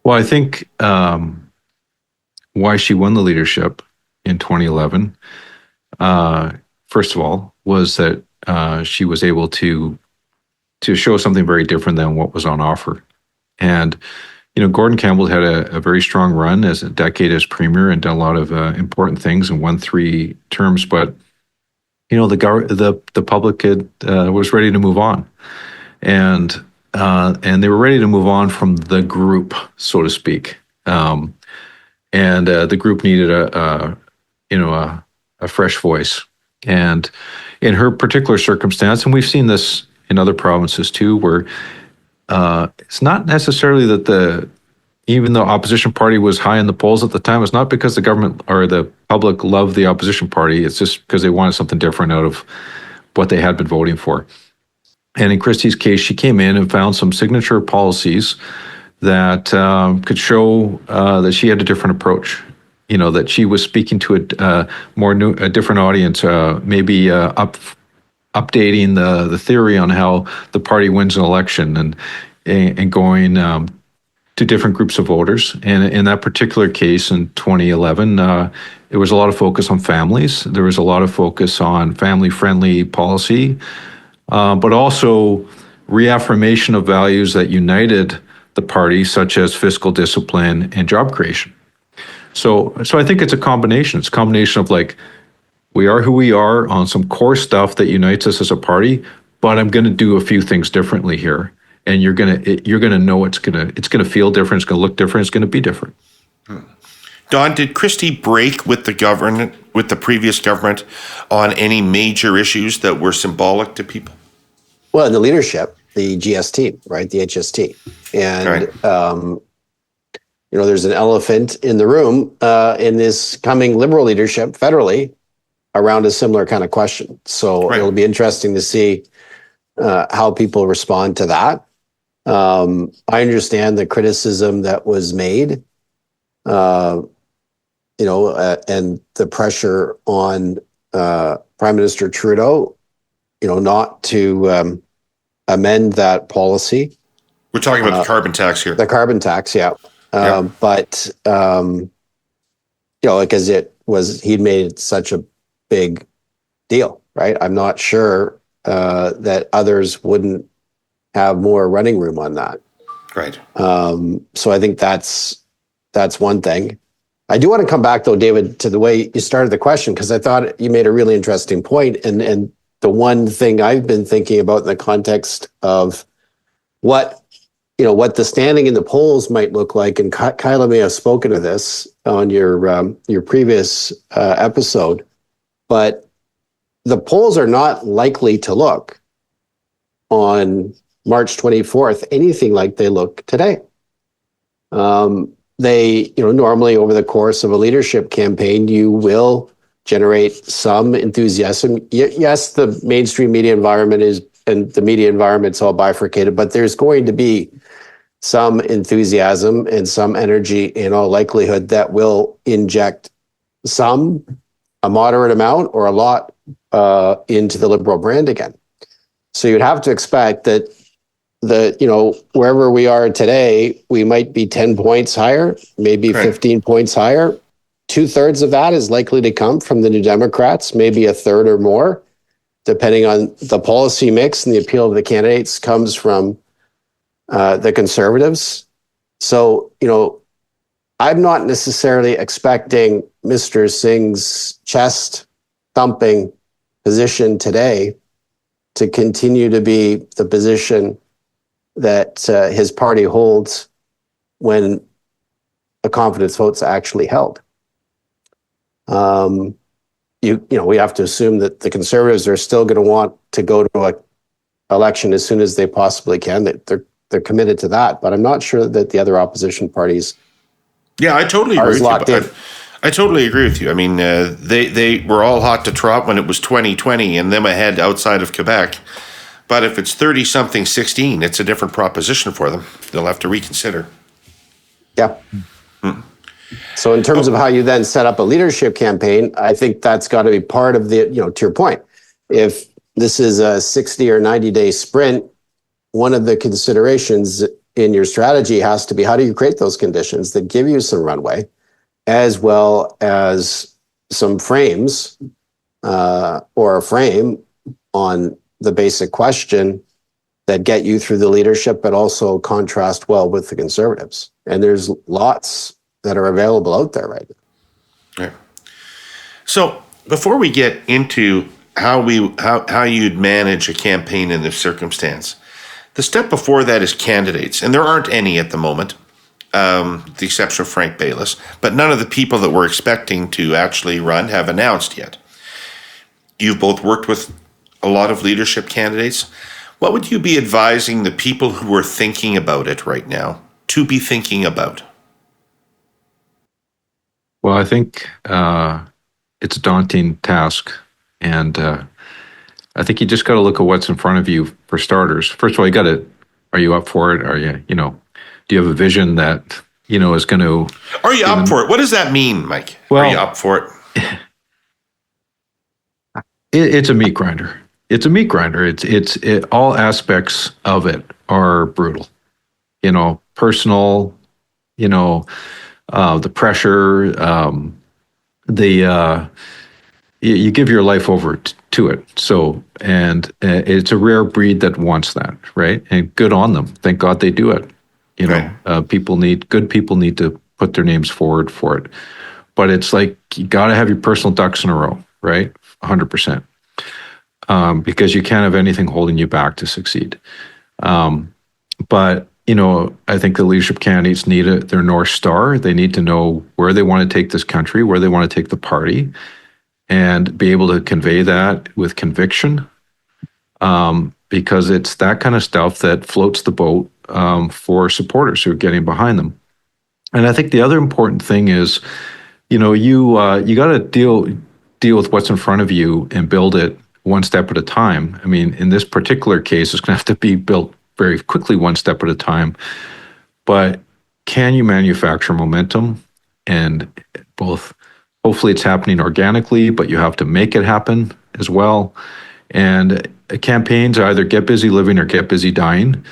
Well, I think why she won the leadership in 2011, first of all, was that she was able to show something very different than what was on offer. And, Gordon Campbell had a very strong run as a decade as premier and done a lot of important things and won 3 terms, but the public was ready to move on, and they were ready to move on from the group, so to speak. And the group needed a fresh voice. And in her particular circumstance, and we've seen this in other provinces too, where it's not necessarily that even the opposition party was high in the polls at the time, it's not because the government or the public loved the opposition party. It's just because they wanted something different out of what they had been voting for. And in Christie's case, she came in and found some signature policies that could show that she had a different approach. That she was speaking to a different audience, maybe updating the theory on how the party wins an election and going to different groups of voters. And in that particular case in 2011, there was a lot of focus on families. There was a lot of focus on family-friendly policy, but also reaffirmation of values that united the party, such as fiscal discipline and job creation. So I think it's a combination. It's a combination of we are who we are on some core stuff that unites us as a party, but I'm going to do a few things differently here, and you're gonna know it's gonna feel different. It's gonna look different. It's gonna be different. Don, did Christie break with the previous government on any major issues that were symbolic to people? Well, in the leadership, the GST, right, the HST, and right. There's an elephant in the room in this coming Liberal leadership federally around a similar kind of question. So It'll be interesting to see how people respond to that. I understand the criticism that was made, and the pressure on Prime Minister Trudeau, not to amend that policy. We're talking about the carbon tax here. The carbon tax, yeah. But, because he'd made such a big deal, right? I'm not sure that others wouldn't have more running room on that. Right. So I think that's one thing. I do want to come back, though, David, to the way you started the question, because I thought you made a really interesting point. And the one thing I've been thinking about in the context of what the standing in the polls might look like, and Kyla may have spoken to this on your previous episode, but the polls are not likely to look on March 24th anything like they look today. They, normally over the course of a leadership campaign, you will generate some enthusiasm. Yes, the mainstream media environment and the media environment's all bifurcated, but there's going to be some enthusiasm and some energy in all likelihood that will inject a moderate amount or a lot into the Liberal brand again. So you'd have to expect that wherever we are today, we might be 10 points higher, maybe 15 points higher. 2/3 of that is likely to come from the New Democrats, maybe a third or more, depending on the policy mix and the appeal of the candidates, comes from the Conservatives. So, I'm not necessarily expecting Mr. Singh's chest thumping position today to continue to be the position that his party holds when a confidence vote's actually held. We have to assume that the Conservatives are still going to want to go to an election as soon as they possibly can. That they're committed to that, but I'm not sure that the other opposition parties. Yeah, I totally agree with you. I totally agree with you. I mean, they were all hot to trot when it was 2020 and them ahead outside of Quebec. But if it's 30-something 16, it's a different proposition for them. They'll have to reconsider. Yeah. So in terms of how you then set up a leadership campaign, I think that's got to be part of the, to your point, if this is a 60 or 90-day sprint, one of the considerations in your strategy has to be, how do you create those conditions that give you some runway, as well as some frames or a frame on the basic question that get you through the leadership, but also contrast well with the Conservatives. And there's lots that are available out there right now. Yeah. So before we get into how you'd manage a campaign in this circumstance. The step before that is candidates, and there aren't any at the moment, with the exception of Frank Baylis, but none of the people that we're expecting to actually run have announced yet. You've both worked with a lot of leadership candidates. What would you be advising the people who are thinking about it right now to be thinking about? Well, I think it's a daunting task, and I think you just got to look at what's in front of you for starters. First of all, are you up for it? Are you, do you have a vision that, is going to... Are you up for it? What does that mean, Mike? Well, are you up for it? It's a meat grinder. It's a meat grinder. All aspects of it are brutal. Personal, the pressure, you give your life over to it. So, and it's a rare breed that wants that, right? And good on them. Thank God they do it. Good people need to put their names forward for it. But it's like, you got to have your personal ducks in a row, right? 100%. Because you can't have anything holding you back to succeed. But, I think the leadership candidates need their North Star. They need to know where they want to take this country, where they want to take the party, and be able to convey that with conviction, because it's that kind of stuff that floats the boat for supporters who are getting behind them. And I think the other important thing is, you got to deal with what's in front of you and build it one step at a time. I mean, in this particular case, it's going to have to be built very quickly, one step at a time. But can you manufacture momentum? And both, hopefully it's happening organically, but you have to make it happen as well. And campaigns either get busy living or get busy dying.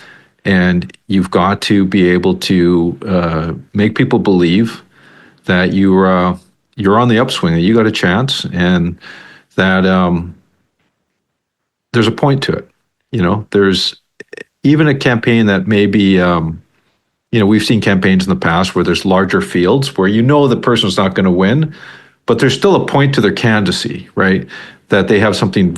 And you've got to be able to make people believe that you're on the upswing, that you got a chance, and that there's a point to it. There's even a campaign that maybe, we've seen campaigns in the past where there's larger fields where the person's not going to win, but there's still a point to their candidacy, right? That they have something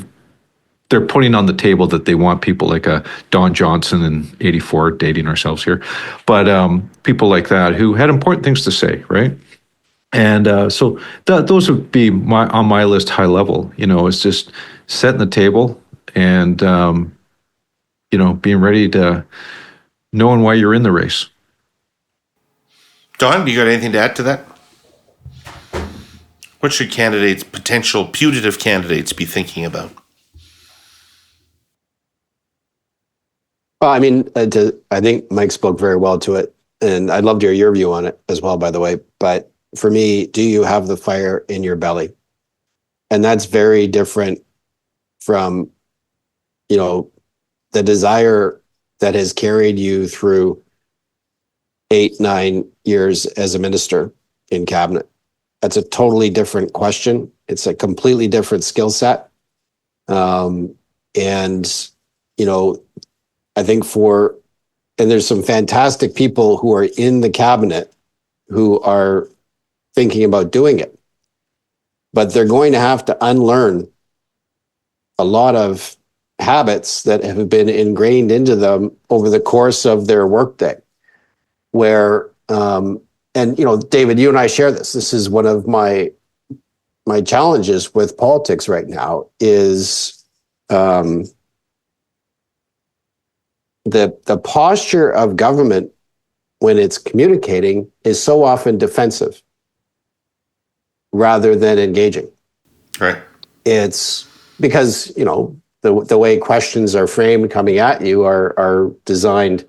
they're putting on the table that they want people like a Don Johnson in '84, dating ourselves here, but people like that who had important things to say, right? And so those would be on my list high level. It's just setting the table and, being ready to knowing why you're in the race. Don, do you got anything to add to that? What should potential putative candidates be thinking about? Well, I mean, I think Mike spoke very well to it, and I'd love to hear your view on it as well, by the way. But for me, do you have the fire in your belly? And that's very different from, the desire that has carried you through 8-9 years as a minister in cabinet. That's a totally different question. It's a completely different skill set. And, I think and there's some fantastic people who are in the cabinet who are thinking about doing it, but they're going to have to unlearn a lot of habits that have been ingrained into them over the course of their workday. Where, David, you and I share this. This is one of my challenges with politics right now is the posture of government when it's communicating is so often defensive rather than engaging. Right. It's because, the way questions are framed coming at you are designed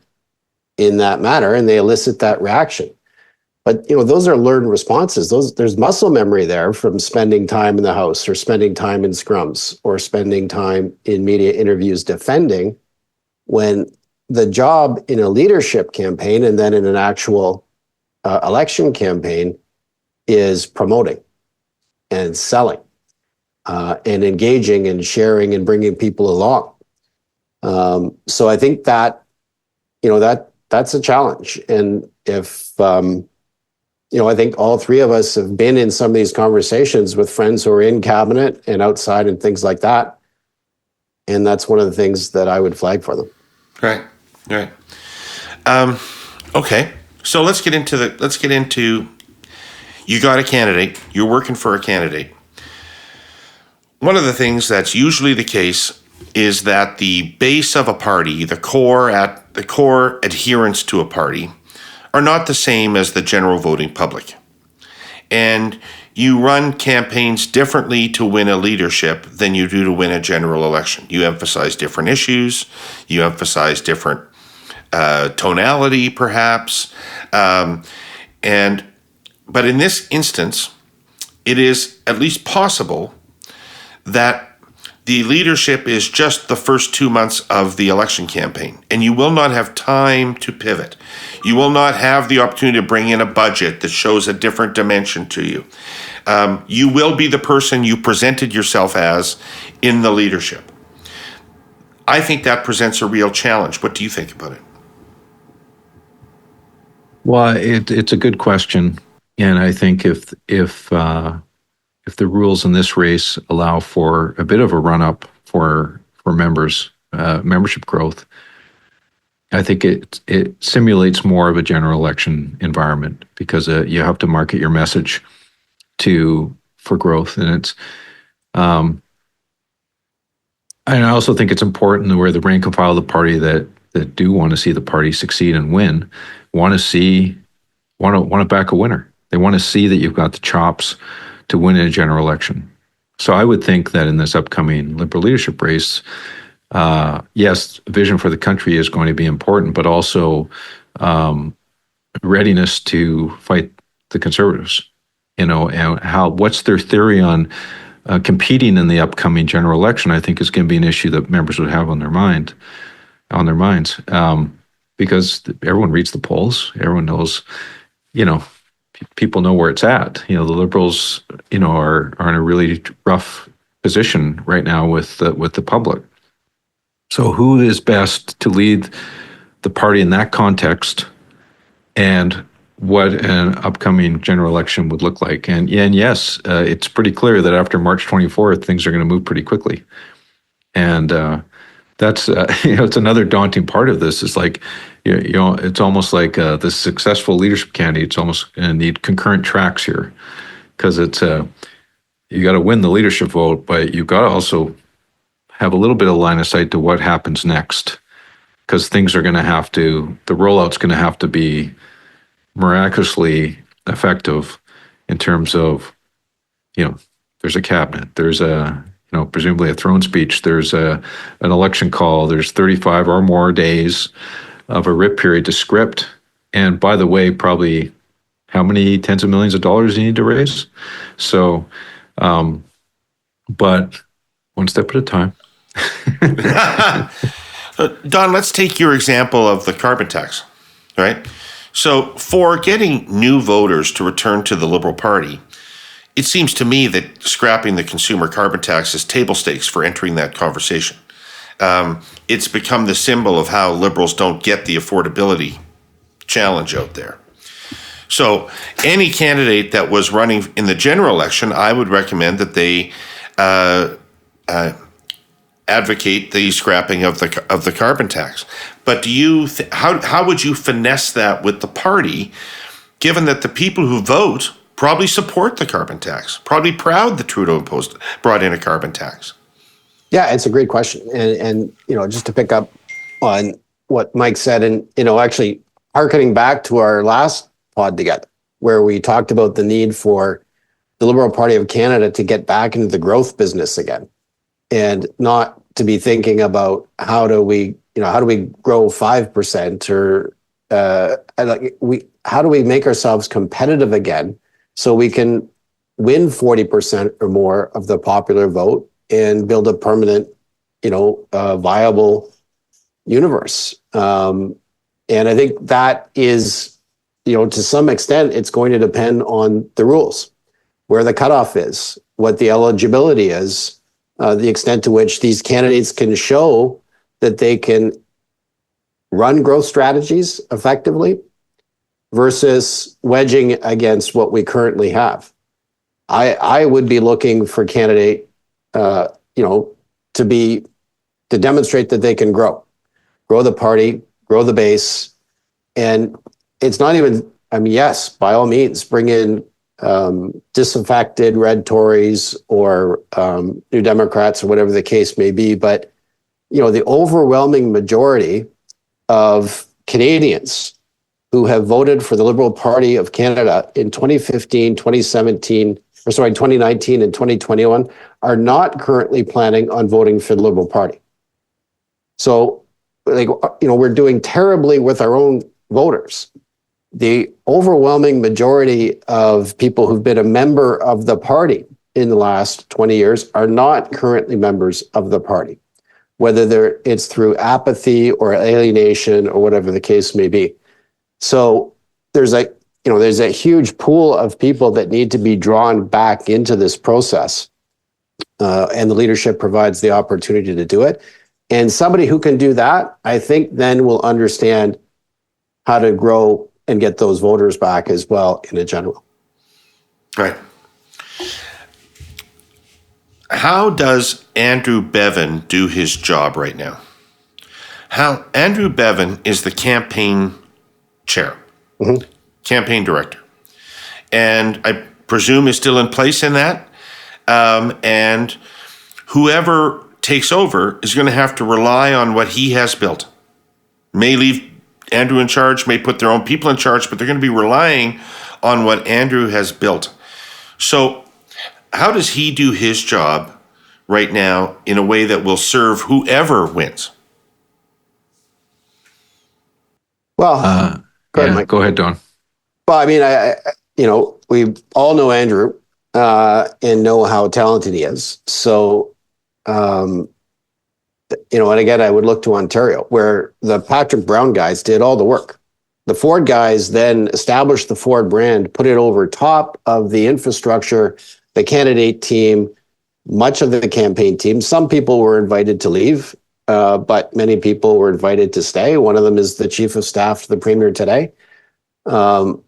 in that manner, and they elicit that reaction. But, those are learned responses. There's muscle memory there from spending time in the House or spending time in scrums or spending time in media interviews defending, when the job in a leadership campaign and then in an actual election campaign is promoting and selling and engaging and sharing and bringing people along. So I think that, that's a challenge. And if, I think all three of us have been in some of these conversations with friends who are in cabinet and outside and things like that. And that's one of the things that I would flag for them. Right. Okay. So let's get into you got a candidate, you're working for a candidate. One of the things that's usually the case is that the base of a party, the core adherents to a party, are not the same as the general voting public. And you run campaigns differently to win a leadership than you do to win a general election. You emphasize different issues, you emphasize different tonality, perhaps. But in this instance, it is at least possible that the leadership is just the first 2 months of the election campaign, and you will not have time to pivot. You will not have the opportunity to bring in a budget that shows a different dimension to you. You will be the person you presented yourself as in the leadership. I think that presents a real challenge. What do you think about it? Well, it's a good question, and I think if the rules in this race allow for a bit of a run up for members, membership growth, I think it simulates more of a general election environment because you have to market your message for growth, and it's. And I also think it's important where the rank and file of the party that do want to see the party succeed and win want to back a winner. They want to see that you've got the chops to win in a general election. So I would think that in this upcoming Liberal leadership race, yes, vision for the country is going to be important, but also readiness to fight the Conservatives. And what's their theory on competing in the upcoming general election? I think is going to be an issue that members would have on their minds, because everyone reads the polls, everyone knows, people know where it's at. The Liberals, are in a really rough position right now with the public. So who is best to lead the party in that context, and what an upcoming general election would look like? And yes, it's pretty clear that after March 24th, things are going to move pretty quickly. And that's it's another daunting part of this. Is like, it's almost like the successful leadership candidate's almost going to need concurrent tracks here, because it's you got to win the leadership vote, but you've got to also have a little bit of line of sight to what happens next, because things are going to the rollout's going to have to be miraculously effective in terms of, there's a cabinet, there's presumably a throne speech, there's an election call, there's 35 or more days of a RIP period to script. And by the way, probably how many tens of millions of dollars you need to raise. So, but one step at a time. Don, let's take your example of the carbon tax, right? So for getting new voters to return to the Liberal Party, it seems to me that scrapping the consumer carbon tax is table stakes for entering that conversation. It's become the symbol of how Liberals don't get the affordability challenge out there. So any candidate that was running in the general election, I would recommend that they advocate the scrapping of the carbon tax. But do you how would you finesse that with the party, given that the people who vote probably support the carbon tax, probably proud that Trudeau brought in a carbon tax? Yeah, it's a great question. And just to pick up on what Mike said, and actually hearkening back to our last pod together, where we talked about the need for the Liberal Party of Canada to get back into the growth business again, and not to be thinking about how do we grow 5%, or how do we make ourselves competitive again so we can win 40% or more of the popular vote and build a permanent, viable universe. And I think that is, to some extent, it's going to depend on the rules, where the cutoff is, what the eligibility is, the extent to which these candidates can show that they can run growth strategies effectively versus wedging against what we currently have. I would be looking for candidate, to demonstrate that they can grow the party, grow the base. And it's not even, yes, by all means, bring in disaffected red Tories or New Democrats or whatever the case may be. But, the overwhelming majority of Canadians who have voted for the Liberal Party of Canada in 2015, 2019 and 2021 are not currently planning on voting for the Liberal Party. So, we're doing terribly with our own voters. The overwhelming majority of people who've been a member of the party in the last 20 years are not currently members of the party, whether it's through apathy or alienation or whatever the case may be. So there's a huge pool of people that need to be drawn back into this process. And the leadership provides the opportunity to do it. And somebody who can do that, I think then will understand how to grow and get those voters back as well in a general. Right. How does Andrew Bevin do his job right now? Andrew Bevin is the campaign chair, campaign director, and I presume is still in place in that. And whoever takes over is going to have to rely on what he has built. May leave Andrew in charge, may put their own people in charge, but they're going to be relying on what Andrew has built. So how does he do his job right now in a way that will serve whoever wins? Well, go ahead, Mike. Go ahead, Don. Well, we all know Andrew and know how talented he is. So, and again, I would look to Ontario, where the Patrick Brown guys did all the work. The Ford guys then established the Ford brand, put it over top of the infrastructure, the candidate team, much of the campaign team. Some people were invited to leave, but many people were invited to stay. One of them is the chief of staff to the premier today. So,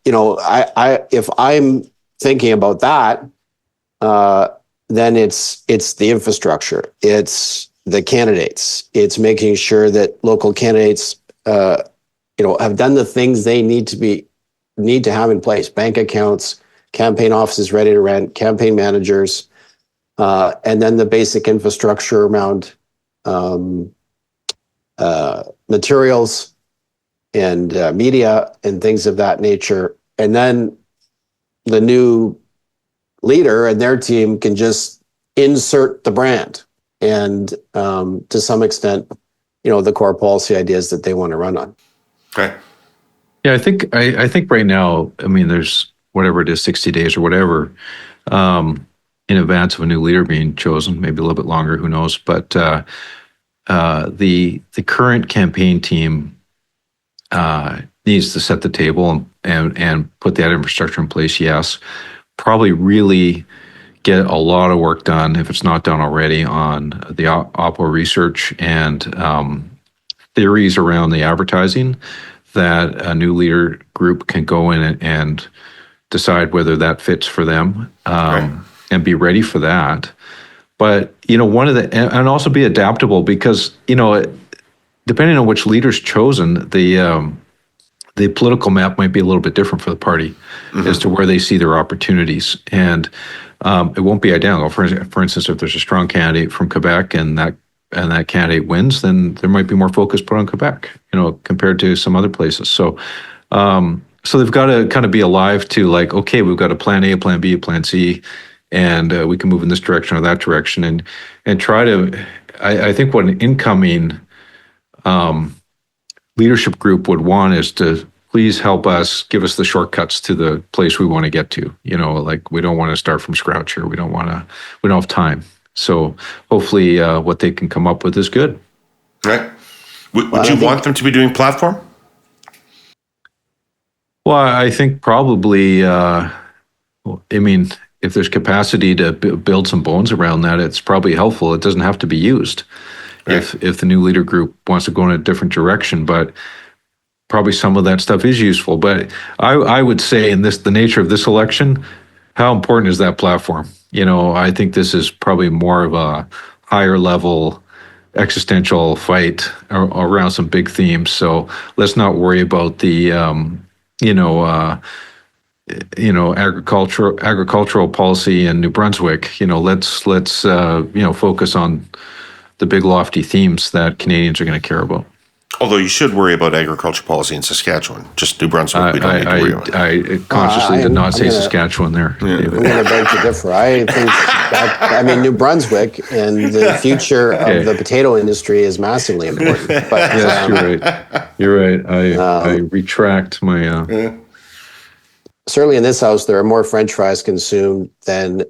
if I'm thinking about that, then it's the infrastructure, it's the candidates, it's making sure that local candidates, have done the things they need to have in place: bank accounts, campaign offices ready to rent, campaign managers, and then the basic infrastructure around materials and media and things of that nature. And then the new leader and their team can just insert the brand and to some extent, the core policy ideas that they want to run on. Okay. Yeah, I think right now, there's whatever it is, 60 days or whatever, in advance of a new leader being chosen, maybe a little bit longer, who knows. But the current campaign team needs to set the table and put that infrastructure in place. Yes, probably really get a lot of work done, if it's not done already, on the Oppo research and theories around the advertising that a new leader group can go in and decide whether that fits for them, Right. and be ready for that. But, and also be adaptable, because, depending on which leader's chosen, the political map might be a little bit different for the party as to where they see their opportunities. And it won't be identical. For instance, if there's a strong candidate from Quebec and that candidate wins, then there might be more focus put on Quebec, compared to some other places. So so they've got to kind of be alive to, like, okay, we've got a plan A, a plan B, a plan C, and we can move in this direction or that direction, and try to. I think what an incoming leadership group would want is to please help us, give us the shortcuts to the place we want to get to. Like, we don't want to start from scratch here. We don't have time. So hopefully what they can come up with is good. Right. Would you want them to be doing platform? Well, I think probably, if there's capacity to build some bones around that, it's probably helpful. It doesn't have to be used. Right. If the new leader group wants to go in a different direction. But probably some of that stuff is useful. But I would say in the nature of this election, how important is that platform? I think this is probably more of a higher level existential fight around some big themes. So let's not worry about the agricultural policy in New Brunswick. Let's focus on the big lofty themes that Canadians are going to care about. Although you should worry about agriculture policy in Saskatchewan. Just New Brunswick, we don't need to worry about. I consciously did not say Saskatchewan there. I'm going to beg to differ. I think New Brunswick and the future of the potato industry is massively important. But yes, you're right. I retract my. Certainly in this house, there are more French fries consumed than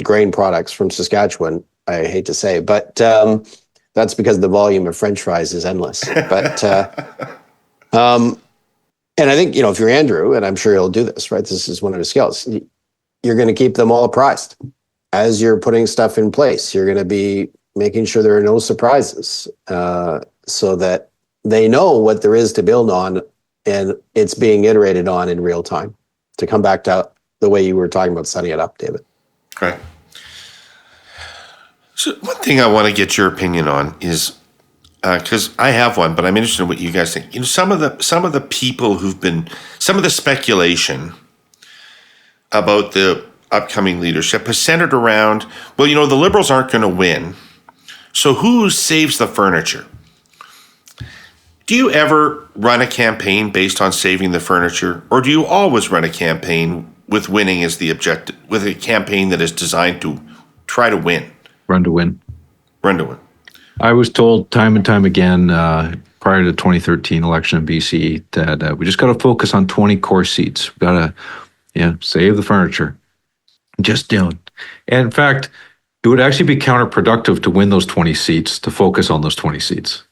grain products from Saskatchewan. I hate to say, but that's because the volume of French fries is endless. But and I think if you're Andrew, and I'm sure he'll do this, right? This is one of his skills. You're going to keep them all apprised as you're putting stuff in place. You're going to be making sure there are no surprises, so that they know what there is to build on, and it's being iterated on in real time. To come back to the way you were talking about setting it up, David. Okay. So one thing I want to get your opinion on is, because I have one, but I'm interested in what you guys think. Some of the people some of the speculation about the upcoming leadership has centered around, the Liberals aren't going to win, so who saves the furniture? Do you ever run a campaign based on saving the furniture, or do you always run a campaign with winning as the objective, with a campaign that is designed to try to win? Run to win. Run to win. I was told time and time again prior to the 2013 election in BC that we just got to focus on 20 core seats. We've got to save the furniture. Just doing. And in fact, it would actually be counterproductive to win those 20 seats, to focus on those 20 seats.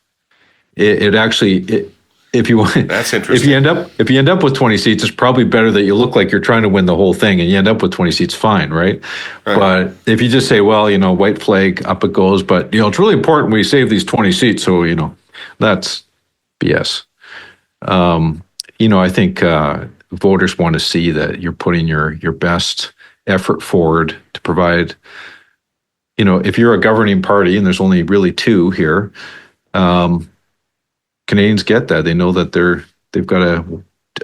If you want, that's interesting. If you end up with 20 seats, it's probably better that you look like you're trying to win the whole thing, and you end up with 20 seats, fine, right? But if you just say, white flag, up it goes, but it's really important we save these 20 seats, so that's BS. I think voters want to see that you're putting your best effort forward to provide. If you're a governing party, and there's only really two here. Canadians get that. They know that they've got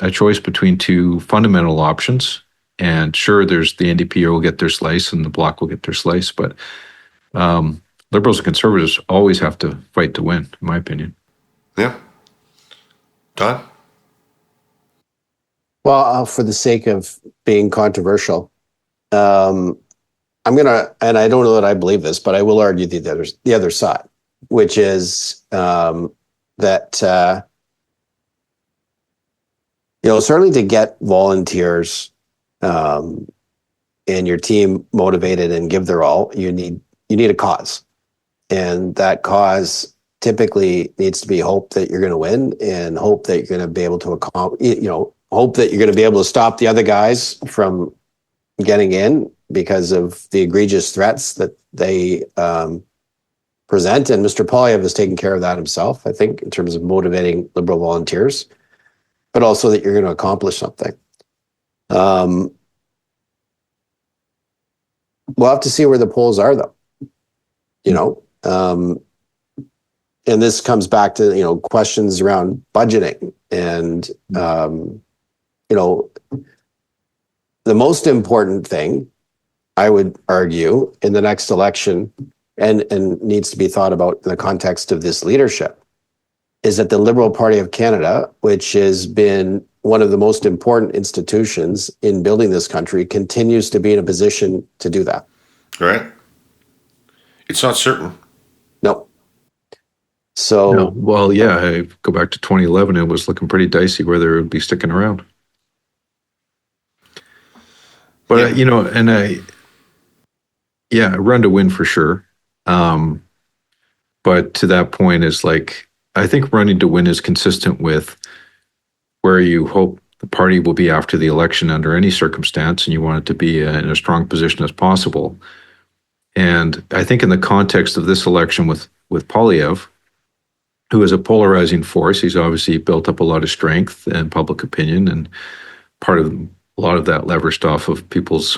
a choice between two fundamental options. And sure, there's the NDP will get their slice and the Bloc will get their slice, but Liberals and Conservatives always have to fight to win, in my opinion. Yeah. Don? Well, for the sake of being controversial, I'm gonna, and I don't know that I believe this, but I will argue the other side, which is that certainly to get volunteers and your team motivated and give their all, you need a cause, and that cause typically needs to be hope that you're going to win, and hope that you're going to be able to hope that you're going to be able to stop the other guys from getting in because of the egregious threats that they present. And Mr. Poilievre has taken care of that himself, I think, in terms of motivating Liberal volunteers, but also that you're going to accomplish something. We'll have to see where the polls are, though. And this comes back to, questions around budgeting. And, the most important thing, I would argue, in the next election, and needs to be thought about in the context of this leadership, is that the Liberal Party of Canada, which has been one of the most important institutions in building this country, continues to be in a position to do that. Right. It's not certain. No. So, no. Well, yeah, I go back to 2011, it was looking pretty dicey whether it would be sticking around. But, run to win for sure. But to that point is I think running to win is consistent with where you hope the party will be after the election under any circumstance, and you want it to be in a strong position as possible. And I think in the context of this election with Poilievre, who is a polarizing force. He's obviously built up a lot of strength and public opinion, and part of a lot of that leveraged off of people's,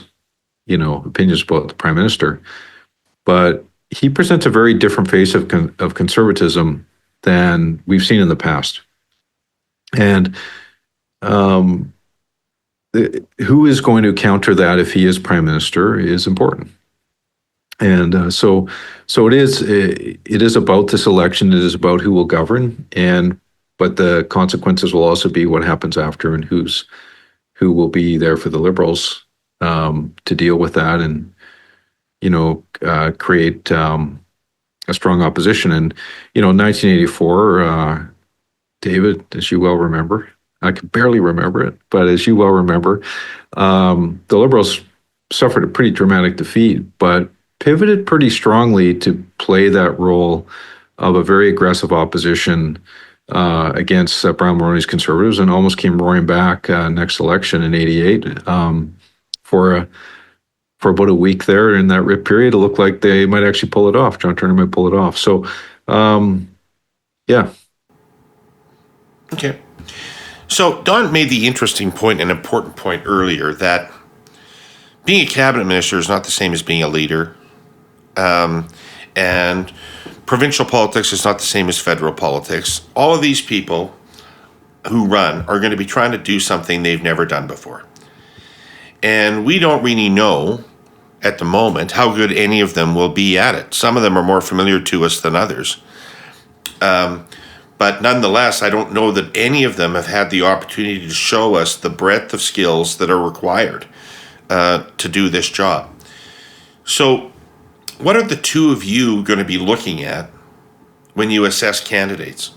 opinions about the prime minister. But he presents a very different face of conservatism than we've seen in the past. And who is going to counter that if he is prime minister is important. And so it is about this election. It is about who will govern, but the consequences will also be what happens after, and who will be there for the Liberals to deal with that, and create a strong opposition. And 1984, David, as you well remember, I can barely remember it, but as you well remember, the Liberals suffered a pretty dramatic defeat, but pivoted pretty strongly to play that role of a very aggressive opposition against Brown Mulroney's Conservatives, and almost came roaring back next election in '88 for about a week there in that RIP period. It looked like they might actually pull it off. John Turner might pull it off. So, yeah. Okay. So Don made the interesting point, an important point earlier, that being a cabinet minister is not the same as being a leader. And provincial politics is not the same as federal politics. All of these people who run are going to be trying to do something they've never done before. And we don't really know at the moment how good any of them will be at it. Some of them are more familiar to us than others. But nonetheless, I don't know that any of them have had the opportunity to show us the breadth of skills that are required to do this job. So what are the two of you going to be looking at when you assess candidates?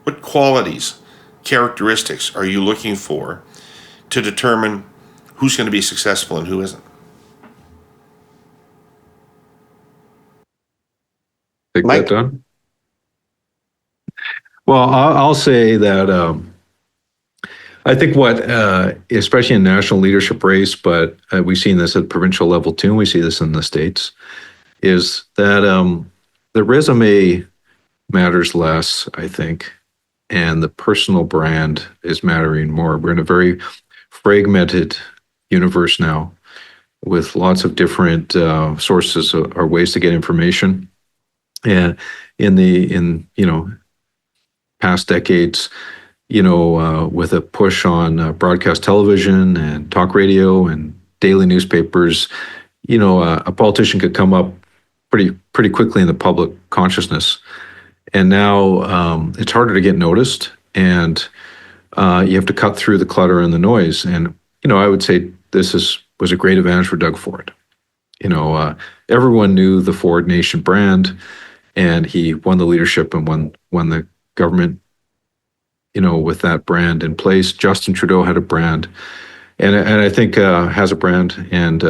What qualities, characteristics are you looking for to determine who's going to be successful and who isn't? Take Mike? that, Don? Well, I'll say that I think especially in national leadership race, but we've seen this at provincial level too, and we see this in the States, is that the resume matters less, I think, and the personal brand is mattering more. We're in a very fragmented universe now with lots of different sources or ways to get information. And in past decades, with a push on broadcast television and talk radio and daily newspapers, a politician could come up pretty quickly in the public consciousness. And now it's harder to get noticed, and you have to cut through the clutter and the noise. And, I would say this was a great advantage for Doug Ford. Everyone knew the Ford Nation brand, and he won the leadership and won the government, with that brand in place. Justin Trudeau had a brand, and I think has a brand. And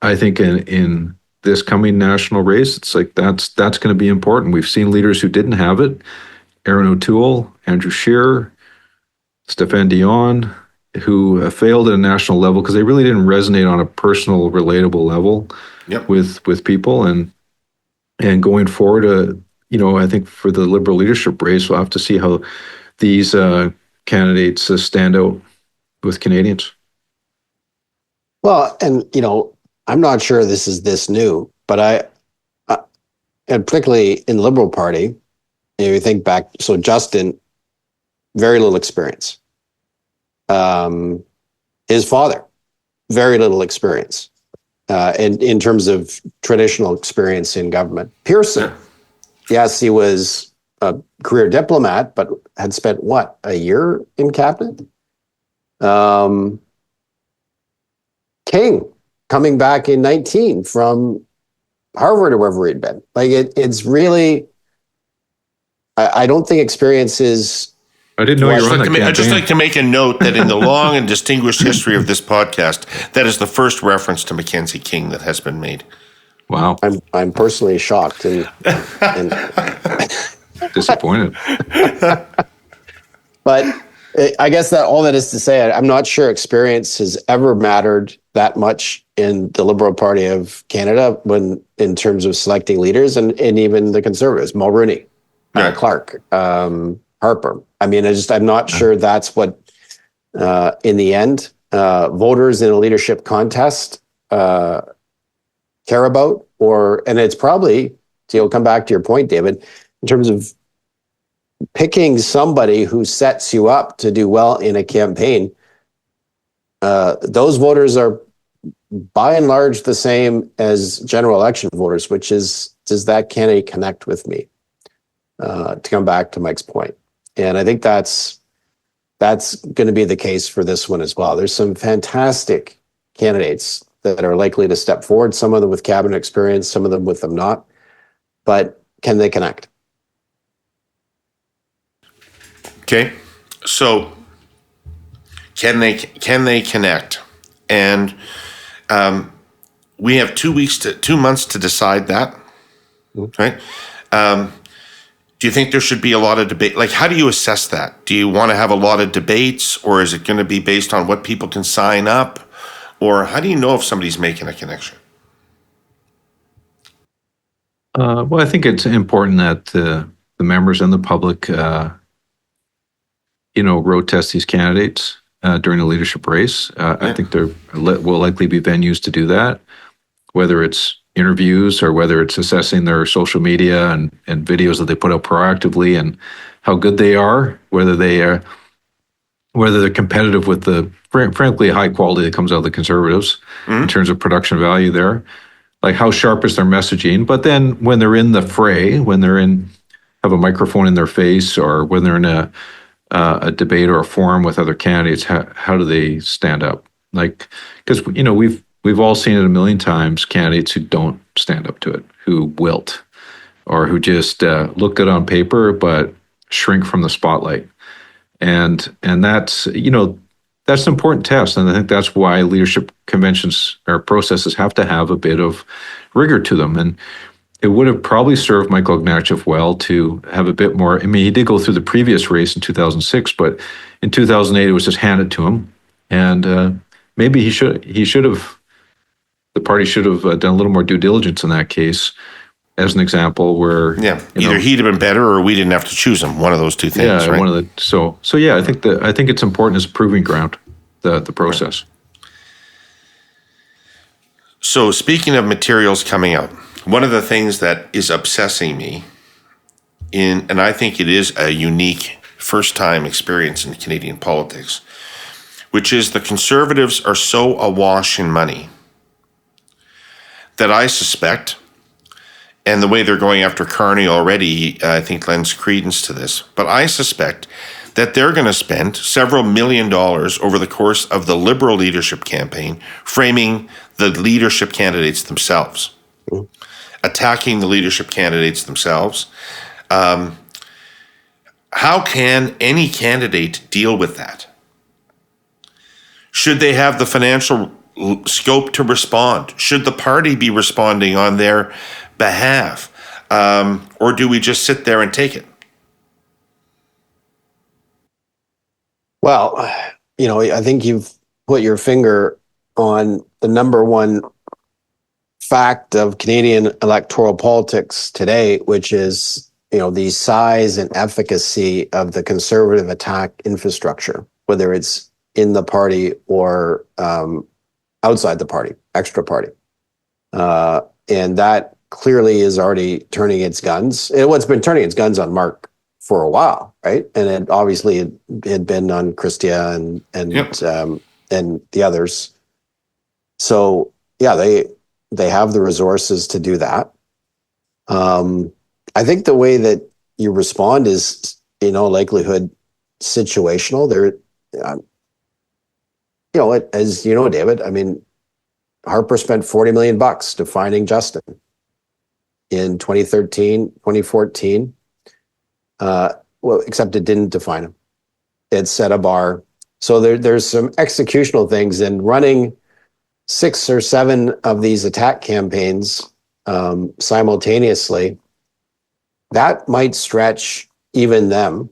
I think in this coming national race, it's like that's going to be important. We've seen leaders who didn't have it: Aaron O'Toole, Andrew Scheer, Stéphane Dion, who failed at a national level because they really didn't resonate on a personal, relatable level with people. And going forward, I think for the Liberal leadership race, we'll have to see how these candidates stand out with Canadians. Well, and I'm not sure this is this new, but I and particularly in the Liberal Party, you think back. So Justin, very little experience. His father, very little experience, in terms of traditional experience in government. Pearson, yes, he was a career diplomat, but had spent a year in cabinet. King, coming back in 19 from Harvard or wherever he'd been. It's really, I don't think experience is. I didn't know you were on that campaign. I'd just like to make a note that in the long and distinguished history of this podcast, that is the first reference to Mackenzie King that has been made. Wow. I'm personally shocked and disappointed. But I guess that all that is to say, I'm not sure experience has ever mattered that much in the Liberal Party of Canada in terms of selecting leaders, and even the Conservatives. Mulroney, Yeah. Clark, Harper. I mean, I'm not sure that's what, in the end, voters in a leadership contest care about, and it's probably, to come back to your point, David, in terms of picking somebody who sets you up to do well in a campaign. Those voters are by and large the same as general election voters, which is, does that candidate connect with me? To come back to Mike's point. And I think that's going to be the case for this one as well. There's some fantastic candidates that are likely to step forward, some of them with cabinet experience, some of them with them not. But can they connect? Okay. So can they connect? And we have 2 months to decide that, right? Do you think there should be a lot of debate? Like, how do you assess that? Do you want to have a lot of debates, or is it going to be based on what people can sign up? Or how do you know if somebody's making a connection? Well, I think it's important that the members and the public, road test these candidates during the leadership race. I think there will likely be venues to do that, whether it's interviews or whether it's assessing their social media and videos that they put out proactively and how good they are, whether they're competitive with the frankly high quality that comes out of the Conservatives in terms of production value there. Like, how sharp is their messaging? But then when they're in the fray, when they're have a microphone in their face, or when they're in a debate or a forum with other candidates, how do they stand up? Like, because we've all seen it a million times, candidates who don't stand up to it, who wilt, or who just look good on paper but shrink from the spotlight. And that's that's an important test, and I think that's why leadership conventions or processes have to have a bit of rigor to them. And it would have probably served Michael Ignatieff well to have a bit more. I mean, he did go through the previous race in 2006, but in 2008 it was just handed to him, and maybe the party should have done a little more due diligence in that case, as an example, where either he'd have been better or we didn't have to choose him. One of those two things, right? One of the so yeah. I think it's important as a proving ground, the process. Right. So speaking of materials coming out, one of the things that is obsessing me and I think it is a unique first-time experience in Canadian politics, which is the Conservatives are so awash in money that I suspect, and the way they're going after Carney already, I think lends credence to this, but I suspect that they're going to spend several $1 million over the course of the Liberal leadership campaign framing the leadership candidates themselves, attacking the leadership candidates themselves. How can any candidate deal with that? Should they have the financial scope to respond? Should the party be responding on their behalf? Or do we just sit there and take it? Well, I think you've put your finger on the number one fact of Canadian electoral politics today, which is, the size and efficacy of the Conservative attack infrastructure, whether it's in the party or outside the party, extra party. And that clearly is already turning its guns. And what's been turning its guns on Mark for a while, right? And it obviously had been on Christia and the others. So yeah, they have the resources to do that. I think the way that you respond is, likelihood situational. There, as you know, David, I mean, Harper spent $40 million defining Justin in 2013, 2014. Except it didn't define him. It set a bar. So there's some executional things, and running 6 or 7 of these attack campaigns simultaneously, that might stretch even them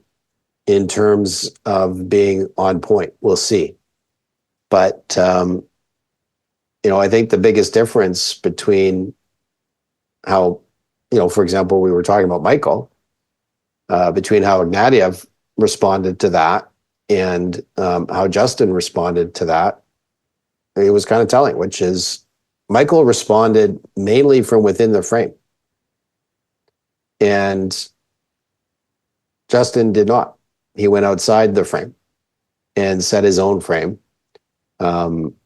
in terms of being on point. We'll see. But, I think the biggest difference between how, for example, we were talking about Michael, between how Ignatieff responded to that and how Justin responded to that, it was kind of telling, which is Michael responded mainly from within the frame. And Justin did not. He went outside the frame and set his own frame,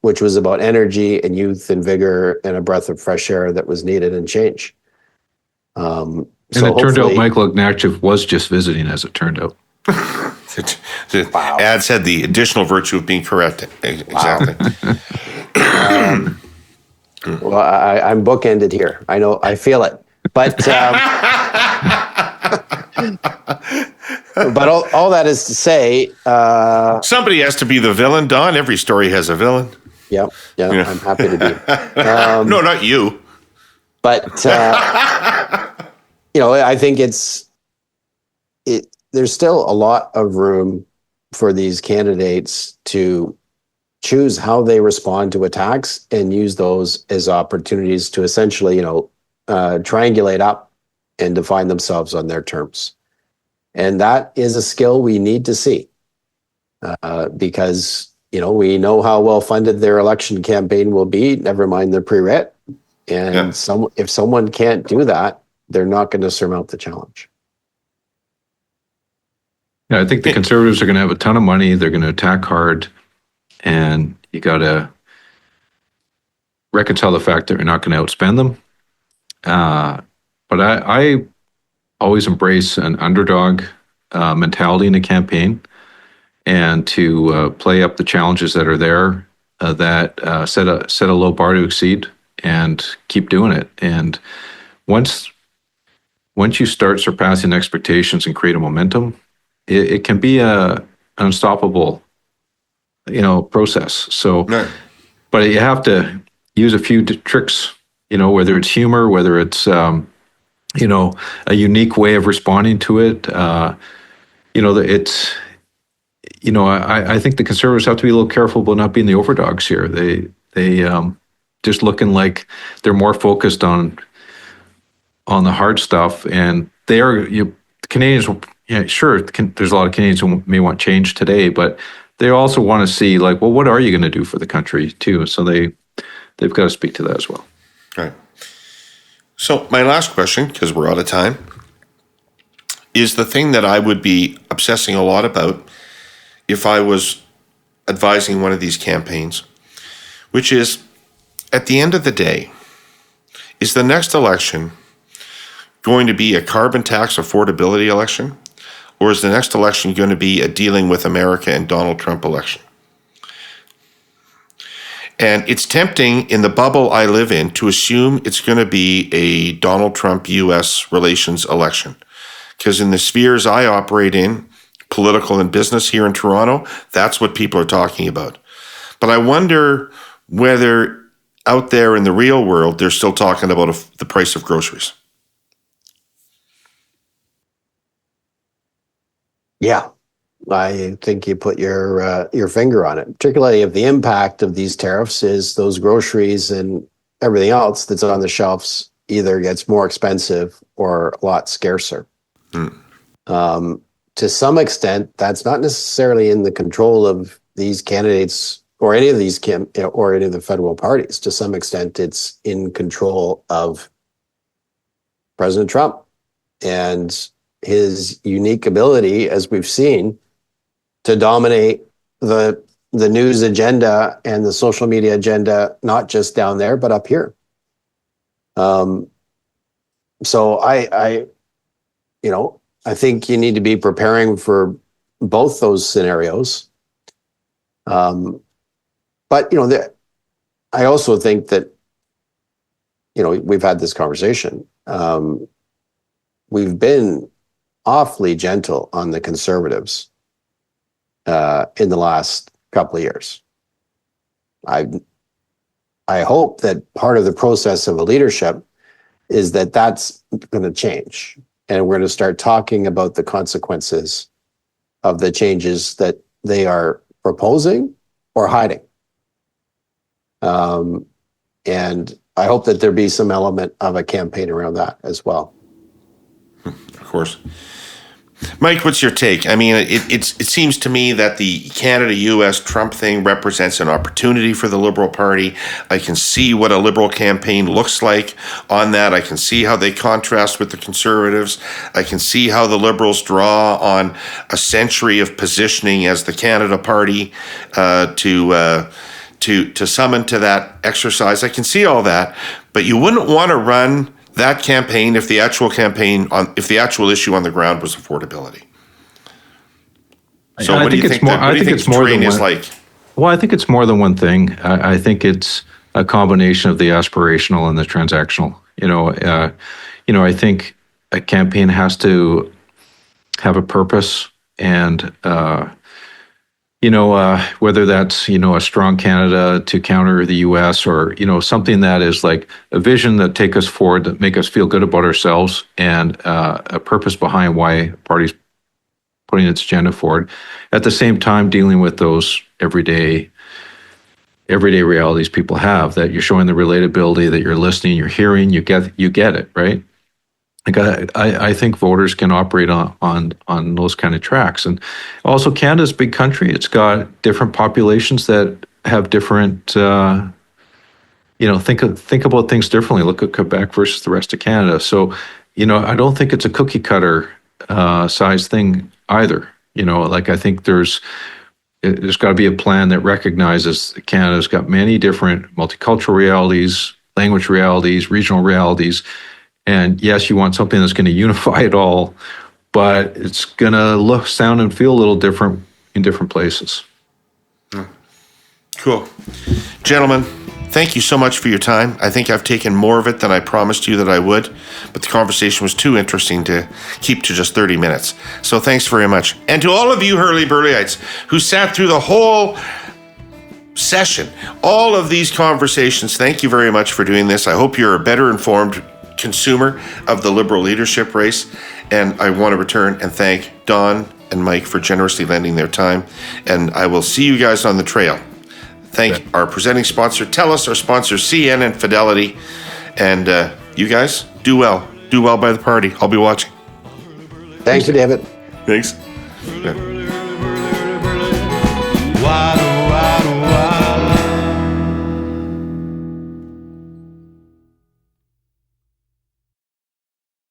which was about energy and youth and vigor and a breath of fresh air that was needed and change. And it turned out Michael Ignatieff was just visiting, as it turned out. Wow. Ad said the additional virtue of being correct. Exactly. Wow. Well, I'm bookended here. I know, I feel it. But but all that is to say, somebody has to be the villain, Don. Every story has a villain. Yeah. I'm happy to be. No, not you. But I think there's still a lot of room for these candidates to choose how they respond to attacks and use those as opportunities to essentially, triangulate up and define themselves on their terms. And that is a skill we need to see because, we know how well funded their election campaign will be, never mind their pre-writ. And if someone can't do that, they're not going to surmount the challenge. Yeah, I think the Conservatives are going to have a ton of money. They're going to attack hard. And you got to reconcile the fact that you're not going to outspend them. But I always embrace an underdog mentality in a campaign and to play up the challenges that are there that set a low bar to exceed and keep doing it. And once you start surpassing expectations and create a momentum, it can be an unstoppable process. So, but you have to use a few tricks, whether it's humor, whether it's, a unique way of responding to it. I think the Conservatives have to be a little careful about not being the overdogs here. They just looking like they're more focused on the hard stuff, and Canadians. Yeah, sure. There's a lot of Canadians who may want change today, but they also want to see, what are you going to do for the country too? So they've got to speak to that as well. Right. So my last question, because we're out of time, is the thing that I would be obsessing a lot about if I was advising one of these campaigns, which is, at the end of the day, is the next election going to be a carbon tax affordability election? Or is the next election going to be a dealing with America and Donald Trump election? And it's tempting in the bubble I live in to assume it's going to be a Donald Trump U.S. relations election. Because in the spheres I operate in, political and business here in Toronto, that's what people are talking about. But I wonder whether out there in the real world, they're still talking about the price of groceries. Yeah, I think you put your finger on it, particularly if the impact of these tariffs is those groceries and everything else that's on the shelves either gets more expensive or a lot scarcer. To some extent, that's not necessarily in the control of these candidates or any of these or any of the federal parties. To some extent, it's in control of President Trump and his unique ability, as we've seen, to dominate the news agenda and the social media agenda, not just down there, but up here. So I think you need to be preparing for both those scenarios. But, I also think that, we've had this conversation. We've been awfully gentle on the Conservatives in the last couple of years. I hope that part of the process of a leadership is that that's going to change. And we're going to start talking about the consequences of the changes that they are proposing or hiding. And I hope that there be some element of a campaign around that as well. Of course. Mike, what's your take? I mean, it seems to me that the Canada-U.S. Trump thing represents an opportunity for the Liberal Party. I can see what a Liberal campaign looks like on that. I can see how they contrast with the Conservatives. I can see how the Liberals draw on a century of positioning as the Canada Party to summon to that exercise. I can see all that, but you wouldn't want to run that campaign if the actual issue on the ground was affordability. So what do you think the terrain is like? Well, I think it's more than one thing. I think it's a combination of the aspirational and the transactional. I think a campaign has to have a purpose, and whether that's, a strong Canada to counter the US, or, something that is like a vision that take us forward, that make us feel good about ourselves, and a purpose behind why a party's putting its agenda forward. At the same time, dealing with those everyday realities people have, that you're showing the relatability, that you're listening, you're hearing, you get it, right? Like I think voters can operate on those kind of tracks. And also, Canada's a big country. It's got different populations that have different, think about things differently. Look at Quebec versus the rest of Canada. So, I don't think it's a cookie cutter size thing either. I think there's got to be a plan that recognizes that Canada's got many different multicultural realities, language realities, regional realities. And yes, you want something that's going to unify it all, but it's going to look, sound, and feel a little different in different places. Cool. Gentlemen, thank you so much for your time. I think I've taken more of it than I promised you that I would, but the conversation was too interesting to keep to just 30 minutes. So thanks very much. And to all of you Herle Burly-ites who sat through the whole session, all of these conversations, thank you very much for doing this. I hope you're a better informed consumer of the Liberal leadership race, and I want to return and thank Don and Mike for generously lending their time, and I will see you guys on the trail. Thank our presenting sponsor, TELUS, our sponsor, CN and Fidelity, and you guys do well by the party. I'll be watching. Thank you, David. Thanks. Why